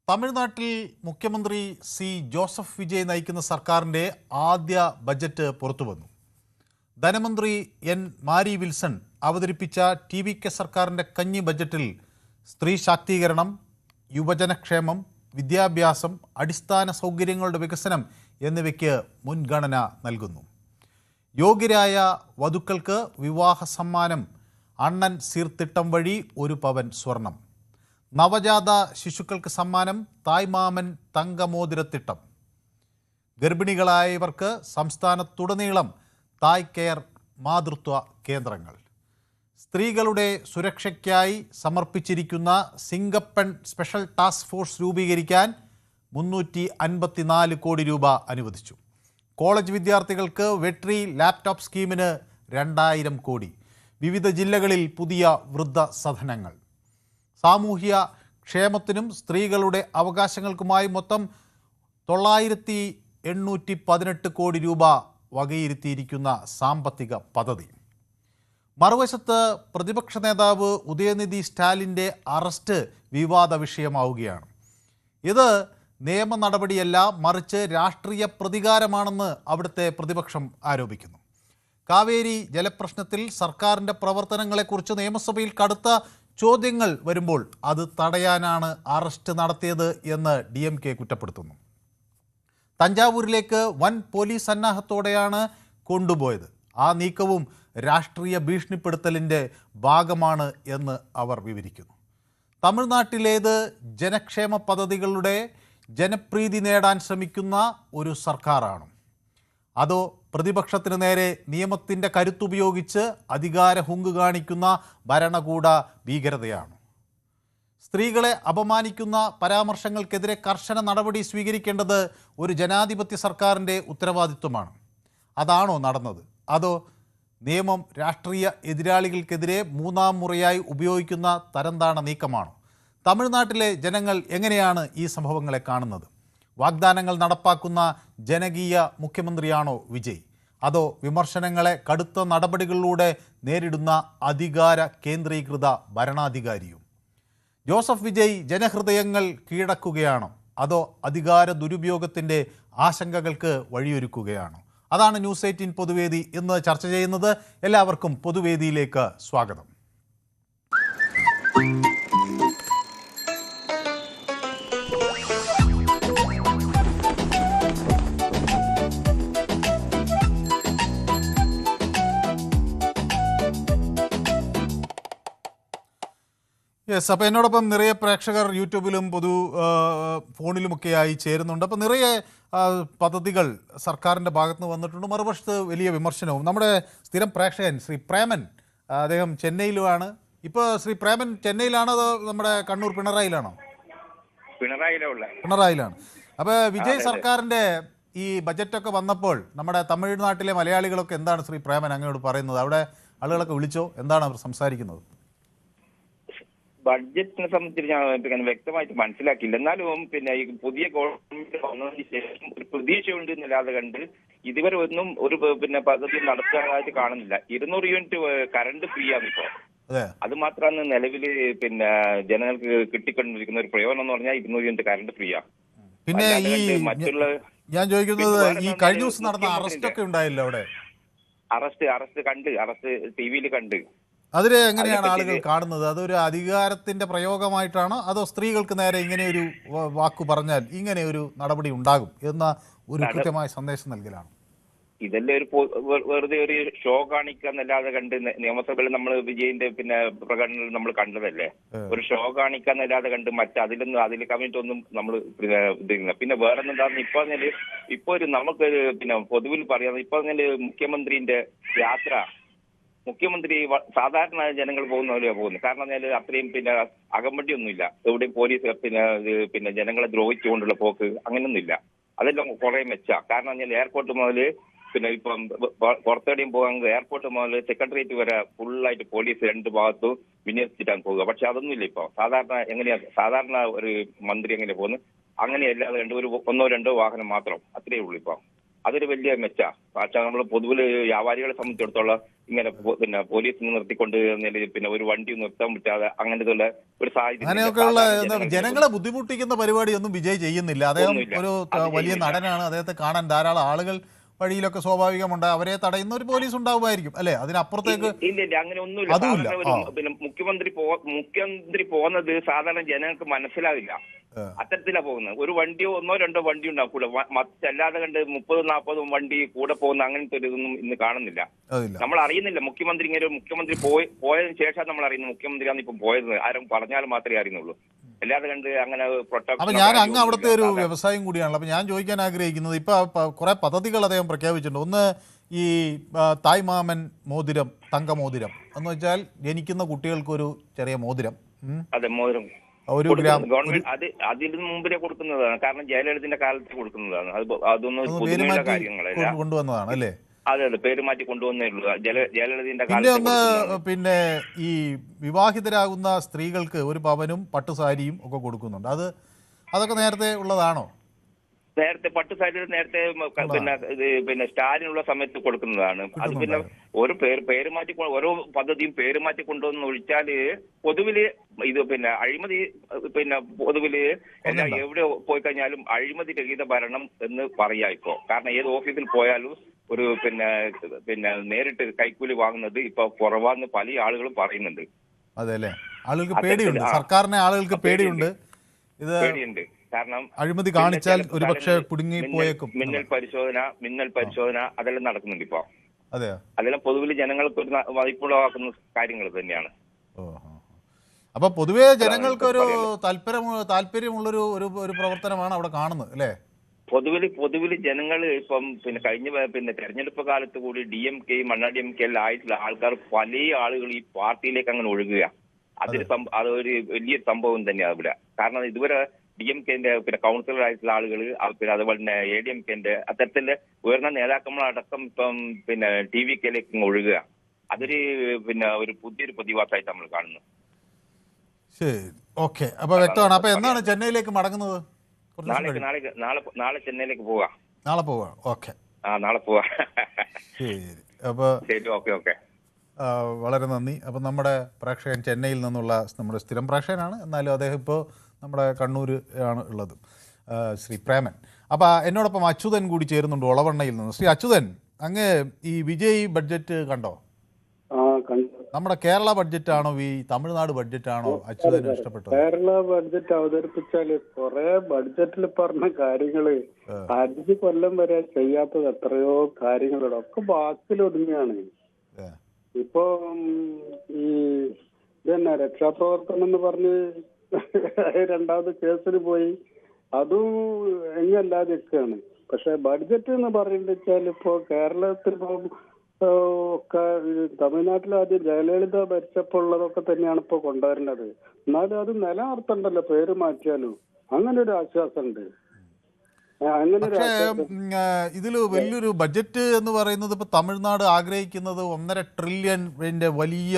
തമിഴ്നാട്ടിൽ മുഖ്യമന്ത്രി C Joseph Vijay നയിക്കുന്ന സർക്കാരിൻ്റെ ആദ്യ ബജറ്റ് പുറത്തുവന്നു. ധനമന്ത്രി എൻ മാരി വിൽസൺ അവതരിപ്പിച്ച ടി.വി.കെ സർക്കാരിൻ്റെ കഞ്ഞി ബജറ്റിൽ സ്ത്രീ ശാക്തീകരണം, യുവജനക്ഷേമം, വിദ്യാഭ്യാസം, അടിസ്ഥാന സൗകര്യങ്ങളുടെ വികസനം എന്നിവയ്ക്ക് മുൻഗണന നൽകുന്നു. യോഗ്യരായ വധുക്കൾക്ക് വിവാഹ സമ്മാനം അണ്ണൻ സീർത്തിട്ടം വഴി 1 പവൻ സ്വർണം. നവജാത ശിശുക്കൾക്ക് സമ്മാനം തായ്മാമൻ തങ്കമോതിരത്തിട്ടം. ഗർഭിണികളായവർക്ക് സംസ്ഥാനത്തുടനീളം തായ് കെയർ മാതൃത്വ കേന്ദ്രങ്ങൾ. സ്ത്രീകളുടെ സുരക്ഷയ്ക്കായി സമർപ്പിച്ചിരിക്കുന്ന സിംഗപ്പൻ സ്പെഷ്യൽ ടാസ്ക് ഫോഴ്സ് രൂപീകരിക്കാൻ 354 കോടി രൂപ അനുവദിച്ചു. കോളേജ് വിദ്യാർത്ഥികൾക്ക് വെട്രി ലാപ്ടോപ്പ് സ്കീമിന് 2000 കോടി. വിവിധ ജില്ലകളിൽ പുതിയ വൃദ്ധസദനങ്ങൾ. സാമൂഹ്യ ക്ഷേമത്തിനും സ്ത്രീകളുടെ അവകാശങ്ങൾക്കുമായി മൊത്തം 9818 കോടി രൂപ വകയിരുത്തിയിരിക്കുന്ന സാമ്പത്തിക പദ്ധതി. മറുവശത്ത് പ്രതിപക്ഷ നേതാവ് ഉദയനിധി സ്റ്റാലിൻ്റെ അറസ്റ്റ് വിവാദ വിഷയമാവുകയാണ്. ഇത് നിയമ നടപടിയല്ല, മറിച്ച് രാഷ്ട്രീയ പ്രതികാരമാണെന്ന് അവിടുത്തെ പ്രതിപക്ഷം ആരോപിക്കുന്നു. കാവേരി ജലപ്രശ്നത്തിൽ സർക്കാരിൻ്റെ പ്രവർത്തനങ്ങളെക്കുറിച്ച് നിയമസഭയിൽ കടുത്ത ചോദ്യങ്ങൾ വരുമ്പോൾ അത് തടയാനാണ് അറസ്റ്റ് നടത്തിയത് എന്ന് DMK കുറ്റപ്പെടുത്തുന്നു. തഞ്ചാവൂരിലേക്ക് വൻ പോലീസ് സന്നാഹത്തോടെയാണ് കൊണ്ടുപോയത്. ആ നീക്കവും രാഷ്ട്രീയ ഭീഷണിപ്പെടുത്തലിൻ്റെ ഭാഗമാണ് എന്ന് അവർ വിവരിക്കുന്നു. തമിഴ്നാട്ടിലേത് ജനക്ഷേമ പദ്ധതികളുടെ ജനപ്രീതി നേടാൻ ശ്രമിക്കുന്ന ഒരു സർക്കാരാണ്, അതോ പ്രതിപക്ഷത്തിന് നേരെ നിയമത്തിൻ്റെ കരുത്തുപയോഗിച്ച് അധികാര ഹുങ്ക് കാണിക്കുന്ന ഭരണകൂട ഭീകരതയാണ്? സ്ത്രീകളെ അപമാനിക്കുന്ന പരാമർശങ്ങൾക്കെതിരെ കർശന നടപടി സ്വീകരിക്കേണ്ടത് ഒരു ജനാധിപത്യ സർക്കാരിൻ്റെ ഉത്തരവാദിത്വമാണ്. അതാണോ നടന്നത്? അതോ നിയമം രാഷ്ട്രീയ എതിരാളികൾക്കെതിരെ മൂന്നാം മുറയായി ഉപയോഗിക്കുന്ന തരംതാണ നീക്കമാണോ? തമിഴ്നാട്ടിലെ ജനങ്ങൾ എങ്ങനെയാണ് ഈ സംഭവങ്ങളെ കാണുന്നത്? വാഗ്ദാനങ്ങൾ നടപ്പാക്കുന്ന ജനകീയ മുഖ്യമന്ത്രിയാണോ വിജയ്? അതോ വിമർശനങ്ങളെ കടുത്ത നടപടികളിലൂടെ നേരിടുന്ന അധികാര കേന്ദ്രീകൃത ഭരണാധികാരിയും? ജോസഫ് വിജയ് ജനഹൃദയങ്ങൾ കീഴടക്കുകയാണോ? അതോ അധികാര ദുരുപയോഗത്തിൻ്റെ ആശങ്കകൾക്ക് വഴിയൊരുക്കുകയാണോ? അതാണ് ന്യൂസ് 18 പൊതുവേദി ഇന്ന് ചർച്ച ചെയ്യുന്നത്. എല്ലാവർക്കും പൊതുവേദിയിലേക്ക് സ്വാഗതം. യെസ്, അപ്പോൾ എന്നോടൊപ്പം നിറയെ പ്രേക്ഷകർ യൂട്യൂബിലും ഫോണിലുമൊക്കെയായി ചേരുന്നുണ്ട്. അപ്പോൾ നിറയെ പദ്ധതികൾ സർക്കാരിൻ്റെ ഭാഗത്ത് നിന്ന് വന്നിട്ടുണ്ട്. മറുവശത്ത് വലിയ വിമർശനവും. നമ്മുടെ സ്ഥിരം പ്രേക്ഷകൻ ശ്രീ പ്രേമൻ, അദ്ദേഹം ചെന്നൈയിലുമാണ്. ഇപ്പോൾ ശ്രീ പ്രേമൻ ചെന്നൈയിലാണോ അതോ നമ്മുടെ കണ്ണൂർ പിണറായിലാണോ? പിണറായിലാണ്. അപ്പോൾ വിജയ് സർക്കാരിൻ്റെ ഈ ബജറ്റൊക്കെ വന്നപ്പോൾ നമ്മുടെ തമിഴ്നാട്ടിലെ മലയാളികളൊക്കെ എന്താണ് ശ്രീ പ്രേമൻ അങ്ങോട്ട് പറയുന്നത്? അവിടെ ആളുകളൊക്കെ വിളിച്ചോ? എന്താണ് അവർ സംസാരിക്കുന്നത്? ബഡ്ജറ്റിനെ സംബന്ധിച്ച് ഞാൻ വ്യക്തമായിട്ട് മനസ്സിലാക്കിയില്ല. എന്നാലും ഈ പുതിയ ഗവൺമെന്റ് വന്നതിന് ശേഷം ഒരു പ്രതീക്ഷയുണ്ട് എന്നല്ലാതെ കണ്ട് ഇതുവരെ ഒന്നും ഒരു പദ്ധതി നടത്താനായിട്ട് കാണുന്നില്ല. 200 യൂണിറ്റ് കറണ്ട് ഫ്രീ ആണ് ഇപ്പോ. അത് മാത്രമാണ് നിലവില് ജനങ്ങൾക്ക് കിട്ടിക്കൊണ്ടിരിക്കുന്ന ഒരു പ്രയോജനം എന്ന് പറഞ്ഞാൽ 200 യൂണിറ്റ് കറണ്ട് ഫ്രീ ആണ്. പിന്നെ മറ്റുള്ള ഞാൻ ചോദിക്കുന്നത്, ഈ കഴിഞ്ഞ ദിവസം നടന്ന അറസ്റ്റ് ഒക്കെ ഉണ്ടായില്ല അവിടെ? അറസ്റ്റ് ടിവിയിൽ കണ്ട്. അതിന് എങ്ങനെയാണ് ആളുകൾ കാണുന്നത്? അതൊരു അധികാരത്തിന്റെ പ്രയോഗമായിട്ടാണോ, അതോ സ്ത്രീകൾക്ക് നേരെ ഇങ്ങനെ ഒരു വാക്കു പറഞ്ഞാൽ ഇങ്ങനെ ഒരു നടപടി ഉണ്ടാകും എന്ന ഒരു കൃത്യമായ സന്ദേശം നൽകലാണ്? ഇതെല്ലാം ഒരു വെറുതെ ഒരു ഷോ കാണിക്കാന്നല്ലാതെ കണ്ട് നിയമസഭയിൽ നമ്മൾ വിജയിന്റെ പ്രകടനം നമ്മൾ കണ്ടതല്ലേ. ഒരു ഷോ കാണിക്കാന്നല്ലാതെ കണ്ട് അതിൽ കമ്മിറ്റൊന്നും നമ്മൾ പിന്നെ വേറെ എന്താന്ന് ഇപ്പൊ ഒരു നമുക്ക് പൊതുവിൽ പറയാം. ഇപ്പൊ മുഖ്യമന്ത്രിന്റെ യാത്ര, മുഖ്യമന്ത്രി സാധാരണ ജനങ്ങൾ പോകുന്ന പോലെയാണ് പോകുന്നത്. കാരണം അത്രയും അകമ്പടിയൊന്നുമില്ല. എവിടെയും പോലീസ് ജനങ്ങളെ ദ്രോഹിച്ചുകൊണ്ടുള്ള പോക്ക് അങ്ങനെയൊന്നുമില്ല. അതെല്ലാം കുറെ മെച്ചാ. കാരണം എയർപോർട്ട് മുതൽ ഇപ്പം പുറത്തെവിടെയും പോകാമെങ്കിൽ എയർപോർട്ട് മുതൽ സെക്രട്ടേറിയറ്റ് വരെ ഫുള്ളായിട്ട് പോലീസ് 2 ഭാഗത്തും വിന്യസിച്ചിട്ടാണ് പോകുക. പക്ഷെ അതൊന്നുമില്ല ഇപ്പൊ. സാധാരണ ഒരു മന്ത്രി എങ്ങനെയാ പോകുന്നത് അങ്ങനെയല്ലാതെ ഒരു 1-2 വാഹനം മാത്രം, അത്രയേ ഉള്ളൂ ഇപ്പൊ. അതൊരു വലിയ മെച്ചാ. പക്ഷെ നമ്മൾ പൊതുവിൽ വ്യാപാരികളെ സംബന്ധിച്ചിടത്തോളം ഇങ്ങനെ പിന്നെ പോലീസിനെ നിർത്തിക്കൊണ്ട് പിന്നെ ഒരു വണ്ടി നിർത്താൻ പറ്റാതെ അങ്ങനത്തെ ഒരു സാഹചര്യം അങ്ങനെയൊക്കെയുള്ള ജനങ്ങളെ ബുദ്ധിമുട്ടിക്കുന്ന പരിപാടിയൊന്നും വിജയ് ചെയ്യുന്നില്ല. അദ്ദേഹം ഒരു വലിയ നടനാണ്. അദ്ദേഹത്തെ കാണാൻ ധാരാളം ആളുകൾ വഴിയിലൊക്കെ സ്വാഭാവികമുണ്ട്. അവരെ തടയുന്ന ഒരു പോലീസ് ഉണ്ടാവുമായിരിക്കും അല്ലെ? അതിനപ്പുറത്തേക്ക് ഇല്ല അങ്ങനെ ഒന്നുമില്ല. പിന്നെ മുഖ്യമന്ത്രി പോകുന്നത് സാധാരണ ജനങ്ങൾക്ക് മനസ്സിലാവില്ല. അത്തരത്തിലാ പോകുന്നത്. ഒരു വണ്ടിയോ ഒന്നോ രണ്ടോ വണ്ടി ഉണ്ടാക്കൂല. മറ്റല്ലാതെ കണ്ട് 30-40 വണ്ടി കൂടെ പോകുന്ന അങ്ങനത്തെ ഒരു ഇതൊന്നും ഇന്ന് കാണുന്നില്ല. നമ്മൾ അറിയുന്നില്ല മുഖ്യമന്ത്രി പോയതിനു ശേഷം നമ്മൾ അറിയുന്നു മുഖ്യമന്ത്രിയാണ് ഇപ്പം പോയത്. ആരും പറഞ്ഞാൽ മാത്രമേ അറിയുന്നുള്ളൂ. അല്ലാതെ കണ്ട് അങ്ങനെ അപ്പൊ ഞാൻ അങ്ങ് അവിടുത്തെ ഒരു വ്യവസായം കൂടിയാണല്ലോ. അപ്പൊ ഞാൻ ചോദിക്കാൻ ആഗ്രഹിക്കുന്നത്, ഇപ്പൊ കുറെ പദ്ധതികൾ അദ്ദേഹം പ്രഖ്യാപിച്ചിട്ടുണ്ട്. ഒന്ന് ഈ തായ്മാമൻ മോതിരം, തങ്കമോതിരം എന്ന് വെച്ചാൽ ജനിക്കുന്ന കുട്ടികൾക്ക് ഒരു ചെറിയ മോതിരം. അതെ, മോതിരം ഒരു ഗ്രാം ഗവൺമെന്റ് അതിന് മുമ്പിലെ കൊടുക്കുന്നതാണ്. കാരണം ജയലളിതന്റെ കാലത്ത് കൊടുക്കുന്നതാണ്. അതൊന്നും കാര്യങ്ങളല്ല, കൊണ്ടുവന്നതാണ് അല്ലേ? അതെ, പേര് മാറ്റി കൊണ്ടുവന്നേ ഉള്ളൂ. ജയലളിതന്റെ പിന്നെ ഒന്ന് പിന്നെ ഈ വിവാഹിതരാകുന്ന സ്ത്രീകൾക്ക് ഒരു പവനും പട്ടുസാരിയും ഒക്കെ കൊടുക്കുന്നുണ്ട്. അതൊക്കെ നേരത്തെ ഉള്ളതാണോ? നേരത്തെ പട്ടുസാരി നേരത്തെ പിന്നെ സ്റ്റാലിനുള്ള സമയത്ത് കൊടുക്കുന്നതാണ്. അത് പിന്നെ ഓരോ പേര് മാറ്റി ഓരോ പദ്ധതിയും പേര് മാറ്റി കൊണ്ടുവന്ന് ഒഴിച്ചാല് പൊതുവില് ഇത് പിന്നെ അഴിമതി പിന്നെ പൊതുവില് എല്ലാം എവിടെ പോയി കഴിഞ്ഞാലും അഴിമതി രഹിത ഭരണം എന്ന് പറയാ ഇപ്പോ. കാരണം ഏത് ഓഫീസിൽ പോയാലും ഒരു പിന്നെ നേരിട്ട് കൈക്കൂലി വാങ്ങുന്നത് ഇപ്പൊ കുറവാന്ന് പല ആളുകളും പറയുന്നുണ്ട്. അതെ അല്ലേ? ആളുകൾക്ക് പേടിയുണ്ട്, സർക്കാരിനെ ആളുകൾക്ക് പേടിയുണ്ട്. ഇത് പേടിയുണ്ട്. കാരണം അഴിമതി കാണിച്ചാൽ ഒരുപക്ഷെ കുടുങ്ങി പോയേക്കും. മിന്നൽ പരിശോധന അതെല്ലാം നടക്കുന്നുണ്ട് ഇപ്പൊ. അതെയോ? അതെല്ലാം പൊതുവിൽ ജനങ്ങൾക്ക് ഒരു മതിപ്പുളവാക്കുന്ന കാര്യങ്ങൾ തന്നെയാണ്. അപ്പൊ പൊതുവെ ജനങ്ങൾക്കൊരു താല്പര്യമുള്ളൊരു ഒരു പ്രവർത്തനമാണ് അവിടെ കാണുന്നത് അല്ലേ? പൊതുവില് ജനങ്ങൾ ഇപ്പം കഴിഞ്ഞ തെരഞ്ഞെടുപ്പ് കാലത്ത് കൂടി DMK DMK എല്ലാം ആയിട്ടുള്ള ആൾക്കാർ പല ആളുകൾ ഈ പാർട്ടിയിലേക്ക് അങ്ങനെ ഒഴുകുക. അതൊരു വലിയ സംഭവം തന്നെയാണ് ഇവിടെ. കാരണം ഇതുവരെ DMKന്റെ കൗൺസിലർ ആയിട്ടുള്ള ആളുകൾ അതുപോലെ തന്നെ ADMKന്റെ അത്തരത്തില് ഉയർന്ന നേതാക്കന്മാരടക്കം ഇപ്പം TVKയിലേക്ക് ഒഴുകുക. അതൊരു ഒരു പുതിയൊരു പ്രതിഭാസമായിട്ട് നമ്മൾ കാണുന്നു. ശരി, ഓക്കെ. അപ്പൊ വ്യക്തമാണ്. അപ്പൊ എന്നാണ് ചെന്നൈയിലേക്ക് മടങ്ങുന്നത്? നാളെ ചെന്നൈയിലേക്ക് പോവാ. നാളെ പോവാ. ഓക്കെ, നാളെ പോവാ. ശരി. അപ്പൊ ഓക്കെ. വളരെ നന്ദി. അപ്പം നമ്മുടെ പ്രേക്ഷകൻ ചെന്നൈയിൽ നിന്നുള്ള നമ്മുടെ സ്ഥിരം പ്രേക്ഷകനാണ്. എന്നാലും അദ്ദേഹം ഇപ്പോൾ നമ്മുടെ കണ്ണൂർ ആണ് ഉള്ളത്, ശ്രീ പ്രേമൻ. അപ്പോൾ എന്നോടൊപ്പം അച്യുതൻ കൂടി ചേരുന്നുണ്ട് ഒളവണ്ണയിൽ നിന്ന്. ശ്രീ അച്യുതൻ, അങ്ങ് ഈ വിജയ് ബഡ്ജറ്റ് കണ്ടോ? നമ്മുടെ കേരള ബഡ്ജറ്റാണോ ഈ തമിഴ്നാട് ബഡ്ജറ്റാണോ അച്യുതന് ഇഷ്ടപ്പെട്ടത്? കേരള ബഡ്ജറ്റ് അവതരിപ്പിച്ചാല് കുറെ ബഡ്ജറ്റിൽ പറഞ്ഞ കാര്യങ്ങള് 5 കൊല്ലം വരെ ചെയ്യാത്തത് എത്രയോ കാര്യങ്ങളുണ്ട്. ഒക്കെ വാക്കിലൊതുങ്ങിയാണ്. ഇപ്പൊ ഈ ഇതന്നെ രക്ഷാപ്രവർത്തനം എന്ന് പറഞ്ഞ് 2ാമത് കേസിന് പോയി, അതും എങ്ങല്ലാതെ നിൽക്കുകയാണ്. പക്ഷെ ബഡ്ജറ്റ് എന്ന് പറയുന്നത് ഇപ്പോ കേരളത്തിൽ ഒക്കെ തമിഴ്നാട്ടിൽ ആദ്യം ജയലളിത ഭരിച്ചപ്പോൾ ഉള്ളതൊക്കെ തന്നെയാണ് ഇപ്പൊ കൊണ്ടുവരുന്നത്. എന്നാലും അത് നിലനിർത്തണ്ടല്ലോ, പേര് മാറ്റിയാലും. അങ്ങനെ ഒരു ആശ്വാസമുണ്ട്. പക്ഷേ ഇതിൽ വലിയൊരു ബഡ്ജറ്റ് എന്ന് പറയുന്നത് ഇപ്പൊ തമിഴ്നാട് ആഗ്രഹിക്കുന്നത് 1.5 ട്രില്യൺ വലിയ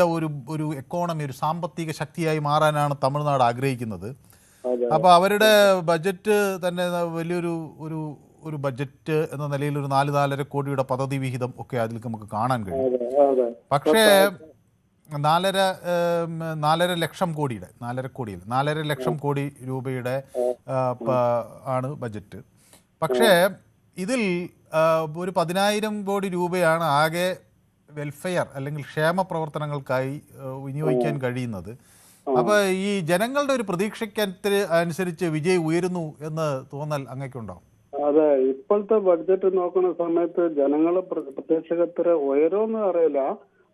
ഒരു എക്കോണമി, ഒരു സാമ്പത്തിക ശക്തിയായി മാറാനാണ് തമിഴ്നാട് ആഗ്രഹിക്കുന്നത്. അപ്പൊ അവരുടെ ബഡ്ജറ്റ് തന്നെ വലിയൊരു ഒരു ബഡ്ജറ്റ് എന്ന നിലയിൽ ഒരു 4-4.5 കോടിയുടെ പദ്ധതി വിഹിതം ഒക്കെ അതിൽ നമുക്ക് കാണാൻ കഴിയും. പക്ഷേ 4.5 ലക്ഷം കോടിയുടെ 4.5 ലക്ഷം കോടി രൂപയുടെ ആണ് ബഡ്ജറ്റ്. പക്ഷേ ഇതിൽ ഒരു 10,000 കോടി രൂപയാണ് ആകെ വെൽഫെയർ അല്ലെങ്കിൽ ക്ഷേമ പ്രവർത്തനങ്ങൾക്കായി വിനിയോഗിക്കാൻ കഴിയുന്നത്. അപ്പൊ ഈ ജനങ്ങളുടെ ഒരു പ്രതീക്ഷയ്ക്ക് അനുസരിച്ച് വിജയ് ഉയരുന്നു എന്ന് തോന്നൽ അങ്ങേക്കുണ്ടോ? അതെ, ഇപ്പോഴത്തെ ബഡ്ജറ്റ് നോക്കുന്ന സമയത്ത് ജനങ്ങളെ പ്രതീക്ഷകത്തിന് ഉയരുമെന്ന് അറിയില്ല.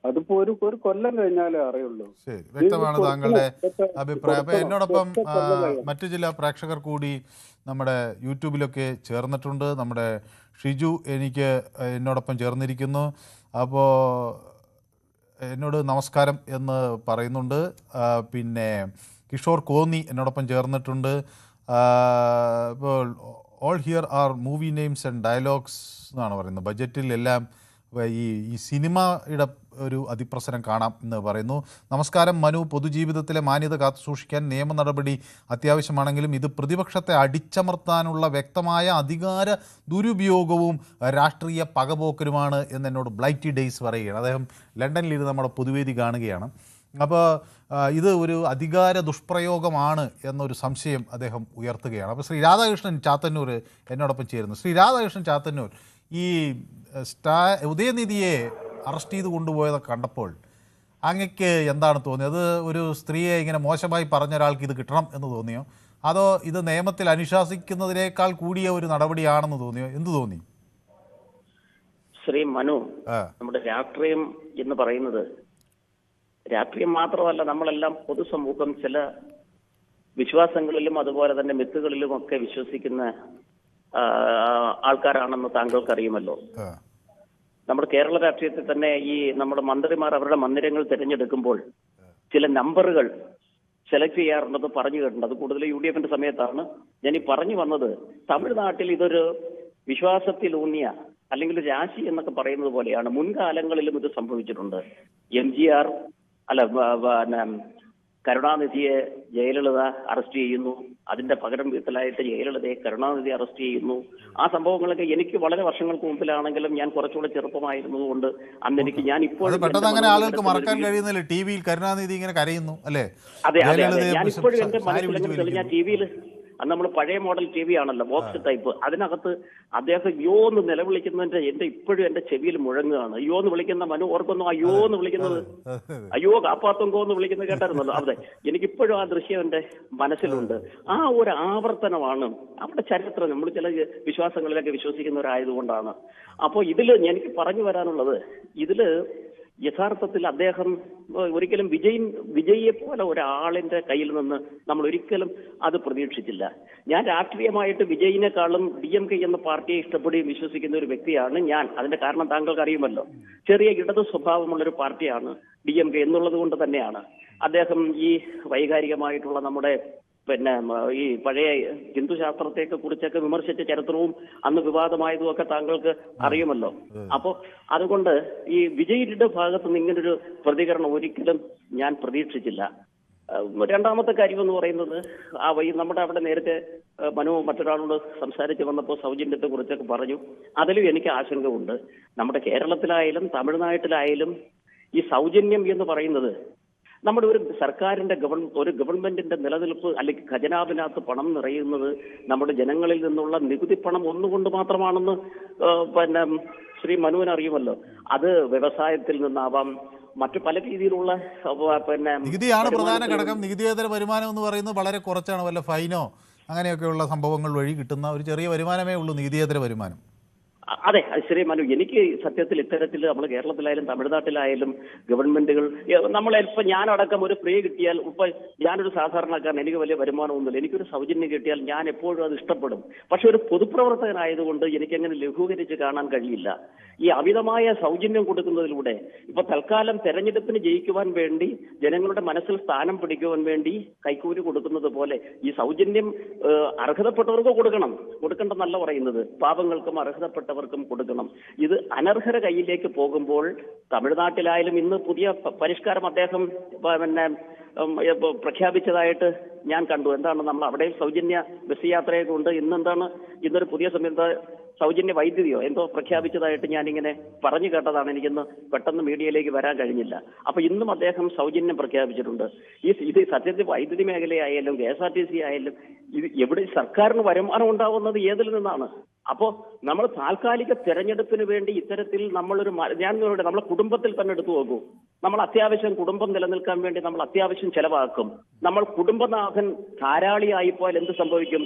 അതിപ്പോ ഒരു കൊല്ലം കഴിഞ്ഞാലേ അറിയുള്ളൂ. ശരി, വ്യക്തമാണ് താങ്കളുടെ അഭിപ്രായം. അപ്പൊ എന്നോടൊപ്പം മറ്റു ചില പ്രേക്ഷകർ കൂടി നമ്മുടെ യൂട്യൂബിലൊക്കെ ചേർന്നിട്ടുണ്ട്. നമ്മുടെ ഷിജു എന്നോടൊപ്പം ചേർന്നിരിക്കുന്നു. അപ്പോൾ എന്നോട് നമസ്കാരം എന്ന് പറയുന്നുണ്ട്. പിന്നെ കിഷോർ കോന്നി എന്നോടൊപ്പം ചേർന്നിട്ടുണ്ട്. ഇപ്പോൾ all here are movie names and dialogues എന്നാണ് പറയുന്നത്. ബഡ്ജറ്റിൽ എല്ലാം ഈ സിനിമയുടെ ഒരു അതിപ്രസരം കാണാം എന്ന് പറയുന്നു. നമസ്കാരം മനു. പൊതുജീവിതത്തിലെ മാന്യത കാത്തുസൂക്ഷിക്കാൻ നിയമ നടപടി അത്യാവശ്യമാണെങ്കിലും ഇത് പ്രതിപക്ഷത്തെ അടിച്ചമർത്താനുള്ള വ്യക്തമായ അധികാര ദുരുപയോഗവും രാഷ്ട്രീയ പകപോക്കലുമാണ് എന്ന് എന്നോട് ബ്ലൈറ്റി ഡേയ്സ് പറയുകയാണ്. അദ്ദേഹം ലണ്ടനിലിരുന്ന് നമ്മുടെ പൊതുവേദി കാണുകയാണ്. അപ്പോൾ ഇത് ഒരു അധികാര ദുഷ്പ്രയോഗമാണ് എന്നൊരു സംശയം അദ്ദേഹം ഉയർത്തുകയാണ്. അപ്പോൾ ശ്രീ രാധാകൃഷ്ണൻ ചാത്തന്നൂർ എന്നോടൊപ്പം ചേരുന്നു. ശ്രീ രാധാകൃഷ്ണൻ ചാത്തന്നൂർ, ഈ ഉദയനിധിയെ അറസ്റ്റ് ചെയ്ത് കൊണ്ടുപോയതൊക്കെ കണ്ടപ്പോൾ അങ്ങക്ക് എന്താണ് തോന്നിയത്? അത് ഒരു സ്ത്രീയെ ഇങ്ങനെ മോശമായി പറഞ്ഞ ഒരാൾക്ക് ഇത് കിട്ടണം എന്ന് തോന്നിയോ, അതോ ഇത് നിയമത്തിൽ അനുശാസിക്കുന്നതിനേക്കാൾ കൂടിയ ഒരു നടപടിയാണെന്ന് തോന്നിയോ? എന്ത് തോന്നി? ശ്രീ മനു, നമ്മുടെ രാഷ്ട്രീയം എന്ന് പറയുന്നത് രാഷ്ട്രീയം മാത്രമല്ല, നമ്മളെല്ലാം പൊതുസമൂഹം ചില വിശ്വാസങ്ങളിലും അതുപോലെ തന്നെ മിത്തുകളിലും ഒക്കെ വിശ്വസിക്കുന്ന ആൾക്കാരാണെന്ന് താങ്കൾക്കറിയുമല്ലോ. നമ്മുടെ കേരള രാഷ്ട്രീയത്തിൽ തന്നെ ഈ നമ്മുടെ മന്ത്രിമാർ അവരുടെ മന്ദിരങ്ങൾ തിരഞ്ഞെടുക്കുമ്പോൾ ചില നമ്പറുകൾ സെലക്ട് ചെയ്യാറുണ്ടെന്ന് പറഞ്ഞു കേട്ടിട്ടുണ്ട്. അത് കൂടുതൽ UDFന്റെ സമയത്താണ്. ഞാൻ ഈ പറഞ്ഞു വന്നത്, തമിഴ്നാട്ടിൽ ഇതൊരു വിശ്വാസത്തിലൂന്നിയ അല്ലെങ്കിൽ രാശി എന്നൊക്കെ പറയുന്നത് പോലെയാണ്. മുൻകാലങ്ങളിലും ഇത് സംഭവിച്ചിട്ടുണ്ട്. MGR കരുണാനിധിയെ ജയലളിത അറസ്റ്റ് ചെയ്യുന്നു, അതിന്റെ പകരം വീട്ടിലായിട്ട് ജയലളിതയെ കരുണാനിധി അറസ്റ്റ് ചെയ്യുന്നു. ആ സംഭവങ്ങളൊക്കെ എനിക്ക് വളരെ വർഷങ്ങൾക്ക് മുമ്പിലാണെങ്കിലും ഞാൻ കുറച്ചുകൂടെ ചെറുപ്പമായിരുന്നതുകൊണ്ട് അന്ന് എനിക്ക് ഞാൻ ഇപ്പോഴും പെട്ടെന്ന് അങ്ങനെ ആളുകൾക്ക് മറക്കാൻ കഴിയുന്നില്ല. TV-യിൽ കരുണാനിധി ഇങ്ങനെ കരയുന്നു അല്ലേ? അതെ അതെ അതെ, ഞാൻ ഇപ്പോഴും എന്റെ മനസ്സിലെങ്ങനെ തെളിഞ്ഞ TV-യിൽ അന്ന് നമ്മൾ പഴയ മോഡൽ TV ആണല്ലോ, ബോക്സ് ടൈപ്പ്. അതിനകത്ത് അദ്ദേഹം അയ്യോ എന്ന് നിലവിളിക്കുന്നതിന്റെ ഇപ്പോഴും എന്റെ ചെവിയിൽ മുഴങ്ങുകയാണ്. അയ്യോ എന്ന് വിളിക്കുന്ന മനു ഓർക്കുന്നു, അയ്യോ എന്ന് വിളിക്കുന്നത്, അയ്യോ കാപ്പാത്തുങ്കോ എന്ന് വിളിക്കുന്നത് കേട്ടായിരുന്നല്ലോ. അതെ, എനിക്കിപ്പോഴും ആ ദൃശ്യം എന്റെ മനസ്സിലുണ്ട്. ആ ഒരു ആവർത്തനമാണ് അവിടെ ചരിത്രം. നമ്മൾ ചില വിശ്വാസങ്ങളിലൊക്കെ വിശ്വസിക്കുന്നവരായതുകൊണ്ടാണ്. അപ്പോൾ ഇതില് എനിക്ക് പറഞ്ഞു വരാനുള്ളത്, ഇതില് യഥാർത്ഥത്തിൽ അദ്ദേഹം ഒരിക്കലും വിജയിയെ പോലെ ഒരാളിന്റെ കയ്യിൽ നിന്ന് നമ്മൾ ഒരിക്കലും അത് പ്രതീക്ഷിച്ചില്ല. ഞാൻ രാഷ്ട്രീയമായിട്ട് വിജയിനെക്കാളും DMK എന്ന പാർട്ടിയെ ഇഷ്ടപ്പെടുകയും വിശ്വസിക്കുന്ന ഒരു വ്യക്തിയാണ് ഞാൻ. അതിന്റെ കാരണം താങ്കൾക്ക് അറിയുമല്ലോ. ചെറിയ ഇടത് സ്വഭാവമുള്ളൊരു പാർട്ടിയാണ് DMK എന്നുള്ളത് കൊണ്ട് തന്നെയാണ് അദ്ദേഹം ഈ വൈകാരികമായിട്ടുള്ള നമ്മുടെ ഈ പഴയ ഹിന്ദുശാസ്ത്രത്തെയൊക്കെ കുറിച്ചൊക്കെ വിമർശിച്ച ചരിത്രവും അന്ന് വിവാദമായതും ഒക്കെ താങ്കൾക്ക് അറിയുമല്ലോ. അപ്പോ അതുകൊണ്ട് ഈ വിജയിയുടെ ഭാഗത്ത് നിന്ന് ഇങ്ങനൊരു പ്രതികരണം ഒരിക്കലും ഞാൻ പ്രതീക്ഷിച്ചില്ല. രണ്ടാമത്തെ കാര്യം എന്ന് പറയുന്നത്, നമ്മുടെ അവിടെ നേരത്തെ മനു മറ്റൊരാളോട് സംസാരിച്ച് വന്നപ്പോൾ സൗജന്യത്തെ കുറിച്ചൊക്കെ പറഞ്ഞു. അതിലും എനിക്ക് ആശങ്കയുണ്ട്. നമ്മുടെ കേരളത്തിലായാലും തമിഴ്നാട്ടിലായാലും ഈ സൗജന്യം എന്ന് പറയുന്നത് നമ്മുടെ ഒരു സർക്കാരിന്റെ ഒരു ഗവൺമെന്റിന്റെ നിലനിൽപ്പ് അല്ലെങ്കിൽ ഖജനാവിനകത്ത് പണം നിറയുന്നത് നമ്മുടെ ജനങ്ങളിൽ നിന്നുള്ള നികുതി പണം ഒന്നുകൊണ്ട് മാത്രമാണെന്ന് ശ്രീ മനുവിന് അറിയുമല്ലോ. അത് വ്യവസായത്തിൽ നിന്നാവാം, മറ്റു പല രീതിയിലുള്ള നികുതിയാണ് പ്രധാന ഘടകം. നികുതിയേതര വരുമാനം എന്ന് പറയുന്നത് വളരെ കുറച്ചാണ്. വല്ല ഫൈനോ അങ്ങനെയൊക്കെയുള്ള സംഭവങ്ങൾ വഴി കിട്ടുന്ന ഒരു ചെറിയ വരുമാനമേ ഉള്ളൂ നികുതിയേതര വരുമാനം. അതെ, ശ്രീ മനു, എനിക്ക് സത്യത്തിൽ ഇത്തരത്തിൽ നമ്മൾ കേരളത്തിലായാലും തമിഴ്നാട്ടിലായാലും ഗവൺമെന്റുകൾ ഇപ്പൊ ഞാനടക്കം ഒരു ഫ്രീ കിട്ടിയാൽ, ഇപ്പൊ ഞാനൊരു സാധാരണക്കാരൻ, എനിക്ക് വലിയ വരുമാനമൊന്നുമില്ല, എനിക്കൊരു സൗജന്യം കിട്ടിയാൽ ഞാൻ എപ്പോഴും അത് ഇഷ്ടപ്പെടും. പക്ഷെ ഒരു പൊതുപ്രവർത്തകനായതുകൊണ്ട് എനിക്കങ്ങനെ ലഘൂകരിച്ച് കാണാൻ കഴിയില്ല. ഈ അമിതമായ സൗജന്യം കൊടുക്കുന്നതിലൂടെ ഇപ്പൊ തൽക്കാലം തെരഞ്ഞെടുപ്പിന് ജയിക്കുവാൻ വേണ്ടി ജനങ്ങളുടെ മനസ്സിൽ സ്ഥാനം പിടിക്കുവാൻ വേണ്ടി കൈക്കൂലി കൊടുക്കുന്നത് പോലെ ഈ സൗജന്യം അർഹതപ്പെട്ടവർക്ക് കൊടുക്കണ്ടെന്നല്ല പറയുന്നത്, പാവങ്ങൾക്കും അർഹതപ്പെട്ടവർക്കും കൊടുക്കണം. ഇത് അനർഹര കയ്യിലേക്ക് പോകുമ്പോൾ തമിഴ്നാട്ടിലായാലും ഇന്ന് പുതിയ പരിഷ്കാരം അദ്ദേഹം പ്രഖ്യാപിച്ചതായിട്ട് ഞാൻ കണ്ടു. എന്താണ്, നമ്മൾ അവിടെ സൗജന്യ ബസ് യാത്രയൊക്കെ ഉണ്ട്. ഇന്നൊരു പുതിയ സമയത്ത് സൗജന്യ വൈദ്യുതിയോ എന്തോ പ്രഖ്യാപിച്ചതായിട്ട് ഞാനിങ്ങനെ പറഞ്ഞു കേട്ടതാണ്. എനിക്കിന്ന് പെട്ടെന്ന് മീഡിയയിലേക്ക് വരാൻ കഴിഞ്ഞില്ല. അപ്പൊ ഇന്നും അദ്ദേഹം സൗജന്യം പ്രഖ്യാപിച്ചിട്ടുണ്ട്. ഇത് സത്യത്തിൽ വൈദ്യുതി മേഖലയായാലും KSRTC ആയാലും ഇത് എവിടെ സർക്കാരിന് വരുമാനം ഉണ്ടാവുന്നത് ഏതിൽ നിന്നാണ്? അപ്പോ നമ്മൾ താൽക്കാലിക തെരഞ്ഞെടുപ്പിന് വേണ്ടി ഇത്തരത്തിൽ നമ്മളെ കുടുംബത്തിൽ തന്നെ എടുത്തു നോക്കൂ. നമ്മൾ അത്യാവശ്യം കുടുംബം നിലനിൽക്കാൻ വേണ്ടി നമ്മൾ അത്യാവശ്യം ചെലവാക്കും. നമ്മൾ കുടുംബനാഥൻ ധാരാളിയായിപ്പോയാൽ എന്ത് സംഭവിക്കും?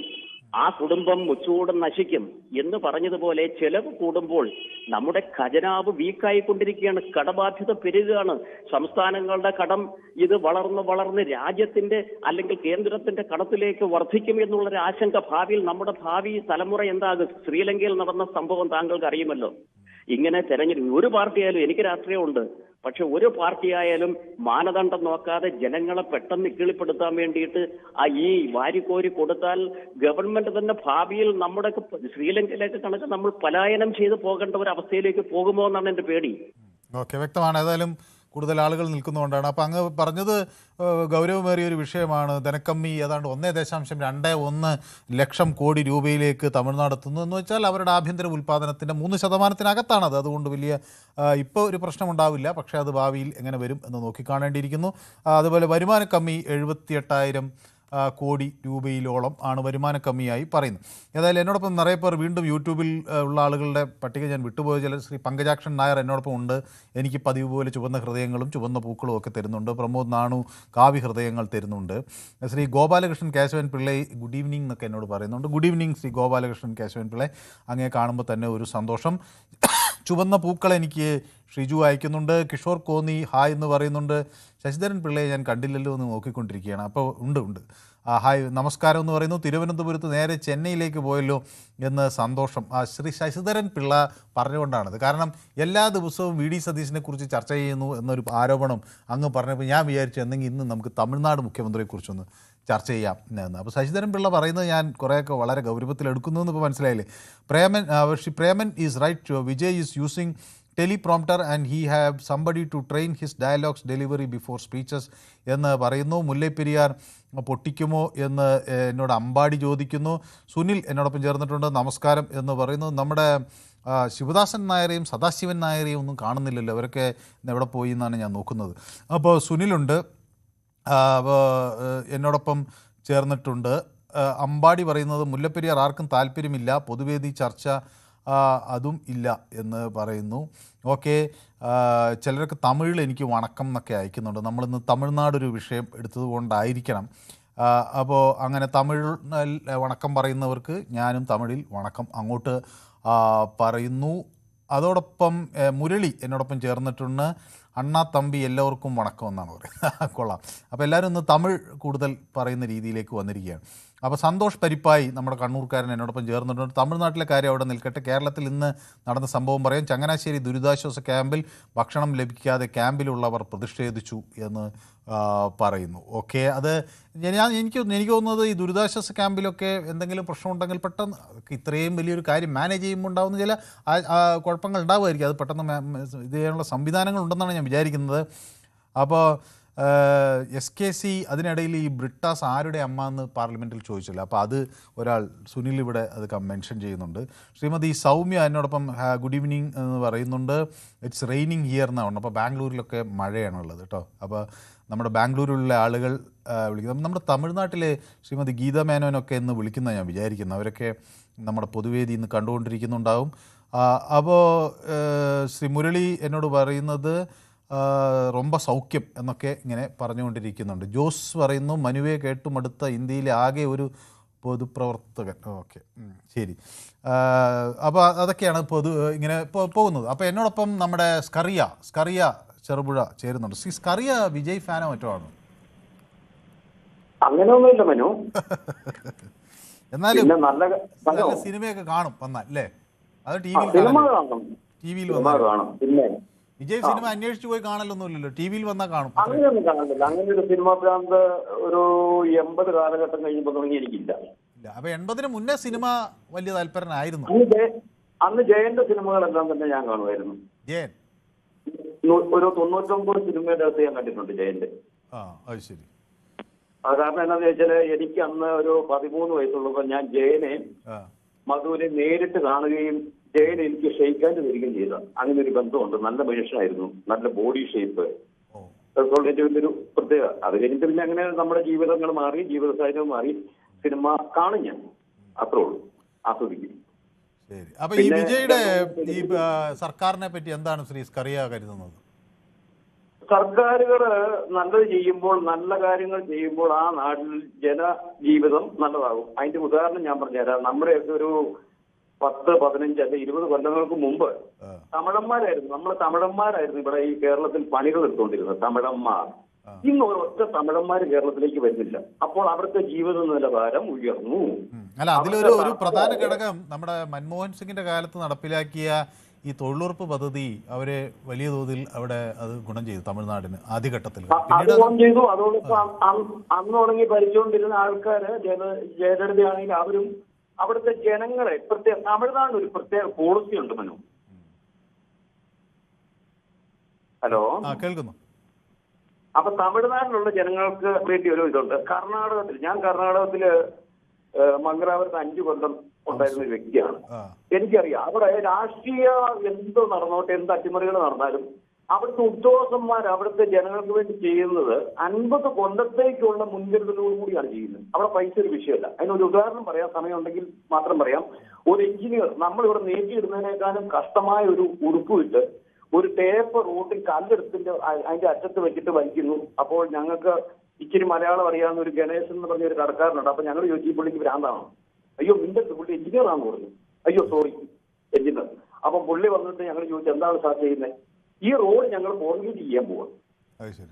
ആ കുടുംബം മുച്ചൂടും നശിക്കും എന്ന് പറഞ്ഞതുപോലെ ചെലവ് കൂടുമ്പോൾ നമ്മുടെ ഖജനാവ് വീക്കായിക്കൊണ്ടിരിക്കുകയാണ്. കടബാധ്യത പെരുകയാണ്. സംസ്ഥാനങ്ങളുടെ കടം ഇത് വളർന്ന് രാജ്യത്തിന്റെ അല്ലെങ്കിൽ കേന്ദ്രത്തിന്റെ കടത്തിലേക്ക് വർദ്ധിക്കും എന്നുള്ളൊരു ആശങ്ക ഭാവിയിൽ നമ്മുടെ ഭാവി തലമുറ എന്താകും? ശ്രീലങ്കയിൽ നടന്ന സംഭവം താങ്കൾക്ക് അറിയുമല്ലോ. ഇങ്ങനെ തെരഞ്ഞെടുപ്പ് ഒരു പാർട്ടി ആയാലും, എനിക്ക് രാഷ്ട്രീയമുണ്ട്, പക്ഷെ ഒരു പാർട്ടി ആയാലും മാനദണ്ഡം നോക്കാതെ ജനങ്ങളെ പെട്ടെന്ന് കീഴ്പ്പെടുത്താൻ വേണ്ടിയിട്ട് ഈ വാരിക്കോരി കൊടുത്താൽ ഗവൺമെന്റ് തന്നെ ഭാവിയിൽ നമ്മുടെ ശ്രീലങ്കയിലേക്ക് കണക്ക് നമ്മൾ പലായനം ചെയ്ത് പോകേണ്ട ഒരു അവസ്ഥയിലേക്ക് പോകുമോ എന്നാണ് എന്റെ പേടി. ഓക്കെ, വ്യക്തമാണ്. ഏതായാലും കൂടുതൽ ആളുകൾ നിൽക്കുന്നതുകൊണ്ടാണ്. അപ്പോൾ അങ്ങ് പറഞ്ഞത് ഗൗരവമേറിയൊരു വിഷയമാണ്. ധനക്കമ്മി ഏതാണ്ട് 1.21 ലക്ഷം കോടി രൂപയിലേക്ക് തമിഴ്നാട് എത്തുന്നു എന്ന് വെച്ചാൽ അവരുടെ ആഭ്യന്തര ഉൽപ്പാദനത്തിൻ്റെ 3%-നകത്താണത്. അതുകൊണ്ട് വലിയ ഇപ്പോൾ ഒരു പ്രശ്നമുണ്ടാവില്ല, പക്ഷേ അത് ഭാവിയിൽ എങ്ങനെ വരും എന്ന് നോക്കിക്കാണേണ്ടിയിരിക്കുന്നു. അതുപോലെ വരുമാന കമ്മി 78,000 കോടി രൂപയിലോളം ആണ് വരുമാന കമ്മിയായി പറയുന്നത്. ഏതായാലും എന്നോടൊപ്പം നിറയെ പേർ വീണ്ടും യൂട്യൂബിൽ ഉള്ള ആളുകളുടെ പട്ടിക ഞാൻ വിട്ടുപോയ ചില ശ്രീ പങ്കജാക്ഷൻ നായർ എന്നോടൊപ്പം ഉണ്ട്. എനിക്ക് പതിവ് പോലെ ചുവന്ന ഹൃദയങ്ങളും ചുവന്ന പൂക്കളും ഒക്കെ തരുന്നുണ്ട്. പ്രമോദ് നാണു കാവ്യ ഹൃദയങ്ങൾ തരുന്നുണ്ട്. ശ്രീ ഗോപാലകൃഷ്ണൻ കേശവൻ പിള്ളൈ ഗുഡ് ഈവനിങ് എന്നൊക്കെ എന്നോട് പറയുന്നുണ്ട്. ഗുഡ് ഈവനിങ് ശ്രീ ഗോപാലകൃഷ്ണൻ കേശവൻ പിള്ളൈ, അങ്ങേ കാണുമ്പോൾ തന്നെ ഒരു സന്തോഷം. ചുവന്ന പൂക്കൾ എനിക്ക് ഷിജു അയക്കുന്നുണ്ട്. കിഷോർ കോന്നി ഹായ് എന്ന് പറയുന്നുണ്ട്. ശശിധരൻ പിള്ളയെ ഞാൻ കണ്ടില്ലല്ലോ എന്ന് നോക്കിക്കൊണ്ടിരിക്കുകയാണ്. അപ്പോൾ ഉണ്ട് ഹായ് നമസ്കാരം എന്ന് പറയുന്നു. തിരുവനന്തപുരത്ത് നേരെ ചെന്നൈയിലേക്ക് പോയല്ലോ എന്ന് സന്തോഷം. ശ്രീ ശശിധരൻ പിള്ള പറഞ്ഞുകൊണ്ടാണത്. കാരണം എല്ലാ ദിവസവും വി ഡി സതീശനെ കുറിച്ച് ചർച്ച ചെയ്യുന്നു എന്നൊരു ആരോപണം അങ്ങ് പറഞ്ഞപ്പോൾ ഞാൻ വിചാരിച്ചു എന്തെങ്കിലും ഇന്ന് നമുക്ക് തമിഴ്നാട് മുഖ്യമന്ത്രിയെക്കുറിച്ചൊന്ന് ചർച്ച ചെയ്യാം എന്ന്. അപ്പോൾ ശശിധരൻ പിള്ള പറയുന്നത് ഞാൻ കുറേയൊക്കെ വളരെ ഗൗരവത്തിലെടുക്കുന്നു എന്ന് ഇപ്പോൾ മനസ്സിലായില്ലേ. Preman is right. Vijay is using teleprompter and he have somebody to train his dialogues delivery before speeches എന്ന് പറയുന്നു. മുല്ലപ്പെരിയാർ പൊട്ടിക്കുമോ എന്ന് എന്നോട് അമ്പാടി ചോദിക്കുന്നു. സുനിൽ എന്നോടൊപ്പം ചേർന്നിട്ടുണ്ട്. നമസ്കാരം എന്ന് പറയുന്നു. നമ്മുടെ ശിവദാസൻ നായരെയും സദാശിവൻ നായരെയും ഒന്നും കാണുന്നില്ലല്ലോ, അവരൊക്കെ എവിടെ പോയി എന്നാണ് ഞാൻ നോക്കുന്നത്. അപ്പോൾ സുനിലുണ്ട് എന്നോടൊപ്പം ചേർന്നിട്ടുണ്ട്. അമ്പാടി പറയുന്നത് മുല്ലപ്പെരിയാർ ആർക്കും താല്പര്യമില്ല, പൊതുവേദി ചർച്ച അതും ഇല്ല എന്ന് പറയുന്നു. ഓക്കെ, ചിലരൊക്കെ തമിഴിൽ എനിക്ക് വണക്കം എന്നൊക്കെ അയക്കുന്നുണ്ട്. നമ്മളിന്ന് തമിഴ്നാടൊരു വിഷയം എടുത്തത് കൊണ്ടായിരിക്കണം. അപ്പോൾ അങ്ങനെ തമിഴ് വണക്കം പറയുന്നവർക്ക് ഞാനും തമിഴിൽ വണക്കം അങ്ങോട്ട് പറയുന്നു. അതോടൊപ്പം മുരളി എന്നോടൊപ്പം ചേർന്നിട്ടുണ്ട്. അണ്ണാ തമ്പി എല്ലാവർക്കും വണക്കം എന്നാണ് പറയുന്നത്. കൊള്ളാം. അപ്പോൾ എല്ലാവരും ഇന്ന് തമിഴ് കൂടുതൽ പറയുന്ന രീതിയിലേക്ക് വന്നിരിക്കുകയാണ്. അപ്പോൾ സന്തോഷ് പരിപ്പായി നമ്മുടെ കണ്ണൂർക്കാരൻ എന്നോടൊപ്പം ചേർന്നിട്ടുണ്ട്. തമിഴ്നാട്ടിലെ കാര്യം അവിടെ നിൽക്കട്ടെ, കേരളത്തിൽ ഇന്ന് നടന്ന സംഭവം പറയാം. ചങ്ങനാശ്ശേരി ദുരിതാശ്വാസ ക്യാമ്പിൽ ഭക്ഷണം ലഭിക്കാതെ ക്യാമ്പിലുള്ളവർ പ്രതിഷേധിച്ചു എന്ന് പറയുന്നു. ഓക്കെ, അത് എനിക്ക് തോന്നുന്നത് ഈ ദുരിതാശ്വാസ ക്യാമ്പിലൊക്കെ എന്തെങ്കിലും പ്രശ്നമുണ്ടെങ്കിൽ പെട്ടെന്ന് ഇത്രയും വലിയൊരു കാര്യം മാനേജ് ചെയ്യുമ്പോൾ ഉണ്ടാകുന്ന ചില കുഴപ്പങ്ങൾ ഉണ്ടാവുമായിരിക്കും. അത് പെട്ടെന്ന് ഇത് ചെയ്യാനുള്ള സംവിധാനങ്ങൾ ഉണ്ടെന്നാണ് ഞാൻ വിചാരിക്കുന്നത്. അപ്പോൾ SKC അതിനിടയിൽ ഈ ബ്രിട്ടാസ് ആരുടെ അമ്മ എന്ന് പാർലമെൻറ്റിൽ ചോദിച്ചില്ല. അപ്പോൾ അത് ഒരാൾ സുനിൽ ഇവിടെ അത് മെൻഷൻ ചെയ്യുന്നുണ്ട്. ശ്രീമതി സൗമ്യ എന്നോടൊപ്പം ഗുഡ് ഈവനിങ് എന്ന് പറയുന്നുണ്ട്. ഇറ്റ്സ് റെയിനിങ് ഹിയർ എന്നാണ്. അപ്പോൾ ബാംഗ്ലൂരിലൊക്കെ മഴയാണുള്ളത് കേട്ടോ. അപ്പോൾ നമ്മുടെ ബാംഗ്ലൂരിലുള്ള ആളുകൾ വിളിക്കുന്നത്, നമ്മുടെ തമിഴ്നാട്ടിലെ ശ്രീമതി ഗീത മേനോനൊക്കെ ഇന്ന് വിളിക്കുന്ന ഞാൻ വിചാരിക്കുന്നു. അവരൊക്കെ നമ്മുടെ പൊതുവേദി ഇന്ന് കണ്ടുകൊണ്ടിരിക്കുന്നുണ്ടാവും. അപ്പോൾ ശ്രീ മുരളി എന്നോട് പറയുന്നത് റൊമ്പ സൗഖ്യം എന്നൊക്കെ ഇങ്ങനെ പറഞ്ഞുകൊണ്ടിരിക്കുന്നുണ്ട്. ജോസ് പറയുന്നു മനുവെ കേട്ടുമടുത്ത ഇന്ത്യയിലെ ആകെ ഒരു പൊതുപ്രവർത്തകൻ. ഓക്കെ, ശരി. അപ്പോൾ അതൊക്കെയാണ് ഇങ്ങനെ പോകുന്നത്. അപ്പോൾ എന്നോടൊപ്പം നമ്മുടെ സ്കറിയ ചെറുപുഴ ചേരുന്നുണ്ട്. സ്കറിയ വിജയ് ഫാനോ മറ്റോ ആണ്? അങ്ങനെയൊന്നുമില്ല മനു. എന്നാലും നല്ല സിനിമയൊക്കെ കാണും വന്നാൽ അല്ലേ? അത് ടി വിയിൽ കാണും. പിന്നെ വിജയ് സിനിമ അന്വേഷിച്ചു പോയി കാണലൊന്നുമില്ലല്ലോ, ടി വിയിൽ വന്നാൽ കാണും. അങ്ങനെയൊന്നും കാണുന്നില്ല. അങ്ങനെ ഒരു സിനിമ ഭ്രാന്ത് ഒരു 80 കാലഘട്ടം കഴിയുമ്പോൾ തുടങ്ങി എനിക്കില്ല. അപ്പൊ 80-ന് മുന്നേ സിനിമ വലിയ താല്പര്യനായിരുന്നു. അന്ന് ജയന്റെ സിനിമകളെല്ലാം തന്നെ ഞാൻ കാണുമായിരുന്നു. ജയൻ ഒരു 99 സിനിമയുടെ അടുത്ത് ഞാൻ കണ്ടിട്ടുണ്ട് ജയന്റെ. അത് ശരി. അത് കാരണം എന്താണെന്ന് വെച്ചാല് എനിക്ക് അന്ന് ഒരു 13 വയസ്സുള്ളപ്പോൾ ഞാൻ ജയനെ മധുവിനെ നേരിട്ട് കാണുകയും ജയൻ എനിക്ക് ഷെയ്ക്കാൻഡ് തരികയും ചെയ്ത അങ്ങനെ ഒരു ബന്ധമുണ്ട്. നല്ല മനുഷ്യനായിരുന്നു, നല്ല ബോഡി ഷേപ്പ്, വലിയൊരു പ്രത്യേക. അത് കഴിഞ്ഞിട്ട് പിന്നെ അങ്ങനെ നമ്മുടെ ജീവിതങ്ങൾ മാറി, ജീവിത സാഹചര്യം മാറി, സിനിമ കാണും ഞാൻ, അത്രേ ഉള്ളൂ, ആസ്വദിക്കും. ശരി. അപ്പൊ ഈ വിജയുടെ ഈ സർക്കാരിനെ പറ്റി എന്താണ് ശ്രീ സ്കറിയ കരുതുന്നത്? സർക്കാരുകൾ നല്ലത് ചെയ്യുമ്പോൾ, നല്ല കാര്യങ്ങൾ ചെയ്യുമ്പോൾ ആ നാട്ടിൽ ജനജീവിതം നല്ലതാകും. അതിന്റെ ഉദാഹരണം ഞാൻ പറഞ്ഞുതരാം. നമ്മുടെയൊക്കെ ഒരു 10, 15 അല്ലെ 20 കൊല്ലങ്ങൾക്ക് മുമ്പ് തമിഴന്മാരായിരുന്നു ഇവിടെ ഈ കേരളത്തിൽ പണികൾ എടുത്തുകൊണ്ടിരുന്നത്. തമിഴന്മാർ. ഇന്ന് ഒരൊറ്റ തമിഴന്മാർ കേരളത്തിലേക്ക് വരുന്നില്ല. അപ്പോൾ അവർക്ക് ജീവിത നിലവാരം ഉയർന്നു. അല്ല, അതിലൊരു പ്രധാന ഘടകം നമ്മുടെ മൻമോഹൻ സിംഗിന്റെ കാലത്ത് നടപ്പിലാക്കിയ ഈ തൊഴിലുറപ്പ് പദ്ധതി അവരെ വലിയ തോതിൽ അവിടെ അത് ഗുണം ചെയ്തു തമിഴ്നാടിന് ആദ്യഘട്ടത്തിൽ. അത് ഗുണം ചെയ്തു. അതോടൊപ്പം അന്ന് തുടങ്ങി ഭരിച്ചുകൊണ്ടിരുന്ന ആൾക്കാര് ജയലളിതയാണെങ്കിൽ അവരും അവിടുത്തെ ജനങ്ങളെ പ്രത്യേക തമിഴ്നാടിന് ഒരു പ്രത്യേക പോളിസി ഉണ്ട് മനു. ഹലോ, കേൾക്കുന്നു. അപ്പൊ തമിഴ്നാട്ടിലുള്ള ജനങ്ങൾക്ക് വേണ്ടി ഒരു ഇതുണ്ട്. ഞാൻ കർണാടകത്തില് മംഗലാപുരത്ത് 5 കൊല്ലം ഉണ്ടായിരുന്ന ഒരു വ്യക്തിയാണ്. എനിക്കറിയാം അവിടെ രാഷ്ട്രീയ എന്തോ നടന്നോട്ടെ, എന്ത് അട്ടിമറികൾ നടന്നാലും അവിടുത്തെ ഉദ്യോഗസ്ഥന്മാർ അവിടുത്തെ ജനങ്ങൾക്ക് വേണ്ടി ചെയ്യുന്നത് 50 കൊല്ലത്തേക്കുള്ള മുൻകരുതലോടുകൂടിയാണ് ചെയ്യുന്നത്. അവിടെ പൈസ ഒരു വിഷയമല്ല. അതിനൊരു ഉദാഹരണം പറയാം, സമയമുണ്ടെങ്കിൽ മാത്രം പറയാം. ഒരു എഞ്ചിനീയർ നമ്മളിവിടെ നീട്ടിയിടുന്നതിനേക്കാളും കഷ്ടമായ ഒരു ഉടുപ്പ് ഇട്ട് ഒരു ടേപ്പ് റോട്ടിൽ കല്ലെടുത്തിന്റെ അതിന്റെ അറ്റത്ത് വെച്ചിട്ട് വലിക്കുന്നു. അപ്പോൾ ഞങ്ങൾക്ക് ഇച്ചിരി മലയാളം അറിയാവുന്ന ഒരു ഗണേശൻ എന്ന് പറഞ്ഞ ഒരു കടക്കാരനുണ്ട്. അപ്പൊ ഞങ്ങൾ ചോദിച്ചു, ഈ പുള്ളിക്ക് ഭ്രാന്താണോ? അയ്യോ നിന്റെ പുള്ളി എഞ്ചിനീയർ ആണെന്ന് പറഞ്ഞു. അയ്യോ സോറി, എഞ്ചിനീയർ. അപ്പൊ പുള്ളി വന്നിട്ട് ഞങ്ങൾ ചോദിച്ചു, എന്താണ് സാർ ചെയ്യുന്നത്? ഈ റോഡ് ഞങ്ങൾ കോൺക്രീറ്റ് ചെയ്യാൻ പോവാം.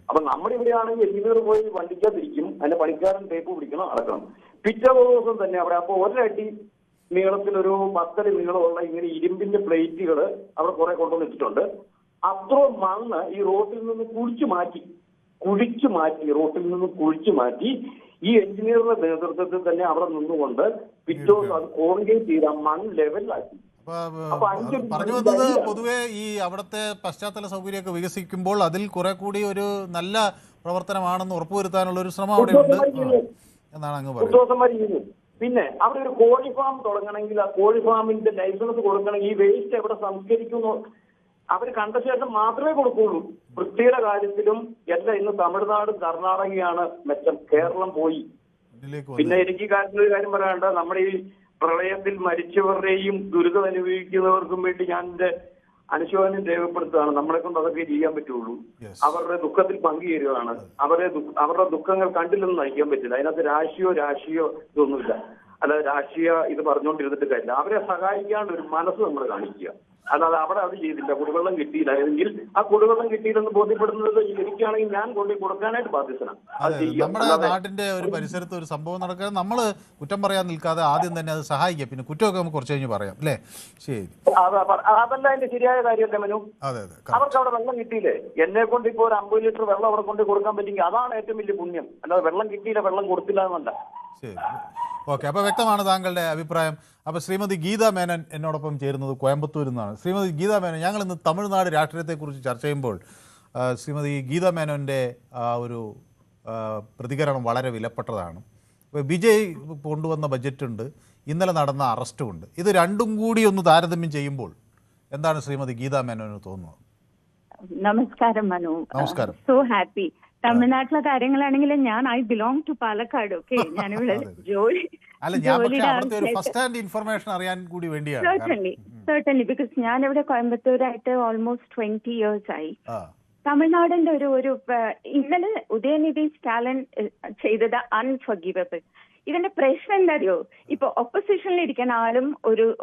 അപ്പൊ നമ്മുടെ ഇവിടെ ആണെങ്കിൽ എഞ്ചിനീയർ പോയി വണ്ടിക്കാതിരിക്കും, അതിന്റെ പണിക്കാരൻ ടേപ്പ് പിടിക്കണം, അടക്കണം. പിറ്റേ ദിവസം തന്നെ അവിടെ അപ്പൊ ഒരടി നീളത്തിലൊരു 10 അടി നീളമുള്ള ഇങ്ങനെ ഇരുമ്പിന്റെ പ്ലേറ്റുകൾ അവിടെ കുറെ കൊണ്ടുവന്നിട്ടുണ്ട്. അത്ര മണ്ണ് ഈ റോട്ടിൽ നിന്ന് കുഴിച്ചു മാറ്റി ഈ എഞ്ചിനീയറുടെ നേതൃത്വത്തിൽ തന്നെ അവിടെ നിന്നുകൊണ്ട് പിറ്റേ ദിവസം അത് കോൺക്രീറ്റ് ചെയ്ത മണ്ണ് ലെവലിലാക്കി. പറഞ്ഞു വന്നത് പൊതുവെ ഈ അവിടുത്തെ പശ്ചാത്തല സൗകര്യമൊക്കെ വികസിക്കുമ്പോൾ അതിൽ കുറെ കൂടി ഒരു നല്ല പ്രവർത്തനമാണെന്ന് ഉറപ്പുവരുത്താനുള്ള ഒരു ശ്രമം അവിടെ ഉണ്ട് എന്നാണ് അങ്ങ് പറയുന്നത്. പിന്നെ അവിടെ ഒരു കോഴി ഫാം തുടങ്ങണമെങ്കിൽ ആ കോഴി ഫാമിന്റെ ലൈസൻസ് കൊടുക്കണമെങ്കിൽ ഈ വേസ്റ്റ് എവിടെ സംസ്കരിക്കുന്നു അവർ കണ്ട ശേഷം മാത്രമേ കൊടുക്കുള്ളൂ. വൃത്തിയുടെ കാര്യത്തിലും എല്ലാം ഇന്ന് തമിഴ്നാടും കർണാടകയാണ് മെച്ചം. കേരളം പോയി. പിന്നെ എനിക്ക് കാര്യത്തിലൊരു കാര്യം പറയാനുണ്ട്. നമ്മുടെ ഈ പ്രളയത്തിൽ മരിച്ചവരുടെയും ദുരിതം അനുഭവിക്കുന്നവർക്കും വേണ്ടി ഞാൻ എന്റെ അനുശോചനം രേഖപ്പെടുത്തുകയാണ്. നമ്മളെ കൊണ്ട് അതൊക്കെ ചെയ്യാൻ പറ്റുള്ളൂ. അവരുടെ ദുഃഖത്തിൽ പങ്കുചേരുകയാണ്. അവരുടെ ദുഃഖങ്ങൾ കണ്ടില്ലെന്ന് നയിക്കാൻ പറ്റില്ല. അതിനകത്ത് രാഷ്ട്രീയോ ഇതൊന്നുമില്ല. അല്ലാതെ രാഷ്ട്രീയ ഇത് പറഞ്ഞുകൊണ്ടിരുന്നിട്ട് കാര്യമില്ല. അവരെ സഹായിക്കാണ്ട് ഒരു മനസ്സ് നമ്മൾ കാണിക്കുക. അല്ലാതെ അവിടെ അത് ചെയ്തില്ല, കുടിവെള്ളം കിട്ടിയില്ല എങ്കിൽ ആ കുടിവെള്ളം കിട്ടിയില്ലെന്ന് ബോധ്യപ്പെടുന്നത് എനിക്കാണെങ്കിൽ ഞാൻ കൊണ്ടുപോയി കൊടുക്കാനായിട്ട് ബാധ്യസ്ഥനാണ്. നമ്മുടെ നാട്ടിന്റെ ഒരു പരിസരത്ത് ഒരു സംഭവം നടക്കാൻ നമ്മൾ കുറ്റം പറയാൻ നിൽക്കാതെ ആദ്യം തന്നെ അത് സഹായിക്കുക. പിന്നെ കുറ്റമൊക്കെ നമുക്ക് കുറച്ച് കഴിഞ്ഞ് പറയാം അല്ലേ? ശരി, അതല്ല അതിന്റെ ശരിയായ കാര്യമല്ലേ മനു? അവർക്ക് അവിടെ വെള്ളം കിട്ടിയില്ലേ? എന്നെ കൊണ്ട് ഇപ്പോൾ ഒരു 50 ലിറ്റർ വെള്ളം അവിടെ കൊണ്ട് കൊടുക്കാൻ പറ്റിയെങ്കിൽ അതാണ് ഏറ്റവും വലിയ പുണ്യം. അല്ലാതെ വെള്ളം കിട്ടിയില്ല, വെള്ളം കൊടുത്തില്ല എന്നല്ല. ശരി, ഓക്കെ. അപ്പോൾ വ്യക്തമാണ് താങ്കളുടെ അഭിപ്രായം. അപ്പോൾ ശ്രീമതി ഗീതാ മേനൻ എന്നോടൊപ്പം ചേരുന്നത് കോയമ്പത്തൂരിൽ നിന്നാണ്. ശ്രീമതി ഗീതാ മേനൻ, ഞങ്ങൾ ഇന്ന് തമിഴ്നാട് രാഷ്ട്രീയത്തെക്കുറിച്ച് ചർച്ച ചെയ്യുമ്പോൾ ശ്രീമതി ഗീതാ മേനോൻ്റെ ഒരു പ്രതികരണം വളരെ വിലപ്പെട്ടതാണ്. ഇപ്പോൾ വിജയ് കൊണ്ടുവന്ന ബജറ്റുണ്ട്, ഇന്നലെ നടന്ന അറസ്റ്റുമുണ്ട്. ഇത് രണ്ടും കൂടി ഒന്ന് താരതമ്യം ചെയ്യുമ്പോൾ എന്താണ് ശ്രീമതി ഗീതാ മേനോന് തോന്നുന്നത്? നമസ്കാരം മനു. നമസ്കാരം. So happy. തമിഴ്നാട്ടിലെ കാര്യങ്ങളാണെങ്കിൽ I belong to Palakkad. Okay, ഞാനിവിടെ certainly because ഞാനിവിടെ കോയമ്പത്തൂരായിട്ട് ഓൾമോസ്റ്റ് 20 years ആയി. തമിഴ്നാടിന്റെ ഒരു ഇന്നലെ ഉദയനിധി സ്റ്റാലിൻ ചെയ്തത് അൺഫർഗിവബിൾ. ഇതിന്റെ പ്രശ്നം എന്താ അറിയോ? ഇപ്പൊ ഒപ്പോസിഷനിൽ ഇരിക്കുന്ന ആളും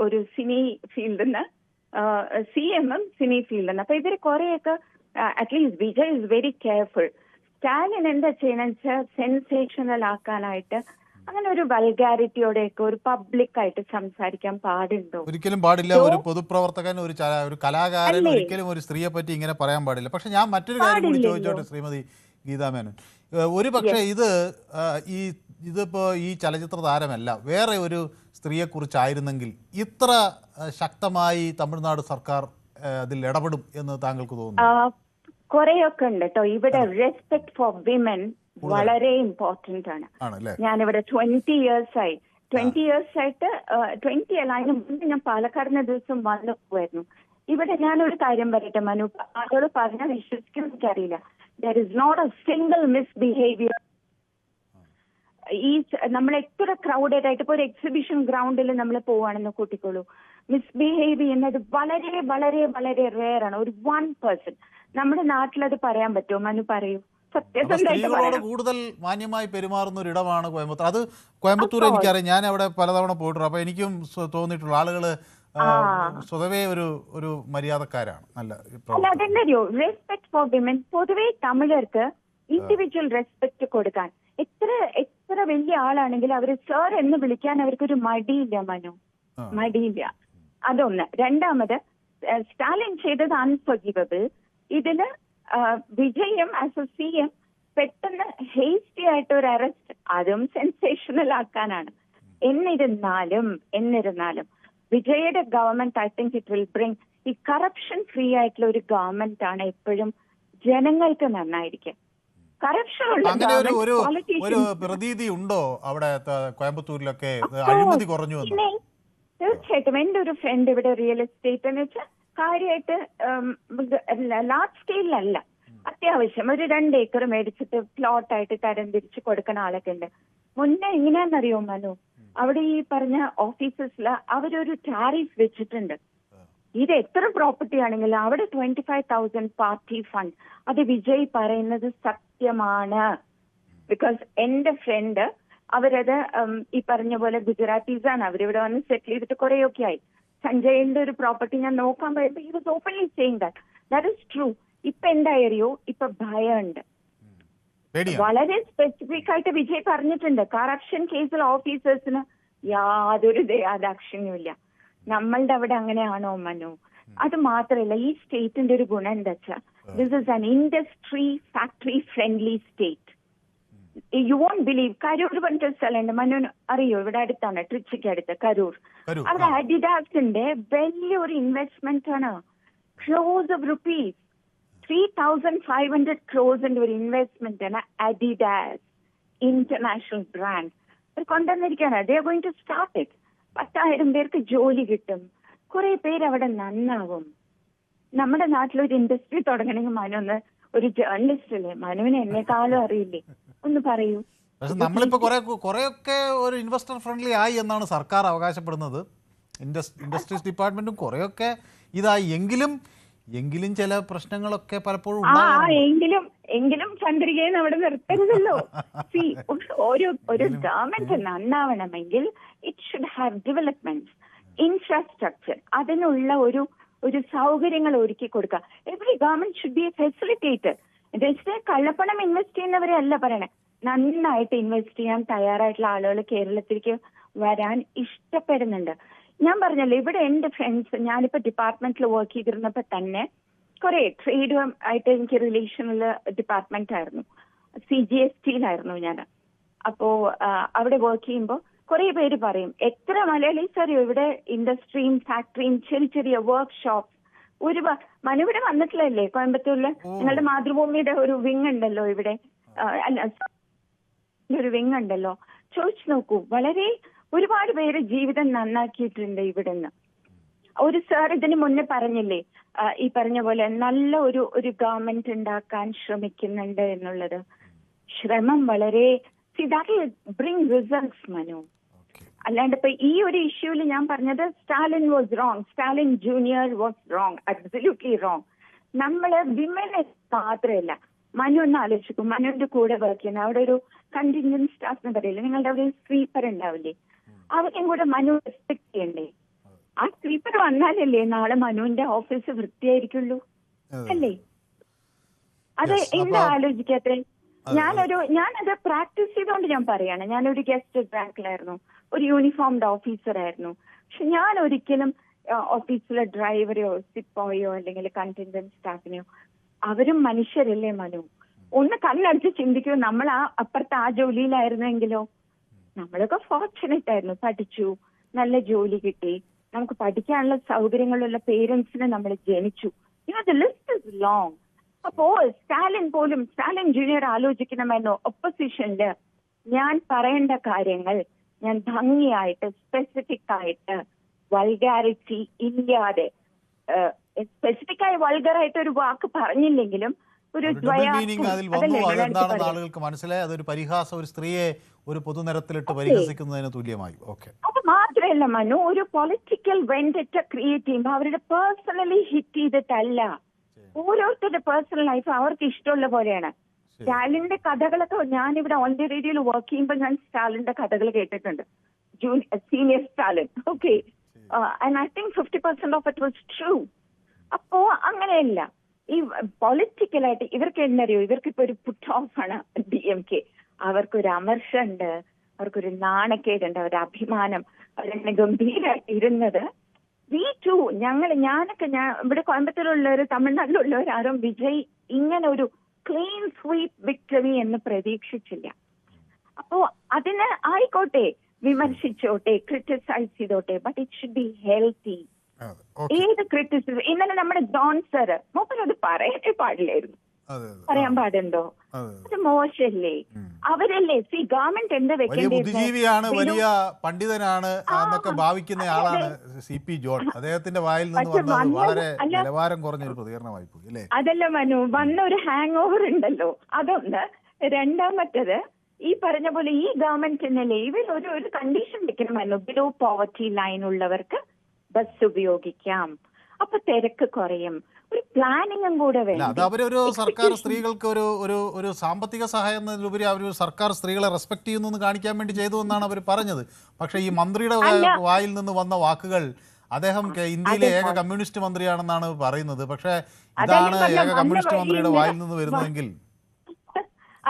ഒരു സിനി ഫീൽഡിൽ നിന്ന് CM സിനി ഫീൽഡിൽ നിന്ന്. അപ്പൊ ഇവര് കുറെയൊക്കെ at least Vijay is very careful. Stalin എന്താ ചെയ്യണമെന്ന് വെച്ചാൽ സെൻസേഷണൽ ആക്കാനായിട്ട് അങ്ങനെ ഒരു വൾഗാരിറ്റിയോടെയൊക്കെ ഒരു പബ്ലിക് ആയിട്ട് സംസാരിക്കാൻ പാടുണ്ടോ? ഒരിക്കലും പാടില്ല. ഒരു പൊതുപ്രവർത്തകൻ, ഒരു കലാകാരൻ ഒരിക്കലും ഒരു സ്ത്രീയെ പറ്റി ഇങ്ങനെ പറയാൻ പാടില്ല. പക്ഷെ ഞാൻ മറ്റൊരു കാര്യം കൂടി ചോദിച്ചോട്ടെ ശ്രീമതി ഗീതാ മേനോൻ. ഒരു പക്ഷേ ഇതിപ്പോ ഈ ചലച്ചിത്ര താരമല്ല, വേറെ ഒരു സ്ത്രീയെ കുറിച്ചായിരുന്നെങ്കിൽ ഇത്ര ശക്തമായി തമിഴ്നാട് സർക്കാർ അതിൽ ഇടപെടും എന്ന് താങ്കൾക്ക് തോന്നുന്നു? കുറെയൊക്കെ ഉണ്ട് കേട്ടോ. ഇവിടെ റെസ്പെക്ട് ഫോർ വിമൻ വളരെ ഇമ്പോർട്ടന്റ് ആണ്. ഞാനിവിടെ 20 years ആയി. 20 years ആയിട്ട് 20 അല്ല, അതിന് മുമ്പ് ഞാൻ പാലക്കാടിന് ദിവസം വന്നു പോയിരുന്നു. ഇവിടെ ഞാനൊരു കാര്യം പറയട്ടെ മനു, ആളോട് പറഞ്ഞാൽ വിശ്വസിക്കാൻ എനിക്കറിയില്ല. There is not a single misbehaviour. ഈ നമ്മൾ എത്ര ക്രൗഡഡ് ആയിട്ട് ഇപ്പൊ ഒരു എക്സിബിഷൻ ഗ്രൗണ്ടിൽ നമ്മൾ പോവാണെന്ന് കൂട്ടിക്കോളൂ, മിസ്ബിഹേവ് ചെയ്യുന്നത് വളരെ വളരെ വളരെ റെയർ ആണ്. ഒരു 1%. നമ്മുടെ നാട്ടിലത് പറയാൻ പറ്റുമോ മനു? പറയൂ. സ്ത്രീകളോട് കൂടുതൽ മാന്യമായി പെരുമാറുന്ന ഒരു ഇടമാണ് കോയമ്പത്തൂർ. അത് കോയമ്പത്തൂർ എനിക്കറിയാം, ഞാൻ അവിടെ പലതവണ പോയിട്ടുണ്ട്. അപ്പൊ എനിക്കും തോന്നിയിട്ടുള്ള ആളുകള് സ്വതവേ ഒരു മര്യാദക്കാരാണ്. അല്ല, അതെന്തറിയോ, റെസ്പെക്ട് ഫോർ വിമൻ. പൊതുവെ തമിഴർക്ക് ഇൻഡിവിജ്വൽ റെസ്പെക്ട് കൊടുക്കാൻ എത്ര വലിയ ആളാണെങ്കിൽ അവര് സർ എന്ന് വിളിക്കാൻ അവർക്കൊരു മടിയില്ല മനു, മടിയില്ല. അതൊന്ന്. രണ്ടാമത്, സ്റ്റാലിൻ ചെയ്തത് അൺഫോർഗിവബിൾ. ഇതില് വിജയം ആസ് എ CM പെട്ടെന്ന് ഹേസ്റ്റി ആയിട്ട് ഒരു അറസ്റ്റ്, അതും സെൻസേഷണൽ ആക്കാനാണ്. എന്നിരുന്നാലും വിജയുടെ government I think it will bring ഈ കറപ്ഷൻ ഫ്രീ ആയിട്ടുള്ള ഒരു ഗവൺമെന്റ് ആണ് എപ്പോഴും ജനങ്ങൾക്ക് നന്നായിരിക്കും. കറപ്ഷൻ അങ്ങനെ ഒരു പ്രതീതി ഉണ്ടോ അവിടെ കോയമ്പത്തൂരിലൊക്കെ അഴിമതി കുറഞ്ഞു? തീർച്ചയായിട്ടും. എന്റെ ഒരു ഫ്രണ്ട് ഇവിടെ റിയൽ എസ്റ്റേറ്റ് എന്ന് വെച്ചാൽ കാര്യമായിട്ട് ലാർജ് സ്കെയിലല്ല, അത്യാവശ്യം ഒരു 2 ഏക്കർ മേടിച്ചിട്ട് പ്ലോട്ടായിട്ട് തരംതിരിച്ച് കൊടുക്കുന്ന ആളൊക്കെ ഉണ്ട്. മുന്നേ എങ്ങനെയാണെന്നറിയോ മനു, അവിടെ ഈ പറഞ്ഞ ഓഫീസസിൽ അവരൊരു ടാരിഫ് വെച്ചിട്ടുണ്ട്. ഇത് എത്ര പ്രോപ്പർട്ടി ആണെങ്കിലും അവിടെ 25,000 പാർട്ടി ഫണ്ട്. അത് വിജയ് പറയുന്നത് സത്യമാണ്. ബിക്കോസ് എന്റെ ഫ്രണ്ട് അവരത് ഈ പറഞ്ഞ പോലെ ഗുജറാത്തീസ് ആണ്, അവരിവിടെ വന്ന് സെറ്റിൽ ചെയ്തിട്ട് കുറെയൊക്കെ ആയി. സഞ്ജയിന്റെ ഒരു പ്രോപ്പർട്ടി ഞാൻ നോക്കാൻ പോയപ്പോ he was openly saying that is true. ഇപ്പൊ എന്തായോ ഇപ്പൊ ഭയമുണ്ട്. വളരെ സ്പെസിഫിക് ആയിട്ട് വിജയ് പറഞ്ഞിട്ടുണ്ട്, കറപ്ഷൻ കേസിൽ ഓഫീസേഴ്സിന് യാതൊരു ദയാദാക്ഷിണ്യവും ഇല്ല. നമ്മളുടെ അവിടെ അങ്ങനെയാണോ മനു? അത് മാത്രമല്ല, ഈ സ്റ്റേറ്റിന്റെ ഒരു ഗുണം എന്താ വെച്ചാൽ this is an industry factory friendly state. You won't believe, Karur പറഞ്ഞിട്ട് സ്ഥലമുണ്ട് മനു, അറിയോ? ഇവിടെ അടുത്താണ്, ട്രിച്ചിക്ക് അടുത്ത് കരൂർ. അവിടെ അഡിഡാസിന്റെ വലിയൊരു ഇൻവെസ്റ്റ്മെന്റ് ആണ്, ക്രോസ് ഓഫ് റുപ്പീസ്, 3,500 crores ഒരു ഇൻവെസ്റ്റ്മെന്റ് ആണ് അഡിഡാസ്, ഇന്റർനാഷണൽ ബ്രാൻഡ്. അവർ കൊണ്ടുവന്നിരിക്കുകയാണ്. They are going to start it. 10,000 പേർക്ക് ജോലി കിട്ടും, കുറെ പേര് അവിടെ നന്നാവും. നമ്മുടെ നാട്ടിലൊരു ഇൻഡസ്ട്രി തുടങ്ങണമെങ്കിൽ മനു ഒരു ജേർണലിസ്റ്റ് അല്ലേ, മനുവിന് എന്നെക്കാളും അറിയില്ലേ, ഒന്ന് പറയൂ. പക്ഷെ നമ്മളിപ്പോ കുറെയൊക്കെ ഒരു ഇൻവെസ്റ്റർ ഫ്രണ്ട്ലി ആയി എന്നാണ് സർക്കാർ അവകാശപ്പെടുന്നത്. ഇൻഡസ്ട്രീസ് ഡിപ്പാർട്ട്മെന്റും കുറെയൊക്കെ ഇതായി, എങ്കിലും ചില പ്രശ്നങ്ങളൊക്കെ പലപ്പോഴും എങ്കിലും ചന്ദ്രികയെ അവിടെ നിർത്തരുതല്ലോ. ഒരു ഗവൺമെന്റ് നന്നാവണമെങ്കിൽ it should have development, infrastructure, അതിനുള്ള ഒരു സൗകര്യങ്ങൾ ഒരുക്കി കൊടുക്കുക. Every government should be a facilitator. Just കള്ളപ്പണം ഇൻവെസ്റ്റ് ചെയ്യുന്നവരെ അല്ല പറയണേ, നന്നായിട്ട് ഇൻവെസ്റ്റ് ചെയ്യാൻ തയ്യാറായിട്ടുള്ള ആളുകൾ കേരളത്തിലേക്ക് വരാൻ ഇഷ്ടപ്പെടുന്നുണ്ട്. ഞാൻ പറഞ്ഞല്ലോ, ഇവിടെ എന്റെ ഫ്രണ്ട്സ്, ഞാനിപ്പോ ഡിപ്പാർട്ട്മെന്റിൽ വർക്ക് ചെയ്തിരുന്നപ്പോ തന്നെ കുറെ ട്രേഡ് ആയിട്ട് എനിക്ക് റിലേഷനുള്ള ഡിപ്പാർട്ട്മെന്റ് ആയിരുന്നു, CGST-യിലായിരുന്നു ഞാൻ. അപ്പോ അവിടെ വർക്ക് ചെയ്യുമ്പോൾ കുറെ പേര് പറയും, എത്ര മലയാളീസ് അറിയോ ഇവിടെ ഇൻഡസ്ട്രിയും ഫാക്ടറിയും ചെറിയ വർക്ക്ഷോപ്പ്. മനുവിടെ വന്നിട്ടില്ലല്ലേ കോയമ്പത്തൂരില്? നിങ്ങളുടെ മാതൃഭൂമിയുടെ ഒരു വിങ് ഉണ്ടല്ലോ ഇവിടെ, അല്ല ഒരു വിങ് ഉണ്ടല്ലോ, ചോദിച്ചു നോക്കൂ. ഒരുപാട് പേര് ജീവിതം നന്നാക്കിയിട്ടുണ്ട് ഇവിടുന്ന്. ഒരു സാർ ഇതിന് മുന്നേ പറഞ്ഞില്ലേ, ഈ പറഞ്ഞ പോലെ നല്ല ഒരു ഗവൺമെന്റ് ഉണ്ടാക്കാൻ ശ്രമിക്കുന്നുണ്ട് എന്നുള്ളത്. ശ്രമം വളരെ ബ്രിങ് റിസൾട്ട്സ് മനു. അല്ലാണ്ട് ഇപ്പൊ ഈ ഒരു ഇഷ്യൂല് ഞാൻ പറഞ്ഞത് Stalin was wrong, Stalin junior was wrong, absolutely wrong. നമ്മള് വിമനെ മാത്രമല്ല, മനു ഒന്ന് ആലോചിക്കും, മനുവിന്റെ കൂടെ വർക്ക് ചെയ്യുന്ന അവിടെ ഒരു കണ്ടിൻജന്റ് സ്റ്റാഫ് എന്ന് പറയില്ലേ, നിങ്ങളുടെ അവിടെ ഒരു സ്വീപ്പർ ഉണ്ടാവില്ലേ, അവരെയും കൂടെ മനു റെസ്പെക്ട് ചെയ്യണ്ടേ? ആ സ്വീപ്പർ വന്നാലല്ലേ നാളെ മനുവിന്റെ ഓഫീസ് വൃത്തിയായിരിക്കുള്ളൂ, അല്ലേ? അത് എന്താ ആലോചിക്കാത്രേ? ഞാനത് പ്രാക്ടീസ് ചെയ്തുകൊണ്ട് ഞാൻ പറയാണ്. ഞാനൊരു ഗസ്റ്റ് ബാങ്കിലായിരുന്നു, ഒരു യൂണിഫോംഡ് ഓഫീസർ ആയിരുന്നു. പക്ഷെ ഞാൻ ഒരിക്കലും ഓഫീസിലെ ഡ്രൈവറെയോ സിപ്പോയോ അല്ലെങ്കിൽ കണ്ടിൻജന്റ് സ്റ്റാഫിനെയോ, അവരും മനുഷ്യരല്ലേ മനു, ഒന്ന് കണ്ണടിച്ച് ചിന്തിക്കൂ. നമ്മൾ അപ്പുറത്ത് ആ ജോലിയിലായിരുന്നെങ്കിലോ? നമ്മളൊക്കെ ഫോർച്ചുനേറ്റ് ആയിരുന്നു, പഠിച്ചു, നല്ല ജോലി കിട്ടി, നമുക്ക് പഠിക്കാനുള്ള സൗകര്യങ്ങളുള്ള പേരൻസിനെ നമ്മൾ ജനിച്ചു. The list is long. അപ്പോ സ്റ്റാലിൻ ജൂനിയർ ആലോചിക്കണമെന്നോ ഒപ്പോസിഷനില് ഞാൻ പറയേണ്ട കാര്യങ്ങൾ ഞാൻ ഭംഗിയായിട്ട് സ്പെസിഫിക് ആയിട്ട് വൾഗാരിറ്റി ഇല്ലാതെ, സ്പെസിഫിക് ആയി വൾഗറായിട്ട് ഒരു വാക്ക് പറഞ്ഞില്ലെങ്കിലും ഒരു ആളുകൾക്ക് മനസ്സിലായി അതൊരു പരിഹാസം, ഒരു സ്ത്രീയെ ഒരു പൊതുനിരത്തിലിട്ട് പരിഹസിക്കുന്നതിന് തുല്യമായി. അത് മാത്രമല്ല മനു, ഒരു പൊളിറ്റിക്കൽ വെൻഡറ്റ ക്രിയേറ്റ് ചെയ്യുമ്പോൾ അവരുടെ പേഴ്സണലി ഹിറ്റ് ചെയ്തിട്ടല്ല, ഓരോരുത്തരുടെ പേഴ്സണൽ ലൈഫ് അവർക്ക് ഇഷ്ടമുള്ള പോലെയാണ്. സ്റ്റാലിന്റെ കഥകളൊക്കെ ഞാനിവിടെ ഓൺ ദി റേഡിയോയിൽ വർക്ക് ചെയ്യുമ്പോൾ ഞാൻ സ്റ്റാലിന്റെ കഥകൾ കേട്ടിട്ടുണ്ട്, senior Stalin. Okay, and I think 50% of it was true. അപ്പോ അങ്ങനെയല്ല, ഈ പൊളിറ്റിക്കലായിട്ട് ഇവർക്ക് എന്നറിയോ, ഇവർക്കിപ്പോ ഒരു പുട്ട് ഓഫ് ആണ് DMK. അവർക്കൊരു അമർഷമുണ്ട്, അവർക്കൊരു നാണക്കേടുണ്ട്, ഒരു അഭിമാനം. അവരെന്നെ ഗംഭീരമായിട്ട് ഇരുന്നത്. വി ഞാനൊക്കെ ഇവിടെ കോയമ്പത്തൂരുള്ളവർ, തമിഴ്നാട്ടിലുള്ളവരാരും വിജയ് ഇങ്ങനെ ഒരു ക്ലീൻ സ്വീപ്പ് വിക്ടറി എന്ന് പ്രതീക്ഷിച്ചില്ല. അപ്പോ അതിന് ആയിക്കോട്ടെ, വിമർശിച്ചോട്ടെ, ക്രിട്ടിസൈസ് ചെയ്തോട്ടെ, but it should be healthy. ഏത് ക്രിറ്റിസിസം, ഇന്നലെ നമ്മുടെ ജോൺ സർ മൂപ്പരത് പറയാനേ പാടില്ലായിരുന്നു. പറയാൻ പാടുണ്ടോ? അത് മോശല്ലേ? അവരല്ലേ ഗവൺമെന്റ് എന്ത് ബുദ്ധിജീവിയാണ്, വലിയ പണ്ഡിതനാണ് എന്നൊക്കെ ഭാവിക്കുന്ന ആളാണ് CP ജോൺ. അദ്ദേഹത്തിന്റെ വായിൽ നിന്ന് വന്നത് വളരെ നിലവാരം കുറഞ്ഞൊരു പ്രതികരണമായി പോയി അല്ലേ? അതല്ല മനു, വന്ന ഒരു ഹാങ് ഓവർ ഉണ്ടല്ലോ, അതൊന്ന്. രണ്ടാമത്തത്, ഈ പറഞ്ഞ പോലെ ഈ ഗവൺമെന്റിനല്ലേ ഇവർ ഒരു കണ്ടീഷൻ വെക്കണം മനു, ബിലോ പോവർട്ടി ലൈൻ ഉള്ളവർക്ക് ബസ് ഉപയോഗിക്കാം, അപ്പൊ തിരക്ക് കുറയും. ഒരു പ്ലാനിങ്ങും കൂടെ വേണം. അത് അവരൊരു സർക്കാർ സ്ത്രീകൾക്ക് ഒരു സാമ്പത്തിക സഹായം എന്നതിലുപരി അവർ സർക്കാർ സ്ത്രീകളെ റെസ്പെക്ട് ചെയ്യുന്നു കാണിക്കാൻ വേണ്ടി ചെയ്തു എന്നാണ് അവർ പറഞ്ഞത്. പക്ഷെ ഈ മന്ത്രിയുടെ വായിൽ നിന്ന് വന്ന വാക്കുകൾ, അദ്ദേഹം ഇന്ത്യയിലെ ഏക കമ്മ്യൂണിസ്റ്റ് മന്ത്രിയാണെന്നാണ് പറയുന്നത്. പക്ഷെ ഇതാണ് ഏക കമ്മ്യൂണിസ്റ്റ് മന്ത്രിയുടെ വായിൽ നിന്ന് വരുന്നതെങ്കിൽ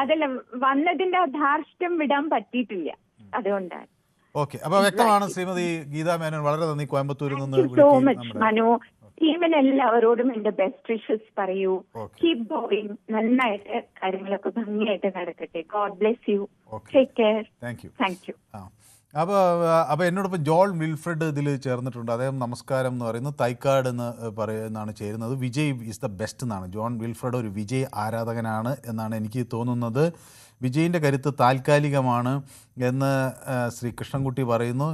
അതല്ല, വന്നതിന്റെ ധാർഷ്ട്യം വിടാൻ പറ്റിയിട്ടില്ല, അതുകൊണ്ടാണ്. ഓക്കെ, അപ്പൊ വ്യക്തമാണ്. ശ്രീമതി ഗീതാ മേനോൻ, വളരെ നന്ദി. കോയമ്പത്തൂരിൽ നിന്ന് സോ മച്ച് മനു. ടീമിന് എല്ലാവരോടും എന്റെ ബെസ്റ്റ് വിഷസ് പറയൂ. Keep going. നന്നായിട്ട് കാര്യങ്ങളൊക്കെ ഭംഗിയായിട്ട് നടക്കട്ടെ. God bless you. Take care. Thank you. അപ്പോൾ എന്നോടൊപ്പം ജോൺ വിൽഫ്രഡ് ഇതിൽ ചേർന്നിട്ടുണ്ട്. അദ്ദേഹം നമസ്കാരം എന്ന് പറയുന്നത് തൈക്കാട് എന്ന് പറയുന്നതാണ് ചേരുന്നത്. വിജയ് ഈസ് ദ ബെസ്റ്റ് എന്നാണ്. ജോൺ വിൽഫ്രഡ് ഒരു വിജയ് ആരാധകനാണ് എന്നാണ് എനിക്ക് തോന്നുന്നത്. വിജയിൻ്റെ കരുത്ത് താൽക്കാലികമാണ് എന്ന് ശ്രീ കൃഷ്ണൻകുട്ടി പറയുന്നു.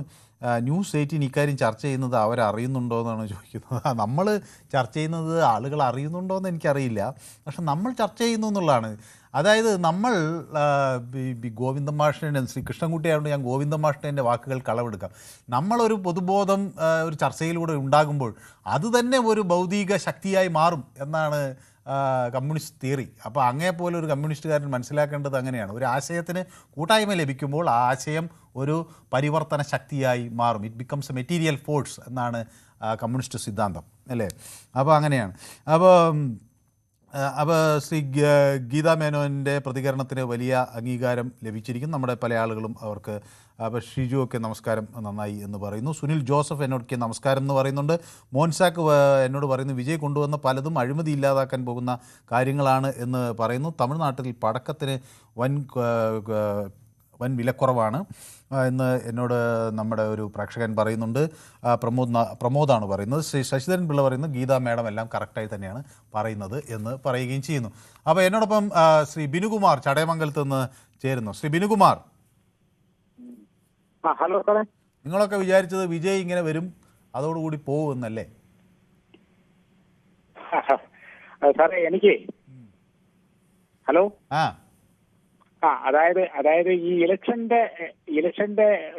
ന്യൂസ് 18 ഇക്കാര്യം ചർച്ച ചെയ്യുന്നത് അവരറിയുന്നുണ്ടോ എന്നാണ് ചോദിക്കുന്നത്. നമ്മൾ ചർച്ച ചെയ്യുന്നത് ആളുകൾ അറിയുന്നുണ്ടോ എന്ന് എനിക്കറിയില്ല, പക്ഷെ നമ്മൾ ചർച്ച ചെയ്യുന്നു എന്നുള്ളതാണ്. അതായത് നമ്മൾ ഗോവിന്ദൻ മാഷിൻ്റെ, ശ്രീ കൃഷ്ണൻകുട്ടി ആയതുകൊണ്ട് ഞാൻ ഗോവിന്ദൻ മാഷിൻ്റെ വാക്കുകൾ കളവെടുക്കാം. നമ്മളൊരു പൊതുബോധം ഒരു ചർച്ചയിലൂടെ ഉണ്ടാകുമ്പോൾ അത് തന്നെ ഒരു ഭൗതിക ശക്തിയായി മാറും എന്നാണ് കമ്മ്യൂണിസ്റ്റ് തിയറി. അപ്പോൾ അങ്ങേപ്പോലെ ഒരു കമ്മ്യൂണിസ്റ്റുകാരൻ മനസ്സിലാക്കേണ്ടത് അങ്ങനെയാണ്. ഒരു ആശയത്തിന് കൂട്ടായ്മ ലഭിക്കുമ്പോൾ ആ ആശയം ഒരു പരിവർത്തന ശക്തിയായി മാറും. It becomes A material force എന്നാണ് കമ്മ്യൂണിസ്റ്റ് സിദ്ധാന്തം അല്ലേ? അപ്പോൾ അങ്ങനെയാണ്. അപ്പോൾ ശ്രീ ഗീതാ മേനോൻ്റെ പ്രതികരണത്തിന് വലിയ അംഗീകാരം ലഭിച്ചിരിക്കും. നമ്മുടെ പല ആളുകളും അവർക്ക്. അപ്പോൾ ഷിജു ഒക്കെ നമസ്കാരം, നന്നായി എന്ന് പറയുന്നു. സുനിൽ ജോസഫ് എന്നോടൊക്കെ നമസ്കാരം എന്ന് പറയുന്നുണ്ട്. മോൻസാക്ക് എന്നോട് പറയുന്നു വിജയ് കൊണ്ടുവന്ന പലതും അഴിമതി ഇല്ലാതാക്കാൻ പോകുന്ന കാര്യങ്ങളാണ് എന്ന് പറയുന്നു. തമിഴ്നാട്ടിൽ പടക്കത്തിന് വൻ വിലക്കുറവാണ് എന്ന് എന്നോട് നമ്മുടെ ഒരു പ്രേക്ഷകൻ പറയുന്നുണ്ട്. പ്രമോദാണ് പറയുന്നത്. ശ്രീ ശശിധരൻ പിള്ള പറയുന്നത് ഗീതാ മേഡം എല്ലാം കറക്റ്റായി തന്നെയാണ് പറയുന്നത് എന്ന് പറയുകയും ചെയ്യുന്നു. അപ്പോൾ എന്നോടൊപ്പം ശ്രീ ബിനുകുമാർ ചടയമംഗലത്ത് നിന്ന് ചേരുന്നു. ശ്രീ ബിനുകുമാർ, ഹലോ സാറേ. നിങ്ങളൊക്കെ വിചാരിച്ചത് വിജയ് ഇങ്ങനെ വരും, അതോടുകൂടി പോകുമെന്നല്ലേ? സാറേ എനിക്ക് ഹലോ അതായത് ഈ ഇലക്ഷന്റെ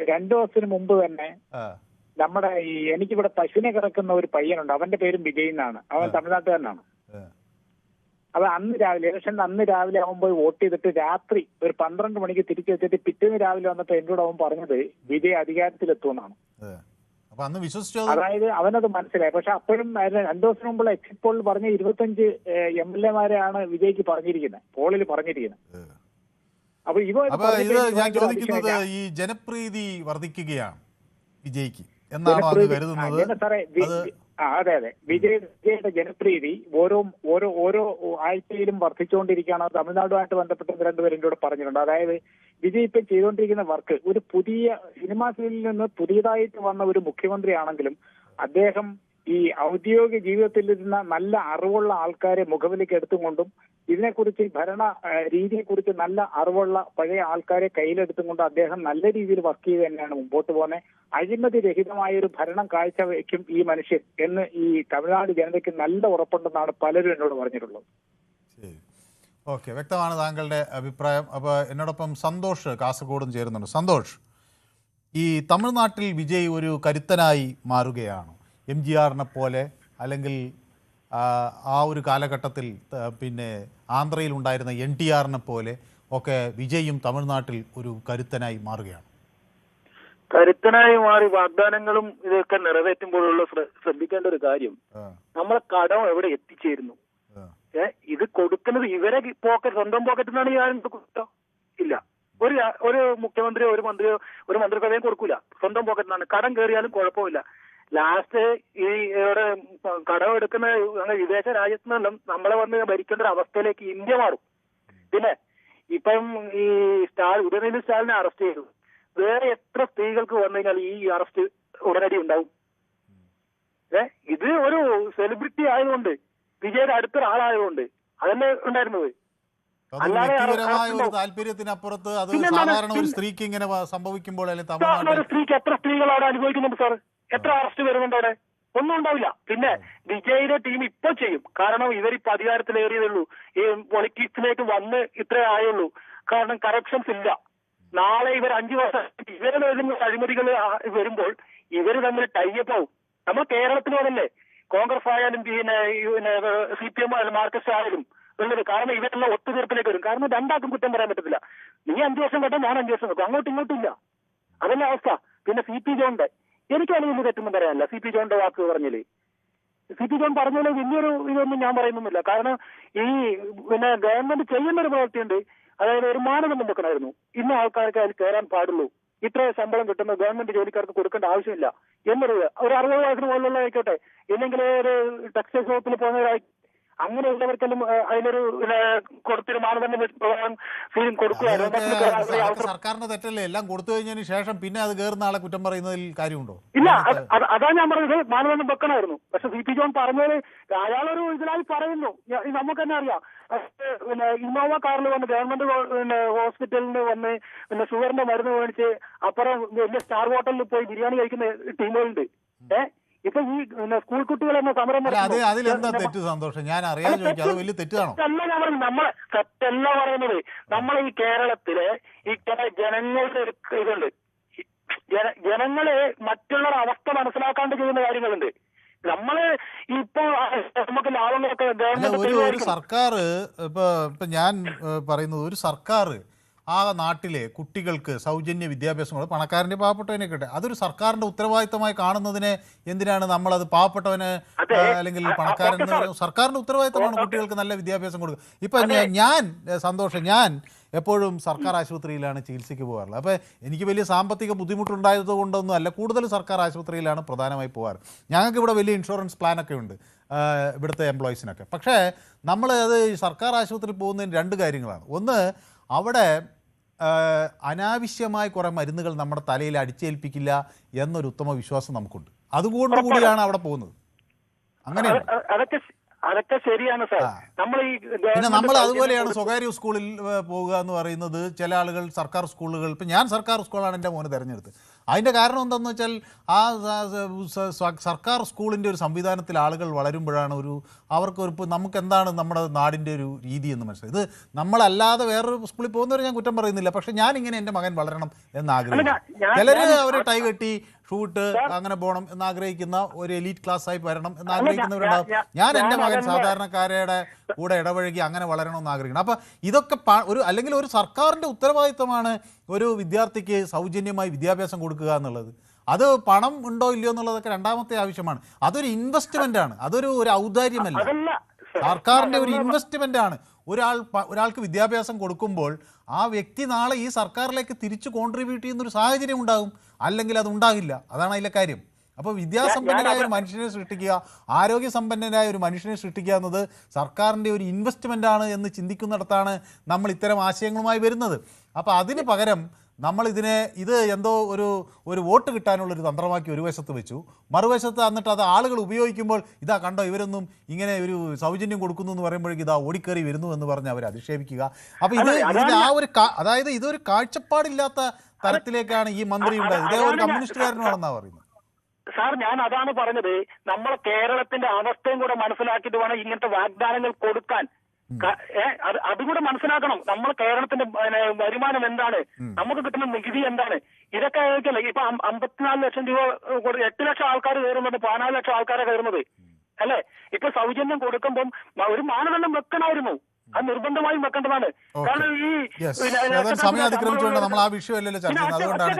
2 ദിവസത്തിന് മുമ്പ് തന്നെ നമ്മുടെ എനിക്കിവിടെ പശുവിനെ കിടക്കുന്ന ഒരു പയ്യനുണ്ട്. അവന്റെ പേരും വിജയ് എന്നാണ്. അവൻ തമിഴ്നാട്ടുകാരനാണ്. അത് ഇലക്ഷന്റെ അന്ന് രാവിലെ അവൻ പോയി വോട്ട് ചെയ്തിട്ട് രാത്രി ഒരു 12 മണിക്ക് തിരിച്ചു വെച്ചിട്ട് പിറ്റേന്ന് രാവിലെ വന്നപ്പോ എന്നോട് അവൻ പറഞ്ഞത് വിജയ് അധികാരത്തിലെത്തുമെന്നാണ്. അതായത് അവനത് മനസ്സിലായി. പക്ഷെ അപ്പോഴും 2 ദിവസം മുമ്പുള്ള എക്സിറ്റ് പോളിൽ പറഞ്ഞ 25 MLA-മാരെയാണ് വിജയ്ക്ക് പറഞ്ഞിരിക്കുന്നത്, പോളിൽ പറഞ്ഞിരിക്കുന്നത്. അപ്പൊ ഇത് ഞാൻ ചോദിക്കുന്നത്, ഈ ജനപ്രീതി വർദ്ധിക്കുകയാണ് വിജയ്ക്ക് എന്നാണോ അങ്ങ് കരുതുന്നത്? അതെ. വിജയുടെ ജനപ്രീതി ഓരോ ആഴ്ചയിലും വർദ്ധിച്ചുകൊണ്ടിരിക്കുകയാണ്. തമിഴ്നാടുമായിട്ട് ബന്ധപ്പെട്ട് 2 പേരും കൂടെ പറഞ്ഞിട്ടുണ്ട്. അതായത് വിജയ് ഇപ്പം ചെയ്തുകൊണ്ടിരിക്കുന്ന വർക്ക് ഒരു പുതിയ സിനിമാ ഫീൽഡിൽ നിന്ന് പുതിയതായിട്ട് വന്ന ഒരു മുഖ്യമന്ത്രിയാണെങ്കിലും അദ്ദേഹം ഈ ഔദ്യോഗിക ജീവിതത്തിലിരുന്ന നല്ല അറിവുള്ള ആൾക്കാരെ മുഖവിലേക്ക് എടുത്തുകൊണ്ടും ഇതിനെക്കുറിച്ച് ഭരണ രീതിയെക്കുറിച്ച് നല്ല അറിവുള്ള പഴയ ആൾക്കാരെ കയ്യിലെടുത്തും കൊണ്ട് അദ്ദേഹം നല്ല രീതിയിൽ വർക്ക് ചെയ്ത് തന്നെയാണ് മുമ്പോട്ട് പോകുന്നത്. അഴിമതി രഹിതമായ ഒരു ഭരണം കാഴ്ചവെക്കും ഈ മനുഷ്യൻ എന്ന് ഈ തമിഴ്നാട് ജനതയ്ക്ക് നല്ല ഉറപ്പുണ്ടെന്നാണ് പലരും എന്നോട് പറഞ്ഞിട്ടുള്ളത്. ഓക്കെ, വ്യക്തമാണ് താങ്കളുടെ അഭിപ്രായം. അപ്പോൾ എന്നോടൊപ്പം സന്തോഷ് കാസർഗോഡും ചേരുന്നുണ്ട്. സന്തോഷ്, ഈ തമിഴ്നാട്ടിൽ വിജയ് ഒരു കരുത്തനായി മാറുകയാണ്. MGR-നെ പോലെ, അല്ലെങ്കിൽ ആ ഒരു കാലഘട്ടത്തിൽ പിന്നെ ആന്ധ്രയിൽ ഉണ്ടായിരുന്ന NTR-നെ പോലെ ഒക്കെ വിജയും തമിഴ്നാട്ടിൽ ഒരു കരുത്തനായി മാറുകയാണ്. കരുത്തനായി മാറി വാഗ്ദാനങ്ങളും ഇതൊക്കെ നിറവേറ്റുമ്പോഴുള്ള ശ്രദ്ധിക്കേണ്ട ഒരു കാര്യം, നമ്മളെ കടം എവിടെ എത്തിച്ചേരുന്നു. ഇത് കൊടുക്കുന്നത് ഇവരെ സ്വന്തം പോക്കറ്റിൽ നിന്നാണ് ഞാൻ കൊടുത്തോ? ഇല്ല. ഒരു മുഖ്യമന്ത്രിയോ ഒരു മന്ത്രിയോ ഒരു മന്ത്രിപദവിയും കൊടുക്കൂല, സ്വന്തം പോക്കറ്റിൽ നിന്നാണ്. കടം കയറിയാലും കുഴപ്പമില്ല. ലാസ്റ്റ് ഈ ഇവിടെ കടമെടുക്കുന്ന വിദേശ രാജ്യത്തു നിന്നും നമ്മളെ വന്ന് ഭരിക്കേണ്ട ഒരു അവസ്ഥയിലേക്ക് ഇന്ത്യ മാറും. പിന്നെ ഇപ്പം ഈ ഉദയനിധി സ്റ്റാലിനെ അറസ്റ്റ് ചെയ്തു. വേറെ എത്ര സ്ത്രീകൾക്ക് വന്നു കഴിഞ്ഞാൽ ഈ അറസ്റ്റ് ഉടനടി ഉണ്ടാവും? ഇത് ഒരു സെലിബ്രിറ്റി ആയതുകൊണ്ട്, വിജയുടെ അടുത്തൊരാളായതുകൊണ്ട് അതല്ലേ ഉണ്ടായിരുന്നത്. ഒരു താല്പര്യത്തിനപ്പുറത്ത് അത് സാധാരണ ഒരു സ്ത്രീക്ക് ഇങ്ങനെ സംഭവിക്കുമ്പോൾ ഒരു സ്ത്രീക്ക് എത്ര സ്ത്രീകൾ അവിടെ അനുഭവിക്കുന്നുണ്ട് സാർ? എത്ര അറസ്റ്റ് വരുന്നുണ്ട് അവിടെ? ഒന്നും ഉണ്ടാവില്ല. പിന്നെ വിജയുടെ ടീം ഇപ്പൊ ചെയ്യും. കാരണം ഇവരിപ്പോ അധികാരത്തിലേറിയതുള്ളൂ. ഈ പൊളിറ്റിക്സിലേക്ക് വന്ന് ഇത്രേ ആയുള്ളൂ. കാരണം കറപ്ഷൻസ് ഇല്ല. നാളെ ഇവർ 5 വർഷം ഇവരുടെ അഴിമതികൾ വരുമ്പോൾ ഇവർ തമ്മിൽ ടൈപ്പ് ആവും. നമ്മൾ കേരളത്തിൽ വന്നല്ലേ, കോൺഗ്രസ് ആയാലും പിന്നെ CPM ആയാലും മാർക്സിസ്റ്റ് ആയാലും ഉള്ളത്. കാരണം ഇവരെല്ലാം ഒത്തുതീർപ്പിലേക്ക് വരും. കാരണം രണ്ടാക്കും കുറ്റം പറയാൻ പറ്റത്തില്ല. നീ 5 വർഷം കേട്ടോ, ഞാൻ 5 വർഷം നോക്കും, അങ്ങോട്ടും ഇങ്ങോട്ടും ഇല്ല. അതല്ലേ അവസ്ഥ. പിന്നെ CP ജോണിന്റെ എനിക്ക് വലിയ തെറ്റൊന്നും പറയാനല്ല. CP ജോണിന്റെ വാക്ക് പറഞ്ഞില്ലേ, CP ജോൺ പറഞ്ഞാൽ വലിയൊരു ഇതൊന്നും ഞാൻ പറയുന്നില്ല. കാരണം ഈ പിന്നെ ഗവൺമെന്റ് ചെയ്യുന്ന ഒരു പ്രവൃത്തിയുണ്ട്. അതായത് ഒരു മാനദണ്ഡം വെക്കണമായിരുന്നു. ഇന്ന ആൾക്കാർക്ക് അതിൽ കയറാൻ പാടുള്ളൂ, ഇത്ര ശമ്പളം കിട്ടുന്ന ഗവൺമെന്റ് ജോലിക്കാർക്ക് കൊടുക്കേണ്ട ആവശ്യമില്ല എന്നൊരു 60 വയസ്സിന് മുകളിലുള്ള ആയിക്കോട്ടെ, ഇല്ലെങ്കിൽ ഒരു ടെക്സ്റ്റൈൽ ഷോപ്പിൽ പോകുന്നവരായി അങ്ങനെയുള്ളവർക്കെല്ലാം അതിലൊരു കൊടുത്തൊരു മാനദണ്ഡം കൊടുക്കുക. സർക്കാരിന്റെ തെറ്റല്ലേ? എല്ലാം കൊടുത്തു കഴിഞ്ഞതിന് ശേഷം പിന്നെ അത് കയറുന്ന ആളെ കുറ്റം പറയുന്നതിൽ കാര്യമുണ്ടോ? ഇല്ല, അതാ ഞാൻ പറഞ്ഞത്. മാനദണ്ഡം വെക്കണമായിരുന്നു. പക്ഷെ CP ജോൺ പറഞ്ഞത് അയാളൊരു ഇതിലായി പറയുന്നു. നമുക്ക് തന്നെ അറിയാം. പിന്നെ ഇന്നോവ കാറിൽ വന്ന് ഗവൺമെന്റ് ഹോസ്പിറ്റലിൽ വന്ന് പിന്നെ ഷുഗറിന്റെ മരുന്ന് മേടിച്ച് അപ്പുറം വലിയ സ്റ്റാർ ഹോട്ടലിൽ പോയി ബിരിയാണി കഴിക്കുന്ന ടീമുകളുണ്ട്. ഇപ്പൊ ഈ സ്കൂൾ കുട്ടികൾ തന്നെ സമരം അതിലെന്താ തെറ്റ്? സന്തോഷം, ഞാൻ അറിയാൻ ചോദിക്കാം, അത് വലിയ തെറ്റാണോ? അല്ല ഞാൻ പറയുന്നത്, നമ്മളെ തെറ്റല്ല പറയുന്നത്. നമ്മൾ ഈ കേരളത്തിലെ ഈ ജനങ്ങളുടെ ഒരു ഇതുണ്ട്. ജനങ്ങള് മറ്റുള്ളവരുടെ അവസ്ഥ മനസ്സിലാക്കാണ്ട് ചെയ്യുന്ന കാര്യങ്ങളുണ്ട്. നമ്മള് ഇപ്പൊ നമുക്ക് ലാഭങ്ങളൊക്കെ ഒരു സർക്കാർ ഇപ്പൊ ഞാൻ പറയുന്നത്, ഒരു സർക്കാർ ആ നാട്ടിലെ കുട്ടികൾക്ക് സൗജന്യ വിദ്യാഭ്യാസം കൊടുക്കും, പണക്കാരൻ്റെ പാവപ്പെട്ടവനെ കിട്ടെ, അതൊരു സർക്കാരിന്റെ ഉത്തരവാദിത്തമായി കാണുന്നതിന് എന്തിനാണ് നമ്മളത് പാവപ്പെട്ടവന് അല്ലെങ്കിൽ പണക്കാരൻ? സർക്കാരിന്റെ ഉത്തരവാദിത്തമാണ് കുട്ടികൾക്ക് നല്ല വിദ്യാഭ്യാസം കൊടുക്കുക. ഇപ്പൊ ഞാൻ എപ്പോഴും സർക്കാർ ആശുപത്രിയിലാണ് ചികിത്സയ്ക്ക് പോകാറുള്ളത്. അപ്പോൾ എനിക്ക് വലിയ സാമ്പത്തിക ബുദ്ധിമുട്ടുണ്ടായത് കൊണ്ടൊന്നും അല്ല, കൂടുതൽ സർക്കാർ ആശുപത്രിയിലാണ് പ്രധാനമായി പോകാറ്. ഞങ്ങൾക്ക് ഇവിടെ വലിയ ഇൻഷുറൻസ് പ്ലാനൊക്കെ ഉണ്ട് ഇവിടുത്തെ എംപ്ലോയീസിനൊക്കെ. പക്ഷേ നമ്മൾ അത് സർക്കാർ ആശുപത്രിയിൽ പോകുന്നതിന് 2 കാര്യങ്ങളാണ്. ഒന്ന്, അവിടെ അനാവശ്യമായി കുറേ മരുന്നുകൾ നമ്മുടെ തലയിൽ അടിച്ചേൽപ്പിക്കില്ല എന്നൊരു ഉത്തമ വിശ്വാസം നമുക്കുണ്ട്. അതുകൊണ്ട് കൂടിയാണ് അവിടെ പോകുന്നത്. അങ്ങനെയാണ്. അതൊക്കെ ശരിയാണ് സാർ. പിന്നെ നമ്മൾ അതുപോലെയാണ് സ്വകാര്യ സ്കൂളിൽ പോകുക എന്ന് പറയുന്നത്. ചില ആളുകൾ സർക്കാർ സ്കൂളുകൾ, ഇപ്പം ഞാൻ സർക്കാർ സ്കൂളാണ് എൻ്റെ മോനെ തിരഞ്ഞെടുത്തത്. അതിൻ്റെ കാരണം എന്താണെന്ന് വെച്ചാൽ ആ സർക്കാർ സ്കൂളിൻ്റെ ഒരു സംവിധാനത്തിൽ ആളുകൾ വളരുമ്പോഴാണ് അവർക്കൊരു നമുക്ക് എന്താണ് നമ്മുടെ നാടിൻ്റെ ഒരു രീതി എന്ന് മനസ്സിലായി. ഇത് നമ്മളല്ലാതെ വേറൊരു സ്കൂളിൽ പോകുന്നവർ ഞാൻ കുറ്റം പറയുന്നില്ല. പക്ഷെ ഞാനിങ്ങനെ എൻ്റെ മകൻ വളരണം എന്നാഗ്രഹിക്കുന്നു. ചിലർ അവർ ടൈ കെട്ടി ഷൂട്ട് അങ്ങനെ പോകണം എന്നാഗ്രഹിക്കുന്ന, ഒരു എലീറ്റ് ക്ലാസ് ആയി വരണം എന്നാഗ്രഹിക്കുന്നവരുണ്ടാകും. ഞാൻ എൻ്റെ മകൻ സാധാരണക്കാരുടെ കൂടെ ഇടപഴകി അങ്ങനെ വളരണമെന്ന് ആഗ്രഹിക്കണം. അപ്പം ഇതൊക്കെ അല്ലെങ്കിൽ ഒരു സർക്കാരിൻ്റെ ഉത്തരവാദിത്തമാണ് ഒരു വിദ്യാർത്ഥിക്ക് സൗജന്യമായി വിദ്യാഭ്യാസം കൊടുക്കുക എന്നുള്ളത്. അത് പണം ഉണ്ടോ ഇല്ലയോ എന്നുള്ളതൊക്കെ രണ്ടാമത്തെ ആവശ്യമാണ്. അതൊരു ഇൻവെസ്റ്റ്മെന്റ് ആണ്, അതൊരു ഔദാര്യമല്ല. സർക്കാരിൻ്റെ ഒരു ഇൻവെസ്റ്റ്മെന്റ് ആണ്. ഒരാൾക്ക് വിദ്യാഭ്യാസം കൊടുക്കുമ്പോൾ ആ വ്യക്തി നാളെ ഈ സർക്കാരിലേക്ക് തിരിച്ചു കോൺട്രിബ്യൂട്ട് ചെയ്യുന്നൊരു സാഹചര്യം ഉണ്ടാകും, അല്ലെങ്കിൽ അത് ഉണ്ടാകില്ല. അതാണ് അതിലെ കാര്യം. അപ്പോൾ വിദ്യാസമ്പന്നനായ ഒരു മനുഷ്യനെ സൃഷ്ടിക്കുക, ആരോഗ്യസമ്പന്നനായ ഒരു മനുഷ്യനെ സൃഷ്ടിക്കുക എന്നത് സർക്കാരിൻ്റെ ഒരു ഇൻവെസ്റ്റ്മെൻ്റ് ആണ് എന്ന് ചിന്തിക്കുന്നിടത്താണ് നമ്മൾ ഇത്തരം ആശയങ്ങളുമായി വരുന്നത്. അപ്പോൾ അതിന് പകരം ഇത് എന്തോ ഒരു വോട്ട് കിട്ടാനുള്ളൊരു തന്ത്രമാക്കി ഒരു വശത്ത് വെച്ചു, മറുവശത്ത് എന്നിട്ട് അത് ആളുകൾ ഉപയോഗിക്കുമ്പോൾ ഇതാ കണ്ടോ ഇവരൊന്നും ഇങ്ങനെ ഒരു സൗജന്യം കൊടുക്കുന്നു എന്ന് പറയുമ്പോഴേക്കും ഇതാ ഓടിക്കറി വരുന്നു എന്ന് പറഞ്ഞ് അവർ അധിക്ഷേപിക്കുക. അപ്പോൾ അതായത് ഇതൊരു കാഴ്ചപ്പാടില്ലാത്ത തരത്തിലേക്കാണ് ഈ മന്ത്രി ഉണ്ടായത്. ഇതേ ഒരു കമ്മ്യൂണിസ്റ്റുകാരനാണെന്നാണ് പറയുന്നത്. സാർ, ഞാൻ അതാണ് പറഞ്ഞത്. നമ്മൾ കേരളത്തിന്റെ അവസ്ഥയും കൂടെ മനസ്സിലാക്കിയിട്ട് വേണം ഇങ്ങനത്തെ വാഗ്ദാനങ്ങൾ കൊടുക്കാൻ. അതുകൂടെ മനസ്സിലാക്കണം. നമ്മൾ കേരളത്തിന്റെ വരുമാനം എന്താണ്, നമുക്ക് കിട്ടുന്ന നികുതി എന്താണ്, ഇതൊക്കെ ആയിരിക്കല്ലേ. ഇപ്പൊ 54 ലക്ഷം രൂപ 8 ലക്ഷം ആൾക്കാർ കയറുന്നുണ്ട്, 14 ലക്ഷം ആൾക്കാരെ കയറുന്നത് അല്ലേ. ഇപ്പൊ സൗജന്യം കൊടുക്കുമ്പം ഒരു മാനദണ്ഡം വെക്കണമായിരുന്നു. അത് നിർബന്ധമായും വെക്കേണ്ടതാണ്. കാരണം ഈ സമയം അതിക്രമിച്ചുകൊണ്ട് നമ്മൾ ആ വിഷയമല്ലല്ലോ ചർച്ച ചെയ്യുന്നത്, അതുകൊണ്ടാണ്.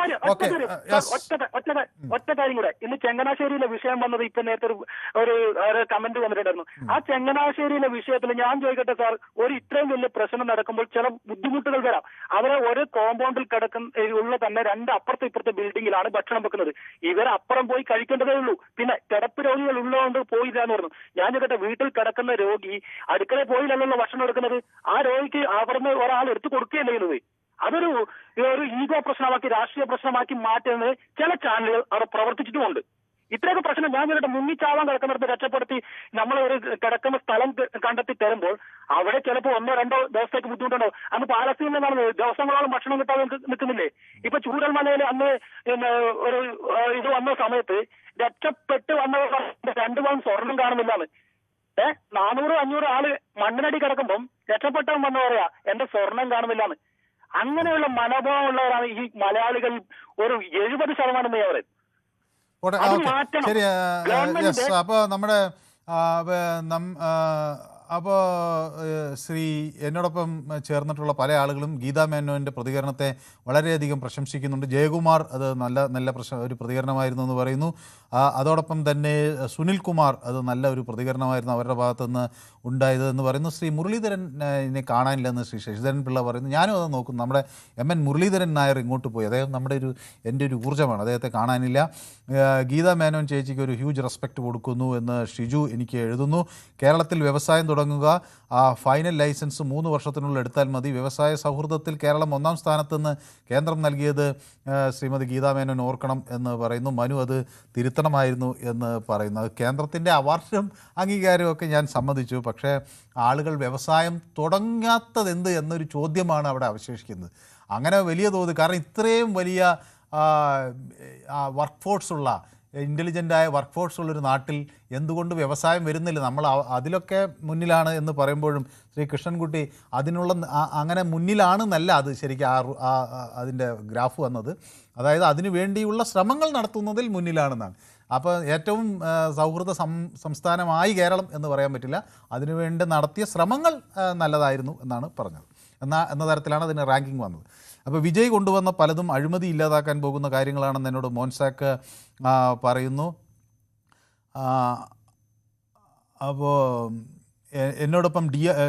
ഒറ്റ കാര്യം കൂടെ, ഇന്ന് ചങ്ങനാശ്ശേരിയിലെ വിഷയം വന്നത് ഇപ്പൊ നേരത്തെ ഒരു കമന്റ് വന്നിട്ടുണ്ടായിരുന്നു. ആ ചങ്ങനാശ്ശേരിയിലെ വിഷയത്തിൽ ഞാൻ ചോദിക്കട്ടെ സാർ, ഒരു ഇത്രയും വലിയ പ്രശ്നം നടക്കുമ്പോൾ ചില ബുദ്ധിമുട്ടുകൾ വരാം. അവരെ ഒരു കോമ്പൗണ്ടിൽ ഉള്ള തന്നെ 2 അപ്പുറത്തെ ഇപ്പുറത്തെ ബിൽഡിങ്ങിലാണ് ഭക്ഷണം വെക്കുന്നത്. ഇവരപ്പുറം പോയി കഴിക്കേണ്ടതേ ഉള്ളൂ. പിന്നെ കിടപ്പ് രോഗികൾ ഉള്ളതുകൊണ്ട് പോയില്ല എന്ന് പറഞ്ഞു. ഞാൻ ചോദിക്കട്ടെ, വീട്ടിൽ കിടക്കുന്ന രോഗി അടുക്കളയിൽ പോയില്ലല്ലോ ഭക്ഷണം എടുക്കുന്നത്. ആ രോഗിക്ക് അവിടുന്ന് ഒരാൾ എടുത്തു കൊടുക്കുകയല്ലേ ചെയ്യുന്നത്. അതൊരു ഈഗോ പ്രശ്നമാക്കി രാഷ്ട്രീയ പ്രശ്നമാക്കി മാറ്റുന്നത് ചില ചാനലുകൾ അവിടെ പ്രവർത്തിച്ചിട്ടുമുണ്ട്. ഇത്രയൊക്കെ പ്രശ്നം ഞാൻ ചോദിക്കട്ടെ, മുങ്ങിച്ചാവാൻ കിടക്കുന്നിടത്ത് രക്ഷപ്പെടുത്തി നമ്മൾ ഒരു കിടക്കുന്ന സ്ഥലം കണ്ടെത്തി തരുമ്പോൾ അവിടെ ചിലപ്പോൾ 1-2 ദിവസത്തേക്ക് ബുദ്ധിമുട്ടുണ്ടാവും. അന്ന് പാലസ്തീനിൽ നിന്നാണ് ദിവസങ്ങളോളം ഭക്ഷണം കിട്ടാതെ നിൽക്കുന്നില്ലേ. ഇപ്പൊ ചൂരൽമലയിൽ അന്ന് ഒരു ഇത് വന്ന സമയത്ത് രക്ഷപ്പെട്ട് വന്ന 2 പവൻ സ്വർണം കാണുന്നില്ലാന്ന്. 400-500 ആള് മണ്ണിനടി കിടക്കുമ്പം രക്ഷപ്പെട്ടവൻ വന്ന പറയാ എന്റെ സ്വർണം കാണുന്നില്ലാന്ന്. അങ്ങനെയുള്ള മനോഭാവമുള്ളവരാണ് ഈ മലയാളികൾ. ഒരു 70% അവര്. ശരി. അപ്പോൾ നമ്മുടെ അപ്പോൾ ശ്രീ എന്നോടൊപ്പം ചേർന്നിട്ടുള്ള പല ആളുകളും ഗീതാ മേനോൻ്റെ പ്രതികരണത്തെ വളരെയധികം പ്രശംസിക്കുന്നുണ്ട്. ജയകുമാർ അത് നല്ല ഒരു പ്രതികരണമായിരുന്നു എന്ന് പറയുന്നു. അതോടൊപ്പം തന്നെ സുനിൽ കുമാർ അത് നല്ല ഒരു പ്രതികരണമായിരുന്നു അവരുടെ ഭാഗത്തുനിന്ന് ഉണ്ടായത് എന്ന് പറയുന്നു. ശ്രീ മുരളീധരനെ കാണാനില്ലെന്ന് ശ്രീ ശശിധരൻ പിള്ള പറയുന്നു. ഞാനും അത് നോക്കുന്നു. നമ്മുടെ MN മുരളീധരൻ നായർ ഇങ്ങോട്ട് പോയി. അദ്ദേഹം എൻ്റെ ഒരു ഊർജ്ജമാണ്, അദ്ദേഹത്തെ കാണാനില്ല. ഗീതാ മേനോൻ ചേച്ചിക്ക് ഒരു ഹ്യൂജ് റെസ്പെക്റ്റ് കൊടുക്കുന്നു എന്ന് ഷിജു എനിക്ക് എഴുതുന്നു. കേരളത്തിൽ വ്യവസായം തുടങ്ങുക, ഫൈനൽ ലൈസൻസ് 3 വർഷത്തിനുള്ളിൽ എടുത്താൽ മതി. വ്യവസായ സൗഹൃദത്തിൽ കേരളം 1ാം സ്ഥാനത്തുനിന്ന് കേന്ദ്രം നൽകിയത് ശ്രീമതി ഗീതാ മേനോൻ ഓർക്കണം എന്ന് പറയുന്നു. മനു അത് തിരുത്തണമായിരുന്നു എന്ന് പറയുന്നു. അത് കേന്ദ്രത്തിൻ്റെ അവാർഡും അംഗീകാരമൊക്കെ ഞാൻ സമ്മതിച്ചു. പക്ഷേ ആളുകൾ വ്യവസായം തുടങ്ങാത്തതെന്ത് എന്നൊരു ചോദ്യമാണ് അവിടെ അവശേഷിക്കുന്നത്. അങ്ങനെ വലിയ തോത്, കാരണം ഇത്രയും വലിയ വർക്ക് ഫോഴ്സുള്ള ഇൻ്റലിജൻ്റായ വർക്ക് ഫോഴ്സുള്ളൊരു നാട്ടിൽ എന്തുകൊണ്ട് വ്യവസായം വരുന്നില്ല? നമ്മൾ അതിലൊക്കെ മുന്നിലാണ് എന്ന് പറയുമ്പോഴും ശ്രീ കൃഷ്ണൻകുട്ടി അതിനുള്ള അങ്ങനെ മുന്നിലാണെന്നല്ല അത് ശരിക്കും അതിൻ്റെ ഗ്രാഫ് വന്നത്. അതായത് അതിനു വേണ്ടിയുള്ള ശ്രമങ്ങൾ നടത്തുന്നതിൽ മുന്നിലാണെന്നാണ്. അപ്പോൾ ഏറ്റവും സൗഹൃദ സംസ്ഥാനമായി കേരളം എന്ന് പറയാൻ പറ്റില്ല. അതിനുവേണ്ടി നടത്തിയ ശ്രമങ്ങൾ നല്ലതായിരുന്നു എന്നാണ് പറഞ്ഞത്. എന്ന തരത്തിലാണ് അതിന് റാങ്കിങ് വന്നത്. അപ്പോൾ വിജയ് കൊണ്ടുവന്ന പലതും അഴിമതി ഇല്ലാതാക്കാൻ പോകുന്ന കാര്യങ്ങളാണെന്ന് എന്നോട് മോൻസാക്ക് പറയുന്നു. അപ്പോൾ എന്നോടൊപ്പം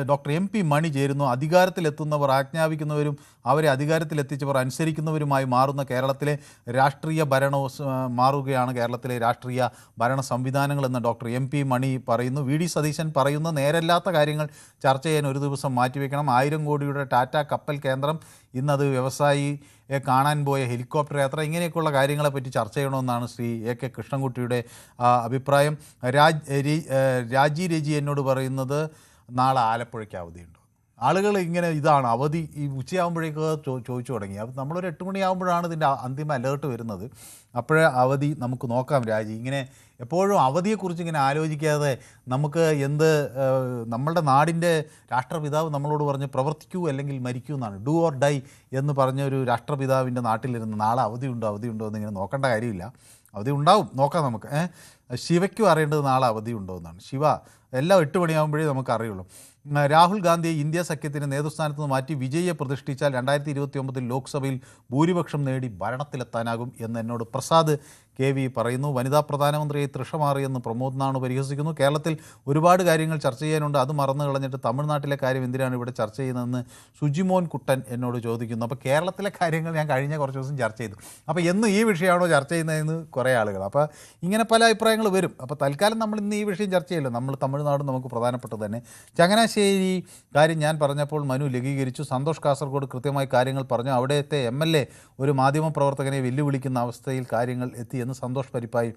ഡോക്ടർ MP മണി ചേരുന്നു. അധികാരത്തിലെത്തുന്നവർ ആജ്ഞാപിക്കുന്നവരും അവരെ അധികാരത്തിലെത്തിച്ചവർ അനുസരിക്കുന്നവരുമായി മാറുന്ന കേരളത്തിലെ രാഷ്ട്രീയ മാറുകയാണ് കേരളത്തിലെ രാഷ്ട്രീയ ഭരണ സംവിധാനങ്ങളെന്ന് ഡോക്ടർ MP മണി പറയുന്നു. VD സതീശൻ പറയുന്ന നേരല്ലാത്ത കാര്യങ്ങൾ ചർച്ച ചെയ്യാൻ ഒരു ദിവസം മാറ്റിവെക്കണം. 1000 കോടിയുടെ ടാറ്റ കപ്പൽ കേന്ദ്രം, ഇന്നത് വ്യവസായിയെ കാണാൻ പോയ ഹെലികോപ്റ്റർ യാത്ര, ഇങ്ങനെയൊക്കെയുള്ള കാര്യങ്ങളെപ്പറ്റി ചർച്ച ചെയ്യണമെന്നാണ് ശ്രീ AK കൃഷ്ണൻകുട്ടിയുടെ അഭിപ്രായം. രാജി രജി എന്നോട് പറയുന്നത് നാളെ ആലപ്പുഴയ്ക്ക് അവധിയുണ്ടോ. ആളുകൾ ഇങ്ങനെ ഇതാണ് അവധി ഈ ഉച്ചയാകുമ്പോഴേക്ക് ചോദിച്ചു തുടങ്ങി. അപ്പം നമ്മളൊരു 8 മണിയാകുമ്പോഴാണ് ഇതിൻ്റെ അന്തിമ അലേർട്ട് വരുന്നത്. അപ്പോഴേ അവധി നമുക്ക് നോക്കാം. രാജി ഇങ്ങനെ എപ്പോഴും അവധിയെക്കുറിച്ച് ഇങ്ങനെ ആലോചിക്കാതെ നമുക്ക് നമ്മളുടെ നാടിൻ്റെ രാഷ്ട്രപിതാവ് നമ്മളോട് പറഞ്ഞ് പ്രവർത്തിക്കൂ അല്ലെങ്കിൽ മരിക്കൂ എന്നാണ്. ഡു ഓർ ഡൈ എന്ന് പറഞ്ഞ ഒരു രാഷ്ട്രപിതാവിൻ്റെ നാട്ടിലിരുന്ന് നാളെ അവധിയുണ്ടോ എന്നിങ്ങനെ നോക്കേണ്ട കാര്യമില്ല. അവധി ഉണ്ടാവും, നോക്കാം നമുക്ക്. ശിവയ്ക്കും അറിയേണ്ടത് നാളെ അവധിയുണ്ടോ എന്നാണ്. ശിവ എല്ലാം 8 മണിയാകുമ്പോഴേ നമുക്ക് അറിയുള്ളൂ. രാഹുൽ ഗാന്ധിയെ ഇന്ത്യ സഖ്യത്തിന് നേതൃസ്ഥാനത്ത് നിന്ന് മാറ്റി വിജയിയെ പ്രതിഷ്ഠിച്ചാൽ 2029 ലോക്സഭയിൽ ഭൂരിപക്ഷം നേടി ഭരണത്തിലെത്താനാകും എന്ന് എന്നോട് പ്രസാദ് KV പറയുന്നു. വനിതാ പ്രധാനമന്ത്രിയെ തൃഷമാറിയെന്ന് പ്രമോദ് നാണു പരിഹസിക്കുന്നു. കേരളത്തിൽ ഒരുപാട് കാര്യങ്ങൾ ചർച്ച ചെയ്യാനുണ്ട്, അത് മറന്നു കളഞ്ഞിട്ട് തമിഴ്നാട്ടിലെ കാര്യം എന്തിനാണ് ഇവിടെ ചർച്ച ചെയ്യുന്നതെന്ന് സുജിമോൻ കുട്ടൻ എന്നോട് ചോദിക്കുന്നു. അപ്പോൾ കേരളത്തിലെ കാര്യങ്ങൾ ഞാൻ കഴിഞ്ഞ കുറച്ച് ദിവസം ചർച്ച ചെയ്തു. അപ്പോൾ എന്നും ഈ വിഷയമാണോ ചർച്ച ചെയ്യുന്നതെന്ന് കുറേ ആളുകൾ. അപ്പോൾ ഇങ്ങനെ പല അഭിപ്രായങ്ങൾ വരും. അപ്പോൾ തൽക്കാലം നമ്മൾ ഇന്ന് ഈ വിഷയം ചർച്ച ചെയ്യില്ല. നമ്മൾ തമിഴ്നാട് നമുക്ക് പ്രധാനപ്പെട്ടത് തന്നെ. ചങ്ങനാശ്ശേരി കാര്യം ഞാൻ പറഞ്ഞപ്പോൾ മനു ലഘൂകരിച്ചു. സന്തോഷ് കാസർഗോഡ് കൃത്യമായി കാര്യങ്ങൾ പറഞ്ഞു. അവിടുത്തെ MLA ഒരു മാധ്യമപ്രവർത്തകനെ വെല്ലുവിളിക്കുന്ന അവസ്ഥയിൽ കാര്യങ്ങൾ എത്തി എന്ന് സന്തോഷ് പരിപ്പായി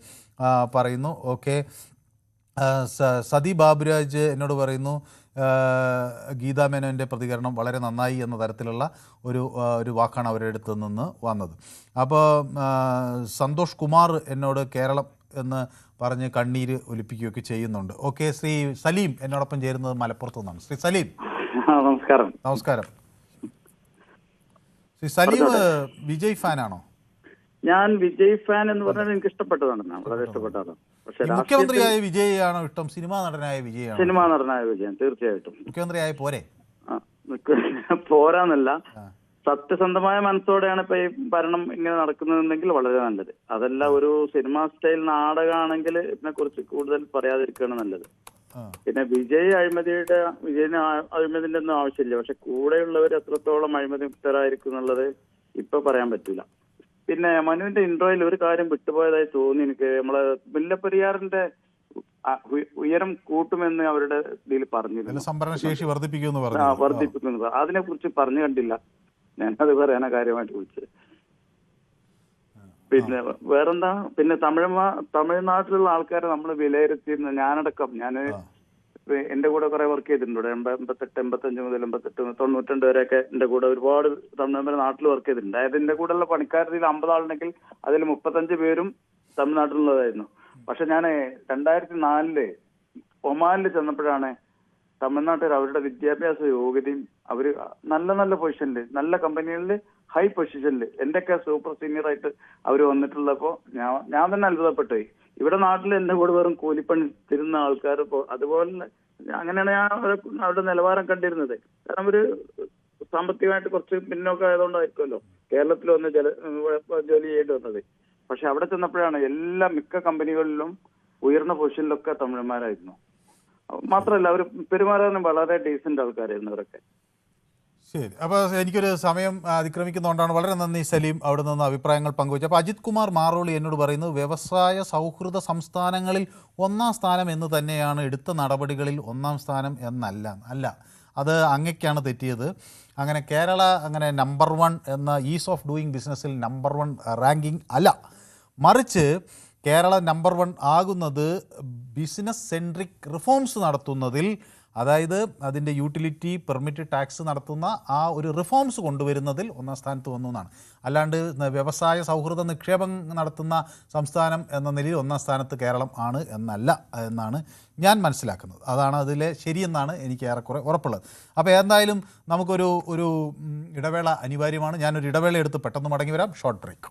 പറയുന്നു. ഓക്കെ. സതി ബാബുരാജ് എന്നോട് പറയുന്നു ഗീതാ മേനോൻ്റെ പ്രതികരണം വളരെ നന്നായി എന്ന തരത്തിലുള്ള ഒരു വാക്കാണ് അവരുടെ അടുത്ത് നിന്ന് വന്നത്. അപ്പോൾ സന്തോഷ് കുമാർ എന്നോട് കേരളം എന്ന് പറഞ്ഞ് കണ്ണീര് ഒലിപ്പിക്കുകയൊക്കെ ചെയ്യുന്നുണ്ട്. ഓക്കെ. ശ്രീ സലീം എന്നോടൊപ്പം ചേരുന്നത് മലപ്പുറത്തു നിന്നാണ്. ശ്രീ സലീം നമസ്കാരം. നമസ്കാരം. ശ്രീ സലീം വിജയ് ഫാനാണോ? ഞാൻ വിജയ് ഫാൻ എന്ന് പറഞ്ഞാൽ എനിക്ക് ഇഷ്ടപ്പെട്ടതാണ്, വളരെ ഇഷ്ടപ്പെട്ടതാണ്. പക്ഷേ മുഖ്യമന്ത്രിയായ വിജയാണോ ഇഷ്ടം, സിനിമാ നടനായ വിജയാണോ? സിനിമാ നടനായ വിജയൻ തീർച്ചയായിട്ടും. മുഖ്യമന്ത്രിയായ പോരെ? പോരാന്നല്ല, സത്യസന്ധമായ മനസ്സോടെയാണ് ഇപ്പൊ ഈ ഭരണം ഇങ്ങനെ നടക്കുന്നതെങ്കിൽ വളരെ നല്ലത്. അതല്ല ഒരു സിനിമ സ്റ്റൈൽ നാടകമാണെങ്കിൽ ഇതിനെ കുറിച്ച് കൂടുതൽ പറയാതിരിക്കുകയാണ് നല്ലത്. പിന്നെ വിജയന് അഴിമതിന്റെ ഒന്നും ആവശ്യമില്ല. പക്ഷെ കൂടെയുള്ളവർ എത്രത്തോളം അഴിമതി മുക്തരായിരിക്കും എന്നുള്ളത് ഇപ്പൊ പറയാൻ പറ്റില്ല. പിന്നെ മനുവിന്റെ ഇൻട്രോയിൽ ഒരു കാര്യം വിട്ടുപോയതായി തോന്നി എനിക്ക്. നമ്മളെ മുല്ലപ്പെരിയാറിന്റെ ഉയരം കൂട്ടുമെന്ന് അവരുടെ ഇതിൽ പറഞ്ഞിരുന്നു, സംഭരണശേഷി വർദ്ധിപ്പിക്കുന്നത്. അതിനെ കുറിച്ച് പറഞ്ഞു കണ്ടില്ല. ഞാനത് പറയാനാ കാര്യമായിട്ട് വിളിച്ചത്. പിന്നെ വേറെന്താ, പിന്നെ തമിഴ്നാട്ടിലുള്ള ആൾക്കാരെ നമ്മൾ വിലയിരുത്തിയിരുന്നു. ഞാൻ എന്റെ കൂടെ കുറെ വർക്ക് ചെയ്തിട്ടുണ്ട്. 85 മുതൽ 92 വരെയൊക്കെ എന്റെ കൂടെ ഒരുപാട് തമിഴ്നാട് നാട്ടിൽ വർക്ക് ചെയ്തിട്ടുണ്ട്. അതായത് എന്റെ കൂടെയുള്ള പണിക്കാരിൽ 50 ആളുണ്ടെങ്കിൽ അതിൽ 35 പേരും തമിഴ്നാട്ടിലുള്ളതായിരുന്നു. പക്ഷെ ഞാൻ 2004 ഒമാനിൽ ചെന്നപ്പോഴാണ് തമിഴ്നാട്ടിൽ അവരുടെ വിദ്യാഭ്യാസ യോഗ്യതയും അവര് നല്ല നല്ല പൊസിഷനിൽ, നല്ല കമ്പനികളിൽ, ഹൈ പൊസിഷനിൽ, എന്റെയൊക്കെ സൂപ്പർ സീനിയർ ആയിട്ട് അവർ വന്നിട്ടുള്ളപ്പോ ഞാൻ തന്നെ അത്ഭുതപ്പെട്ടു. ഇവിടെ നാട്ടിൽ എന്റെ കൂടെ വെറും കൂലിപ്പണി തരുന്ന ആൾക്കാർ അതുപോലെ അങ്ങനെയാണ് ഞാൻ അവരുടെ നിലവാരം കണ്ടിരുന്നത്. കാരണം ഒരു സാമ്പത്തികമായിട്ട് കുറച്ച് പിന്നോക്കം ആയതുകൊണ്ടായിരിക്കുമല്ലോ കേരളത്തിൽ വന്ന് ജോലി ചെയ്യേണ്ടി വന്നത്. പക്ഷെ അവിടെ ചെന്നപ്പോഴാണ് മിക്ക കമ്പനികളിലും ഉയർന്ന പൊസിഷനിലൊക്കെ തമിഴന്മാരായിരുന്നു. മാത്രമല്ല അവർ പെരുമാറാനും വളരെ ഡീസന്റ് ആൾക്കാരായിരുന്നു അവരൊക്കെ. ശരി, അപ്പോൾ എനിക്കൊരു സമയം അതിക്രമിക്കുന്നതുകൊണ്ടാണ്. വളരെ നന്ദി സലീം അവിടെ നിന്ന് അഭിപ്രായങ്ങൾ പങ്കുവച്ചു. അപ്പോൾ അജിത് കുമാർ മാറോളി എന്നോട് പറയുന്നത് വ്യവസായ സൗഹൃദ സംസ്ഥാനങ്ങളിൽ 1ാം സ്ഥാനം എന്ന് തന്നെയാണ്, എടുത്ത നടപടികളിൽ 1ാം സ്ഥാനം അല്ല. അത് അങ്ങനെയൊക്കെയാണ് തെറ്റിയത്. അങ്ങനെ കേരള അങ്ങനെ നമ്പർ 1 എന്ന ഈസ് ഓഫ് ഡൂയിങ് ബിസിനസ്സിൽ നമ്പർ 1 റാങ്കിങ് അല്ല, മറിച്ച് കേരള നമ്പർ 1 ആകുന്നത് ബിസിനസ് സെൻട്രിക് റിഫോംസ് നടത്തുന്നതിൽ, അതായത് അതിൻ്റെ യൂട്ടിലിറ്റി പെർമിറ്റ് ടാക്സ് നടത്തുന്ന ആ ഒരു റിഫോംസ് കൊണ്ടുവരുന്നതിൽ 1ാം സ്ഥാനത്ത് വന്നു എന്നാണ്. അല്ലാണ്ട് വ്യവസായ സൗഹൃദ നിക്ഷേപം നടത്തുന്ന സംസ്ഥാനം എന്ന നിലയിൽ 1ാം സ്ഥാനത്ത് കേരളം ആണ് എന്നാണ് ഞാൻ മനസ്സിലാക്കുന്നത്. അതാണ് അതിലെ ശരിയെന്നാണ് എനിക്ക് ഏറെക്കുറെ ഉറപ്പുള്ളത്. അപ്പോൾ എന്തായാലും നമുക്കൊരു ഇടവേള അനിവാര്യമാണ്. ഞാനൊരു ഇടവേള എടുത്ത് പെട്ടെന്ന് മടങ്ങി വരാം. Short break.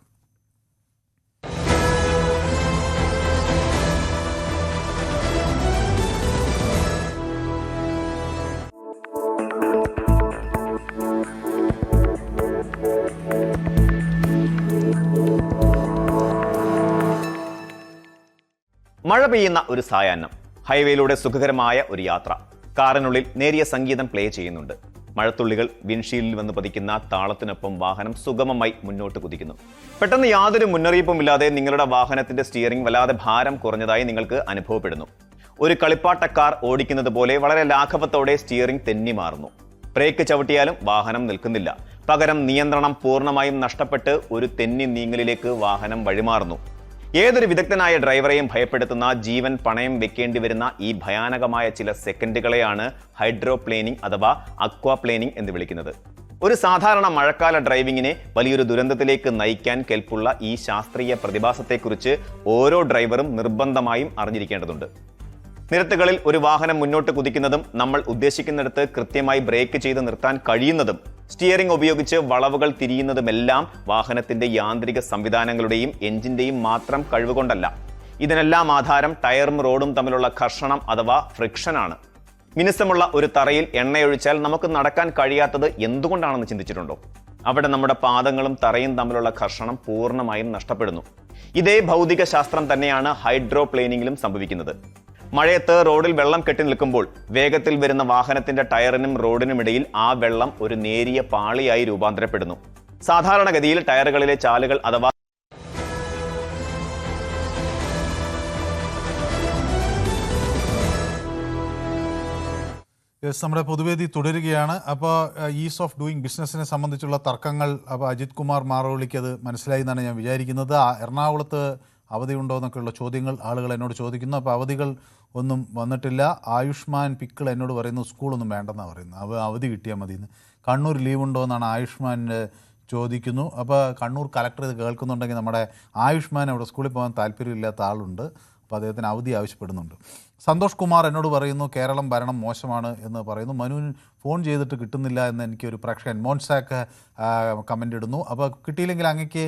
മഴ പെയ്യുന്ന ഒരു സായാഹ്നം, ഹൈവേയിലൂടെ സുഖകരമായ ഒരു യാത്ര. കാറിനുള്ളിൽ നേരിയ സംഗീതം പ്ലേ ചെയ്യുന്നുണ്ട്. മഴത്തുള്ളികൾ വിൻഷീൽഡിൽ വന്ന് പതിക്കുന്ന താളത്തിനൊപ്പം വാഹനം സുഗമമായി മുന്നോട്ട് കുതിക്കുന്നു. പെട്ടെന്ന് യാതൊരു മുന്നറിയിപ്പുമില്ലാതെ നിങ്ങളുടെ വാഹനത്തിന്റെ സ്റ്റിയറിംഗ് വല്ലാതെ ഭാരം കുറഞ്ഞതായി നിങ്ങൾക്ക് അനുഭവപ്പെടുന്നു. ഒരു കളിപ്പാട്ട കാർ ഓടിക്കുന്നത് പോലെ വളരെ ലാഘവത്തോടെ സ്റ്റിയറിംഗ് തെന്നി മാറുന്നു. ബ്രേക്ക് ചവിട്ടിയാലും വാഹനം നിൽക്കുന്നില്ല. പകരം നിയന്ത്രണം പൂർണ്ണമായും നഷ്ടപ്പെട്ട് ഒരു തെന്നി നീങ്ങലിലേക്ക് വാഹനം വഴിമാറുന്നു. ഏതൊരു വിദഗ്ധനായ ഡ്രൈവറെയും ഭയപ്പെടുത്തുന്ന, ജീവൻ പണയം വെക്കേണ്ടി വരുന്ന ഈ ഭയാനകമായ ചില സെക്കൻഡുകളെയാണ് ഹൈഡ്രോപ്ലേനിംഗ് അഥവാ അക്വാപ്ലേനിംഗ് എന്ന് വിളിക്കുന്നത്. ഒരു സാധാരണ മഴക്കാല ഡ്രൈവിങ്ങിനെ വലിയൊരു ദുരന്തത്തിലേക്ക് നയിക്കാൻ കെൽപ്പുള്ള ഈ ശാസ്ത്രീയ പ്രതിഭാസത്തെക്കുറിച്ച് ഓരോ ഡ്രൈവറും നിർബന്ധമായും അറിഞ്ഞിരിക്കേണ്ടതുണ്ട്. നിരത്തുകളിൽ ഒരു വാഹനം മുന്നോട്ട് കുതിക്കുന്നതും നമ്മൾ ഉദ്ദേശിക്കുന്നിടത്ത് കൃത്യമായി ബ്രേക്ക് ചെയ്ത് നിർത്താൻ കഴിയുന്നതും സ്റ്റിയറിംഗ് ഉപയോഗിച്ച് വളവുകൾ തിരിയുന്നതുമെല്ലാം വാഹനത്തിന്റെ യാന്ത്രിക സംവിധാനങ്ങളുടെയും എഞ്ചിന്റെയും മാത്രം കഴിവുകൊണ്ടല്ല. ഇതിനെല്ലാം ആധാരം ടയറും റോഡും തമ്മിലുള്ള ഘർഷണം അഥവാ ഫ്രിക്ഷനാണ്. മിനുസമുള്ള ഒരു തറയിൽ എണ്ണയൊഴിച്ചാൽ നമുക്ക് നടക്കാൻ കഴിയാത്തത് എന്തുകൊണ്ടാണെന്ന് ചിന്തിച്ചിട്ടുണ്ടോ? അവിടെ നമ്മുടെ പാദങ്ങളും തറയും തമ്മിലുള്ള ഘർഷണം പൂർണ്ണമായും നഷ്ടപ്പെടുന്നു. ഇതേ ഭൗതിക ശാസ്ത്രം തന്നെയാണ് ഹൈഡ്രോപ്ലേനിങ്ങിലും സംഭവിക്കുന്നത്. മഴയത്ത് റോഡിൽ വെള്ളം കെട്ടി നിൽക്കുമ്പോൾ വേഗത്തിൽ വരുന്ന വാഹനത്തിന്റെ ടയറിനും റോഡിനുമിടയിൽ ആ വെള്ളം ഒരു നേരിയ പാളിയായി രൂപാന്തരപ്പെടുന്നു. സാധാരണഗതിയിൽ ടയറുകളിലെ ചാലുകൾ അഥവാ നമ്മുടെ പൊതുവേദി തുടരുകയാണ്. അപ്പോൾ ഈസ് ഓഫ് ഡൂയിങ് ബിസിനസ്സിനെ സംബന്ധിച്ചുള്ള തർക്കങ്ങൾ അപ്പോൾ അജിത് കുമാർ മാറോളിക്ക് അത് മനസ്സിലായി എന്നാണ് ഞാൻ വിചാരിക്കുന്നത്. എറണാകുളത്ത് അവധിയുണ്ടോ എന്നൊക്കെയുള്ള ചോദ്യങ്ങൾ ആളുകൾ എന്നോട് ചോദിക്കുന്നു. അപ്പോൾ അവധികൾ ഒന്നും വന്നിട്ടില്ല. ആയുഷ്മാൻ പിക്കിൾ എന്നോട് പറയുന്നു സ്കൂളൊന്നും വേണ്ടെന്നാണ് പറയുന്നത്, അവധി കിട്ടിയാൽ മതിയെന്ന്. കണ്ണൂർ ലീവുണ്ടോ എന്നാണ് ആയുഷ്മാൻ ചോദിക്കുന്നു. അപ്പോൾ കണ്ണൂർ കലക്ടർ ഇത് കേൾക്കുന്നുണ്ടെങ്കിൽ നമ്മുടെ ആയുഷ്മാൻ അവിടെ സ്കൂളിൽ പോകാൻ താല്പര്യമില്ലാത്ത ആളുണ്ട്, അപ്പോൾ അദ്ദേഹത്തിന് അവധി ആവശ്യപ്പെടുന്നുണ്ട്. സന്തോഷ് കുമാർ എന്നോട് പറയുന്നു കേരളം ഭരണം മോശമാണ് എന്ന് പറയുന്നു. മനുവിന് ഫോൺ ചെയ്തിട്ട് കിട്ടുന്നില്ല എന്ന് എനിക്കൊരു പ്രേക്ഷകൻ മോൻസാക്ക് കമൻ്റ് ഇടുന്നു. അപ്പോൾ കിട്ടിയില്ലെങ്കിൽ അങ്ങക്ക്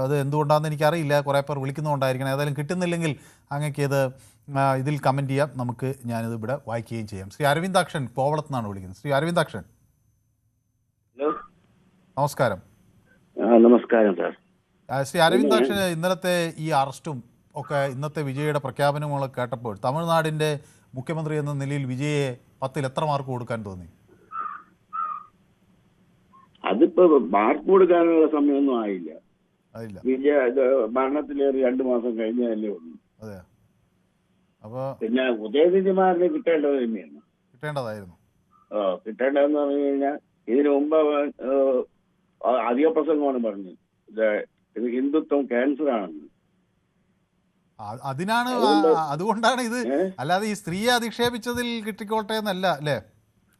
അത് എന്തുകൊണ്ടാണെന്ന് എനിക്കറിയില്ല, കുറേ പേർ വിളിക്കുന്നുണ്ടായിരിക്കണം. ഏതായാലും കിട്ടുന്നില്ലെങ്കിൽ അങ്ങക്ക് ഇത് ഇതിൽ കമൻറ്റ് ചെയ്യാം, ഞാനിത് ഇവിടെ വായിക്കുകയും ചെയ്യാം. ശ്രീ അരവിന്ദാക്ഷൻ കോവളത്ത് നിന്നാണ് വിളിക്കുന്നത്. ശ്രീ അരവിന്ദാക്ഷൻ. നമസ്കാരം. നമസ്കാരം സാർ. ശ്രീ അരവിന്ദാക്ഷന് ഇന്നലത്തെ ഈ അറസ്റ്റും ഒക്കെ ഇന്നത്തെ വിജയയുടെ പ്രഖ്യാപനങ്ങളൊക്കെ കേട്ടപ്പോൾ തമിഴ്നാടിൻ്റെ മുഖ്യമന്ത്രി എന്ന നിലയിൽ വിജയെ 10-ൽ എത്ര മാർക്ക് കൊടുക്കാൻ തോന്നി? അതിപ്പോ മാർക്ക് കൊടുക്കാനുള്ള സമയമൊന്നും ആയില്ല. അതില്ല, വിജയ ഭരണത്തിലേറി 2 മാസം കഴിഞ്ഞതല്ലേ ഉള്ളൂ. അതെ. അപ്പോൾ പിന്നെ ഉദയനിധിമാരനെ കിട്ടേണ്ടത് തന്നെയാണ്. കിട്ടേണ്ടതായിരുന്നു. കിട്ടേണ്ടതെന്ന് പറഞ്ഞു കഴിഞ്ഞാൽ ഇതിനു മുമ്പ് അധിക പ്രസംഗമാണ് പറഞ്ഞത് ഇത് ഹിന്ദുത്വം ക്യാൻസർ ആണെന്ന്. അതിനാണ്, അതുകൊണ്ടാണ് ഇത്, അല്ലാതെ ഈ സ്ത്രീയെ അധിക്ഷേപിച്ചതിൽ കിട്ടിക്കോട്ടെ എന്നല്ല അല്ലേ?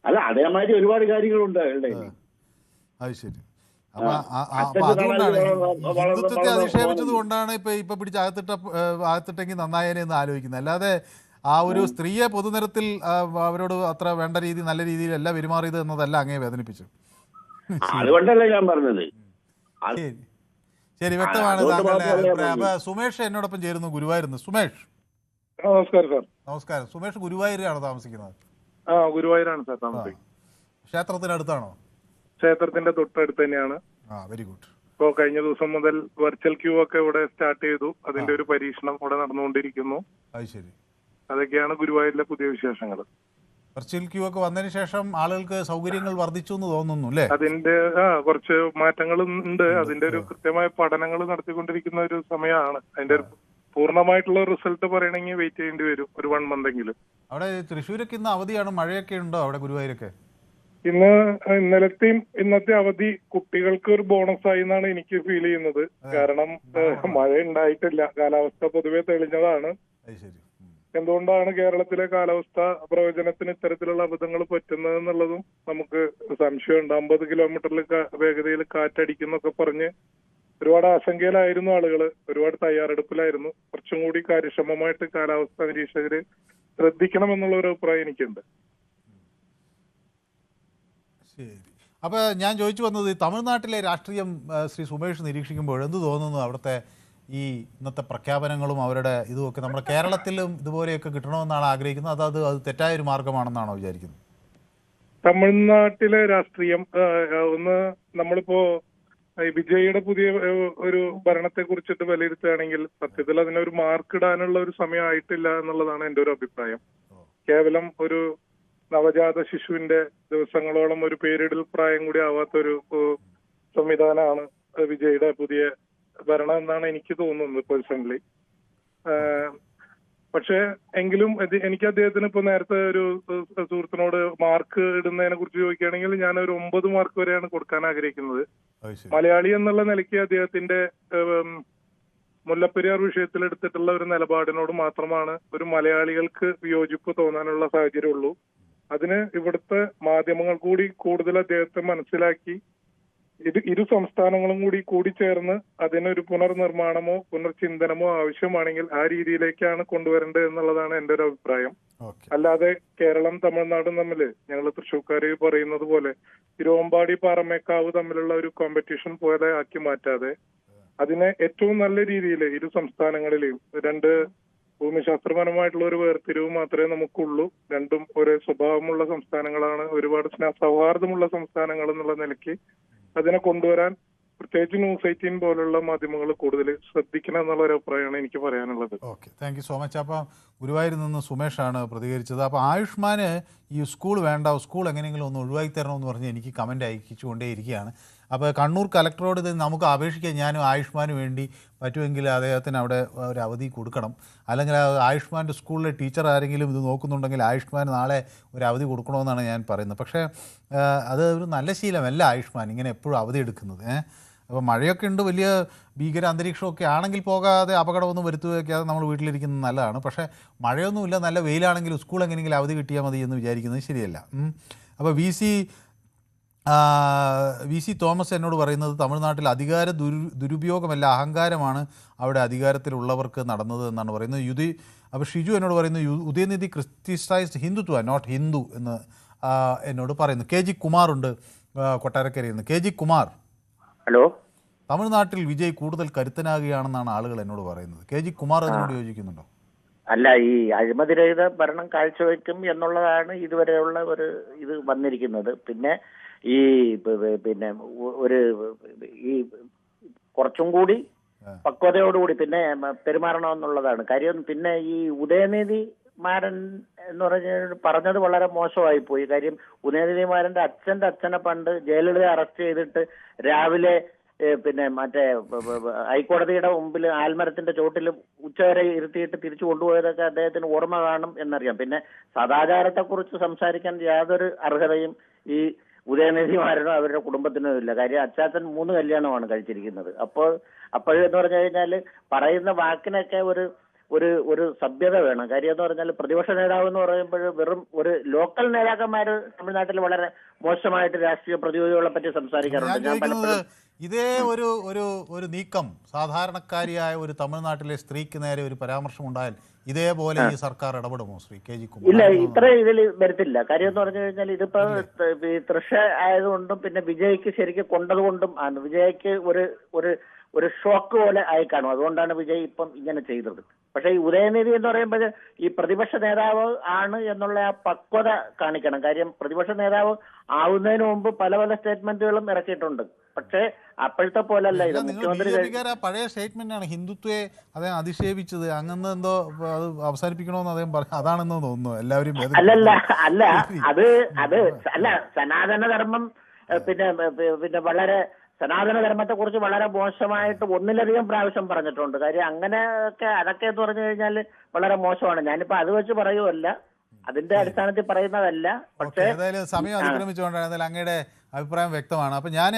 അല്ല, അതേമാതിരി ഒരുപാട് കാര്യങ്ങളുണ്ട് അയാളുടെ. അത് ശരി. അതുകൊണ്ടാണ് ഹിന്ദുത്വത്തെ അധിക്ഷേപിച്ചത് കൊണ്ടാണ് ഇപ്പൊ പിടിച്ച് അകത്തിട്ടെങ്കിൽ നന്നായേനെ എന്ന് ആലോചിക്കുന്നത്. അല്ലാതെ ആ ഒരു സ്ത്രീയെ പൊതുനിരത്തിൽ അവരോട് അത്ര വേണ്ട രീതി നല്ല രീതിയിലല്ല പെരുമാറിയത് എന്നതല്ല അങ്ങേ വേദനിപ്പിച്ചു. അതുകൊണ്ടല്ല ഞാൻ പറഞ്ഞത്. ശരി, വ്യക്തമാണ് താങ്കളുടെ അഭിപ്രായം. അപ്പൊ സുമേഷ് എന്നോടൊപ്പം ചേരുന്നു, ഗുരുവായൂരിന്ന്. സുമേഷ്, നമസ്കാരം സാർ. നമസ്കാരം. സുമേഷ് ഗുരുവായൂരാണോ താമസിക്കുന്നത്? ഗുരുവായൂരാണ് സാർ താമസിക്കുന്നത്. ക്ഷേത്രത്തിനടുത്താണോ? ക്ഷേത്രത്തിന്റെ തൊട്ടടുത്ത് തന്നെയാണ്. Very good. ഇപ്പോ കഴിഞ്ഞ ദിവസം മുതൽ വെർച്വൽ ക്യൂ ഒക്കെ ഇവിടെ സ്റ്റാർട്ട് ചെയ്തു. അതിന്റെ ഒരു പരീക്ഷണം ഇവിടെ നടന്നുകൊണ്ടിരിക്കുന്നു. അത് ശരി. അതൊക്കെയാണ് ഗുരുവായൂരിലെ പുതിയ വിശേഷങ്ങൾ. വെർച്വൽ ക്യൂ ഒക്കെ വന്നതിന് ശേഷം ആളുകൾക്ക് സൗകര്യങ്ങൾ വർദ്ധിച്ചു എന്ന് തോന്നുന്നു അല്ലേ? അതിന്റെ കുറച്ച് മാറ്റങ്ങൾ ഉണ്ട്. അതിന്റെ ഒരു കൃത്യമായ പഠനങ്ങൾ നടത്തിക്കൊണ്ടിരിക്കുന്ന ഒരു സമയമാണ്. അതിന്റെ ഒരു പൂർണ്ണമായിട്ടുള്ള റിസൾട്ട് പറയണമെങ്കിൽ വെയിറ്റ് ചെയ്യേണ്ടി വരും, ഒരു 1 month എങ്കിലും. അവിടെ തൃശ്ശൂരൊക്കെ ഇന്ന് അവധിയാണ്, മഴയൊക്കെ ഉണ്ടോ അവിടെ ഗുരുവായൂരൊക്കെ? ഇന്നലത്തെയും ഇന്നത്തെ അവധി കുട്ടികൾക്ക് ഒരു ബോണസ് ആയി എന്നാണ് എനിക്ക് ഫീൽ ചെയ്യുന്നത്. കാരണം മഴ ഉണ്ടായിട്ടില്ല, കാലാവസ്ഥ പൊതുവെ തെളിഞ്ഞതാണ്. എന്തുകൊണ്ടാണ് കേരളത്തിലെ കാലാവസ്ഥ പ്രവചനത്തിന് ഇത്തരത്തിലുള്ള അബദ്ധങ്ങൾ പറ്റുന്നത് എന്നുള്ളതും നമുക്ക് സംശയമുണ്ട്. 50 കിലോമീറ്ററിൽ വേഗതയിൽ കാറ്റടിക്കുന്നൊക്കെ പറഞ്ഞ് ഒരുപാട് ആശങ്കയിലായിരുന്നു ആളുകൾ, ഒരുപാട് തയ്യാറെടുപ്പിലായിരുന്നു. കുറച്ചും കൂടി കാര്യക്ഷമമായിട്ട് കാലാവസ്ഥ നിരീക്ഷകര് ശ്രദ്ധിക്കണം എന്നുള്ള ഒരു അഭിപ്രായം എനിക്കുണ്ട്. ശരി. അപ്പോൾ ഞാൻ ചോദിച്ചു വന്നത് തമിഴ്നാട്ടിലെ രാഷ്ട്രീയം ശ്രീ സുമേഷ് നിരീക്ഷിക്കുമ്പോൾ എന്ത് തോന്നുന്നു? അവിടുത്തെ ഈ ഇന്നത്തെ പ്രഖ്യാപനങ്ങളും അവരുടെ ഇതുമൊക്കെ നമ്മുടെ കേരളത്തിലും ഇതുപോലെയൊക്കെ കിട്ടണമെന്നാണ് ആഗ്രഹിക്കുന്നത്, അത് തെറ്റായൊരു മാർഗമാണെന്നാണോ വിചാരിക്കുന്നത്? തമിഴ്നാട്ടിലെ രാഷ്ട്രീയം നമ്മളിപ്പോ വിജയിയുടെ പുതിയ ഒരു ഭരണത്തെ കുറിച്ചിട്ട് വിലയിരുത്തുകയാണെങ്കിൽ സത്യത്തിൽ അതിനൊരു മാർക്ക് ഇടാനുള്ള ഒരു സമയം ആയിട്ടില്ല എന്നുള്ളതാണ് എൻ്റെ ഒരു അഭിപ്രായം. കേവലം ഒരു നവജാത ശിശുവിന്റെ ദിവസങ്ങളോളം ഒരു പേരിടൽ പ്രായം കൂടി ആവാത്തൊരു സംവിധാനമാണ് വിജയുടെ പുതിയ ഭരണം എന്നാണ് എനിക്ക് തോന്നുന്നത് പേഴ്സണലി. പക്ഷെ എങ്കിലും എനിക്ക് അദ്ദേഹത്തിന് ഇപ്പൊ നേരത്തെ ഒരു സുഹൃത്തിനോട് മാർക്ക് ഇടുന്നതിനെ കുറിച്ച് ചോദിക്കുകയാണെങ്കിൽ ഞാൻ ഒരു 9 മാർക്ക് വരെയാണ് കൊടുക്കാൻ ആഗ്രഹിക്കുന്നത്. മലയാളി എന്നുള്ള നിലയ്ക്ക് അദ്ദേഹത്തിന്റെ മുല്ലപ്പെരിയാർ വിഷയത്തിൽ എടുത്തിട്ടുള്ള ഒരു നിലപാടിനോട് മാത്രമാണ് ഒരു മലയാളികൾക്ക് വിയോജിപ്പ് തോന്നാനുള്ള സാഹചര്യമുള്ളൂ. അതിന് ഇവിടുത്തെ മാധ്യമങ്ങൾ കൂടി കൂടുതൽ അദ്ദേഹത്തെ മനസ്സിലാക്കി ഇരു സംസ്ഥാനങ്ങളും കൂടി ചേർന്ന് അതിനൊരു പുനർനിർമ്മാണമോ പുനർചിന്തനമോ ആവശ്യമാണെങ്കിൽ ആ രീതിയിലേക്കാണ് കൊണ്ടുവരേണ്ടത് എന്നുള്ളതാണ് എൻ്റെ ഒരു അഭിപ്രായം. അല്ലാതെ കേരളം തമിഴ്നാടും തമ്മിൽ ഞങ്ങൾ തൃശ്ശൂർക്കാര് പറയുന്നത് പോലെ തിരുവമ്പാടി പാറമേക്കാവ് തമ്മിലുള്ള ഒരു കോമ്പറ്റീഷൻ പോലെ ആക്കി മാറ്റാതെ അതിനെ ഏറ്റവും നല്ല രീതിയിൽ ഇരു സംസ്ഥാനങ്ങളിലെയും രണ്ട് ഭൂമിശാസ്ത്രപരമായിട്ടുള്ള ഒരു വേർതിരിവ് മാത്രമേ നമുക്കുള്ളൂ. രണ്ടും ഒരേ സ്വഭാവമുള്ള സംസ്ഥാനങ്ങളാണ്, ഒരുപാട് സൗഹാർദ്ദമുള്ള സംസ്ഥാനങ്ങൾ എന്നുള്ള നിലയ്ക്ക് അതിനെ കൊണ്ടുവരാൻ പ്രത്യേകിച്ച് ന്യൂസ് 18 പോലുള്ള മാധ്യമങ്ങൾ കൂടുതൽ ശ്രദ്ധിക്കണം എന്നുള്ള ഒരു അഭിപ്രായമാണ് എനിക്ക് പറയാനുള്ളത്. Okay, thank you so much. അപ്പം ഗുരുവായൂരിൽ നിന്ന് സുമേഷാണ് പ്രതികരിച്ചത്. അപ്പോൾ ആയുഷ്മാന് ഈ സ്കൂൾ വേണ്ട, സ്കൂൾ എങ്ങനെയെങ്കിലും ഒന്ന് ഒഴിവാക്കി തരണമെന്ന് പറഞ്ഞ് എനിക്ക് കമൻറ്റ് അയച്ചുകൊണ്ടേ ഇരിക്കുകയാണ്. അപ്പോൾ കണ്ണൂർ കലക്ടറോട് ഇത് നമുക്ക് അപേക്ഷിക്കാൻ, ഞാനും ആയുഷ്മാന് വേണ്ടി പറ്റുമെങ്കിൽ അദ്ദേഹത്തിന് അവിടെ ഒരു അവധി കൊടുക്കണം, അല്ലെങ്കിൽ ആയുഷ്മാൻ്റെ സ്കൂളിലെ ടീച്ചർ ആരെങ്കിലും ഇത് നോക്കുന്നുണ്ടെങ്കിൽ ആയുഷ്മാൻ നാളെ ഒരു അവധി കൊടുക്കണമെന്നാണ് ഞാൻ പറയുന്നത്. പക്ഷേ അത് ഒരു നല്ല ശീലമല്ല ആയുഷ്മാൻ ഇങ്ങനെ എപ്പോഴും അവധി എടുക്കുന്നത്. അപ്പോൾ മഴയൊക്കെ ഉണ്ട്, വലിയ ഭീകര അന്തരീക്ഷമൊക്കെ ആണെങ്കിൽ പോകാതെ അപകടമൊന്നും വരുത്തുകയൊക്കെ നമ്മൾ വീട്ടിലിരിക്കുന്നത് നല്ലതാണ്. പക്ഷേ മഴയൊന്നുമില്ല, നല്ല വെയിലാണെങ്കിലും സ്കൂൾ എങ്ങനെയെങ്കിലും അവധി കിട്ടിയാൽ മതി എന്ന് വിചാരിക്കുന്നത് ശരിയല്ല. അപ്പോൾ വി സി തോമസ് എന്നോട് പറയുന്നത് തമിഴ്നാട്ടിൽ അധികാര ദുരുപയോഗമല്ല, അഹങ്കാരമാണ് അവിടെ അധികാരത്തിലുള്ളവർക്ക് നടന്നത് എന്നാണ് പറയുന്നത്. അപ്പോൾ ഷിജു എന്നോട് പറയുന്നത് ഉദയനിധി ക്രിസ്ത്യസൈസ്ഡ് ഹിന്ദുത്വ നോട്ട് ഹിന്ദു എന്ന് എന്നോട് പറയുന്നു. കെ ജി കുമാറുണ്ട് കൊട്ടാരക്കരയിൽ നിന്ന്. K G Kumar, hello. തമിഴ്നാട്ടിൽ വിജയ് കൂടുതൽ കരുത്തനാകുകയാണെന്നാണ് ആളുകൾ എന്നോട് പറയുന്നത്. കെ ജി കുമാർ അതിനോട് യോജിക്കുന്നുണ്ടോ? അല്ല, ഈ അഴിമതിരഹിത ഭരണം കാഴ്ചവെക്കും എന്നുള്ളതാണ് ഇതുവരെയുള്ള ഒരു ഇത് വന്നിരിക്കുന്നത്. പിന്നെ ഈ പിന്നെ ഒരു ഈ കുറച്ചും കൂടി പക്വതയോടുകൂടി പിന്നെ പെരുമാറണമെന്നുള്ളതാണ് കാര്യം. പിന്നെ ഈ ഉദയനിധി മാരൻ എന്ന് പറഞ്ഞത് വളരെ മോശമായി പോയി. കാര്യം ഉദയനിധി മാരന്റെ അച്ഛനെ പണ്ട് ജയലളിത അറസ്റ്റ് ചെയ്തിട്ട് രാവിലെ പിന്നെ മറ്റേ ഹൈക്കോടതിയുടെ മുമ്പിൽ ആൽമരത്തിന്റെ ചോട്ടിൽ ഉച്ചവരെ ഇരുത്തിയിട്ട് തിരിച്ചു കൊണ്ടുപോയതൊക്കെ അദ്ദേഹത്തിന് ഓർമ്മ കാണും എന്നറിയാം. പിന്നെ സദാചാരത്തെക്കുറിച്ച് സംസാരിക്കാൻ യാതൊരു അർഹതയും ഈ ഉദയനിധിമാരനോ അവരുടെ കുടുംബത്തിനോ ഇല്ല. കാര്യം അച്ചാച്ചൻ 3 കല്യാണമാണ് കഴിച്ചിരിക്കുന്നത്. അപ്പോഴെന്ന് പറഞ്ഞു കഴിഞ്ഞാൽ പറയുന്ന വാക്കിനൊക്കെ ഒരു സഭ്യത വേണം. കാര്യം എന്ന് പറഞ്ഞാൽ പ്രതിപക്ഷ നേതാവ് എന്ന് പറയുമ്പോൾ വെറും ഒരു ലോക്കൽ നേതാക്കന്മാർ തമിഴ്നാട്ടിൽ വളരെ മോശമായിട്ട് രാഷ്ട്രീയ പ്രതിയോഗികളെ പറ്റി സംസാരിക്കാറുണ്ട്. ഞാൻ പലപ്പോഴും ഇതേ ഒരു നീക്കം സാധാരണക്കാരിയായ ഒരു തമിഴ്നാട്ടിലെ സ്ത്രീക്ക് നേരെ ഒരു പരാമർശം ഉണ്ടായാൽ ഇതേപോലെ ഈ സർക്കാർ ഇടപെടുമോ ശ്രീ കെ ജി കുമാർ? ഇല്ല, ഇത്ര ഇതിൽ വരത്തില്ല. കാര്യം എന്ന് പറഞ്ഞു കഴിഞ്ഞാൽ ഇതിപ്പോ തൃശ ആയതുകൊണ്ടും പിന്നെ വിജയ്ക്ക് ശരിക്കും കൊണ്ടതുകൊണ്ടും ആണ്. വിജയ്ക്ക് ഒരു ഷോക്ക് പോലെ ആയി കാണും. അതുകൊണ്ടാണ് വിജയ് ഇപ്പം ഇങ്ങനെ ചെയ്തത്. പക്ഷെ ഈ ഉദയനിധി എന്ന് പറയുമ്പോൾ ഈ പ്രതിപക്ഷ നേതാവ് ആണ് എന്നുള്ള ആ പക്വത കാണിക്കണം. കാര്യം പ്രതിപക്ഷ നേതാവ് ആവുന്നതിന് മുമ്പ് പല സ്റ്റേറ്റ്മെന്റുകളും ഇറക്കിയിട്ടുണ്ട്. പക്ഷേ അപ്പോഴത്തെ പോലല്ല ഇത്. മുഖ്യമന്ത്രി പഴയ സ്റ്റേറ്റ്മെന്റ് ആണ് ഹിന്ദുത്വയെ അദ്ദേഹം അധിക്ഷേപിച്ചത്. അങ്ങനെ എന്തോ അത് അവസാനിപ്പിക്കണമെന്ന് അദ്ദേഹം പറഞ്ഞു. അതാണെന്ന് തോന്നുന്നു എല്ലാവരും. അല്ല സനാതനധർമ്മം പിന്നെ വളരെ സനാതനധർമ്മത്തെ കുറിച്ച് വളരെ മോശമായിട്ട് ഒന്നിലധികം പ്രാവശ്യം പറഞ്ഞിട്ടുണ്ട്. കാര്യം അങ്ങനെയൊക്കെ അതൊക്കെ എന്ന് പറഞ്ഞു കഴിഞ്ഞാൽ വളരെ മോശമാണ്. ഞാനിപ്പോ അത് വെച്ച് പറയുമല്ല, അതിന്റെ അടിസ്ഥാനത്തിൽ പറയുന്നതല്ല. പക്ഷേ ഏതായാലും സമയം അതിക്രമിച്ചുകൊണ്ടാണ് അങ്ങയുടെ അഭിപ്രായം വ്യക്തമാണ്. അപ്പം ഞാൻ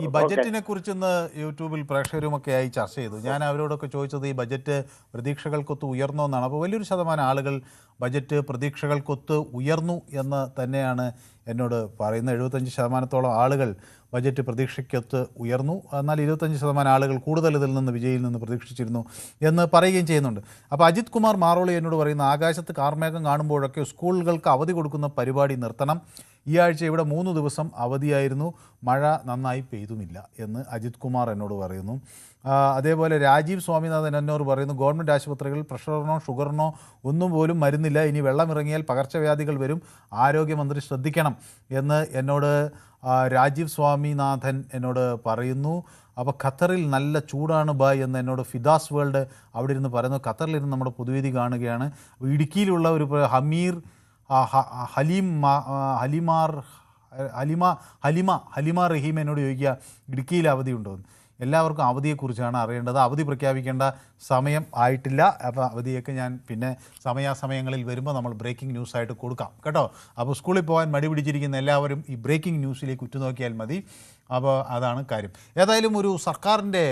ഈ ബജറ്റിനെ കുറിച്ചൊന്ന് യൂട്യൂബിൽ പ്രേക്ഷകരുമൊക്കെ ആയി ചർച്ച ചെയ്തു. ഞാൻ അവരോടൊക്കെ ചോദിച്ചത് ഈ ബജറ്റ് പ്രതീക്ഷകൾക്കൊത്ത് ഉയർന്നോ എന്നാണ്. അപ്പോൾ വലിയൊരു ശതമാനം ആളുകൾ ബജറ്റ് പ്രതീക്ഷകൾക്കൊത്ത് ഉയർന്നു എന്ന് തന്നെയാണ് എന്നോട് പറയുന്നത്. 75% ആളുകൾ ബജറ്റ് പ്രതീക്ഷയ്ക്കൊത്ത് ഉയർന്നു. എന്നാൽ 25% ആളുകൾ കൂടുതൽ ഇതിൽ നിന്ന് വിജയിൽ നിന്ന് പ്രതീക്ഷിച്ചിരുന്നു എന്ന് പറയുകയും ചെയ്യുന്നുണ്ട്. അപ്പോൾ അജിത് കുമാർ മാറോളി എന്നോട് പറയുന്ന ആകാശത്ത് കാർമേഘം കാണുമ്പോഴൊക്കെ സ്കൂളുകൾക്ക് അവധി കൊടുക്കുന്ന പരിപാടി നിർത്തണം. ഈ ആഴ്ച ഇവിടെ 3 ദിവസം അവധിയായിരുന്നു, മഴ നന്നായി പെയ്തുമില്ല എന്ന് അജിത് കുമാർ എന്നോട് പറയുന്നു. അതേപോലെ രാജീവ് സ്വാമിനാഥൻ എന്നോട് പറയുന്നു ഗവൺമെൻറ് ആശുപത്രികളിൽ പ്രഷറിനോ ഷുഗറിനോ ഒന്നും പോലും മരുന്നില്ല, ഇനി വെള്ളം ഇറങ്ങിയാൽ പകർച്ചവ്യാധികൾ വരും, ആരോഗ്യമന്ത്രി ശ്രദ്ധിക്കണം എന്ന് എന്നോട് രാജീവ് സ്വാമിനാഥൻ എന്നോട് പറയുന്നു. അപ്പോൾ ഖത്തറിൽ നല്ല ചൂടാണ് ബായ് എന്ന് എന്നോട് ഫിദാസ് വേൾഡ് അവിടെ ഇരുന്ന് പറയുന്നു. ഖത്തറിലിരുന്ന് നമ്മുടെ പൊതുവേദി കാണുകയാണ്. ഇടുക്കിയിലുള്ള ഒരു ഹലിമ റഹീം എന്നോട് ചോദിക്കുക ഇടുക്കിയിൽ അവധിയുണ്ടോ എന്ന്. എല്ലാവർക്കും അവധിയെക്കുറിച്ചാണ് അറിയേണ്ടത്. അവധി പ്രഖ്യാപിക്കേണ്ട സമയം ആയിട്ടില്ല. അപ്പോൾ അവധിയൊക്കെ ഞാൻ പിന്നെ സമയാസമയങ്ങളിൽ വരുമ്പോൾ നമ്മൾ ബ്രേക്കിംഗ് ന്യൂസായിട്ട് കൊടുക്കാം കേട്ടോ. അപ്പോൾ സ്കൂളിൽ പോകാൻ മടി പിടിച്ചിരിക്കുന്ന എല്ലാവരും ഈ ബ്രേക്കിംഗ് ന്യൂസിലേക്ക് ഉറ്റുനോക്കിയാൽ മതി. അപ്പോൾ അതാണ് കാര്യം. ഏതായാലും ഒരു സർക്കാരിൻ്റെ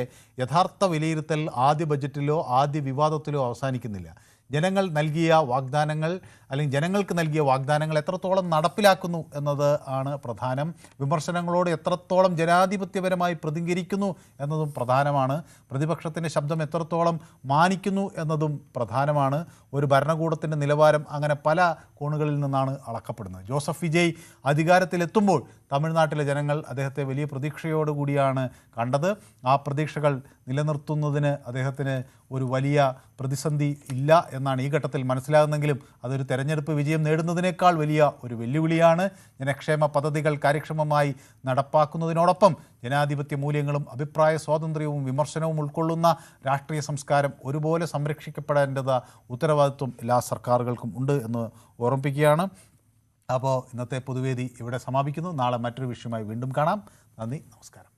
യഥാർത്ഥ വിലയിരുത്തൽ ആദ്യ ബജറ്റിലോ ആദ്യ വിവാദത്തിലോ അവസാനിക്കുന്നില്ല. ജനങ്ങൾ നൽകിയ വാഗ്ദാനങ്ങൾ അല്ലെങ്കിൽ ജനങ്ങൾക്ക് നൽകിയ വാഗ്ദാനങ്ങൾ എത്രത്തോളം നടപ്പിലാക്കുന്നു എന്നത് ആണ് പ്രധാനം. വിമർശനങ്ങളോട് എത്രത്തോളം ജനാധിപത്യപരമായി പ്രതികരിക്കുന്നു എന്നതും പ്രധാനമാണ്. പ്രതിപക്ഷത്തിൻ്റെ ശബ്ദം എത്രത്തോളം മാനിക്കുന്നു എന്നതും പ്രധാനമാണ്. ഒരു ഭരണകൂടത്തിൻ്റെ നിലവാരം അങ്ങനെ പല കോണുകളിൽ നിന്നാണ് അളക്കപ്പെടുന്നത്. ജോസഫ് വിജയ് അധികാരത്തിലെത്തുമ്പോൾ തമിഴ്നാട്ടിലെ ജനങ്ങൾ അദ്ദേഹത്തെ വലിയ പ്രതീക്ഷയോടുകൂടിയാണ് കണ്ടത്. ആ പ്രതീക്ഷകൾ നിലനിർത്തുന്നതിന് അദ്ദേഹത്തിന് ഒരു വലിയ പ്രതിസന്ധി ഇല്ല എന്നാണ് ഈ ഘട്ടത്തിൽ മനസ്സിലാകുന്നെങ്കിലും അതൊരു തെരഞ്ഞെടുപ്പ് വിജയം നേടുന്നതിനേക്കാൾ വലിയ ഒരു വെല്ലുവിളിയാണ്. ജനക്ഷേമ പദ്ധതികൾ കാര്യക്ഷമമായി നടപ്പാക്കുന്നതിനോടൊപ്പം ജനാധിപത്യ മൂല്യങ്ങളും അഭിപ്രായ സ്വാതന്ത്ര്യവും വിമർശനവും ഉൾക്കൊള്ളുന്ന രാഷ്ട്രീയ സംസ്കാരം ഒരുപോലെ സംരക്ഷിക്കപ്പെടേണ്ടത് ഉത്തരവാദിത്വം എല്ലാ സർക്കാരുകൾക്കും ഉണ്ട് എന്ന് ഓർമ്മിപ്പിക്കുകയാണ്. അപ്പോൾ ഇന്നത്തെ പൊതുവേദി ഇവിടെ സമാപിക്കുന്നു. നാളെ മറ്റൊരു വിഷയമായി വീണ്ടും കാണാം. നന്ദി, നമസ്കാരം.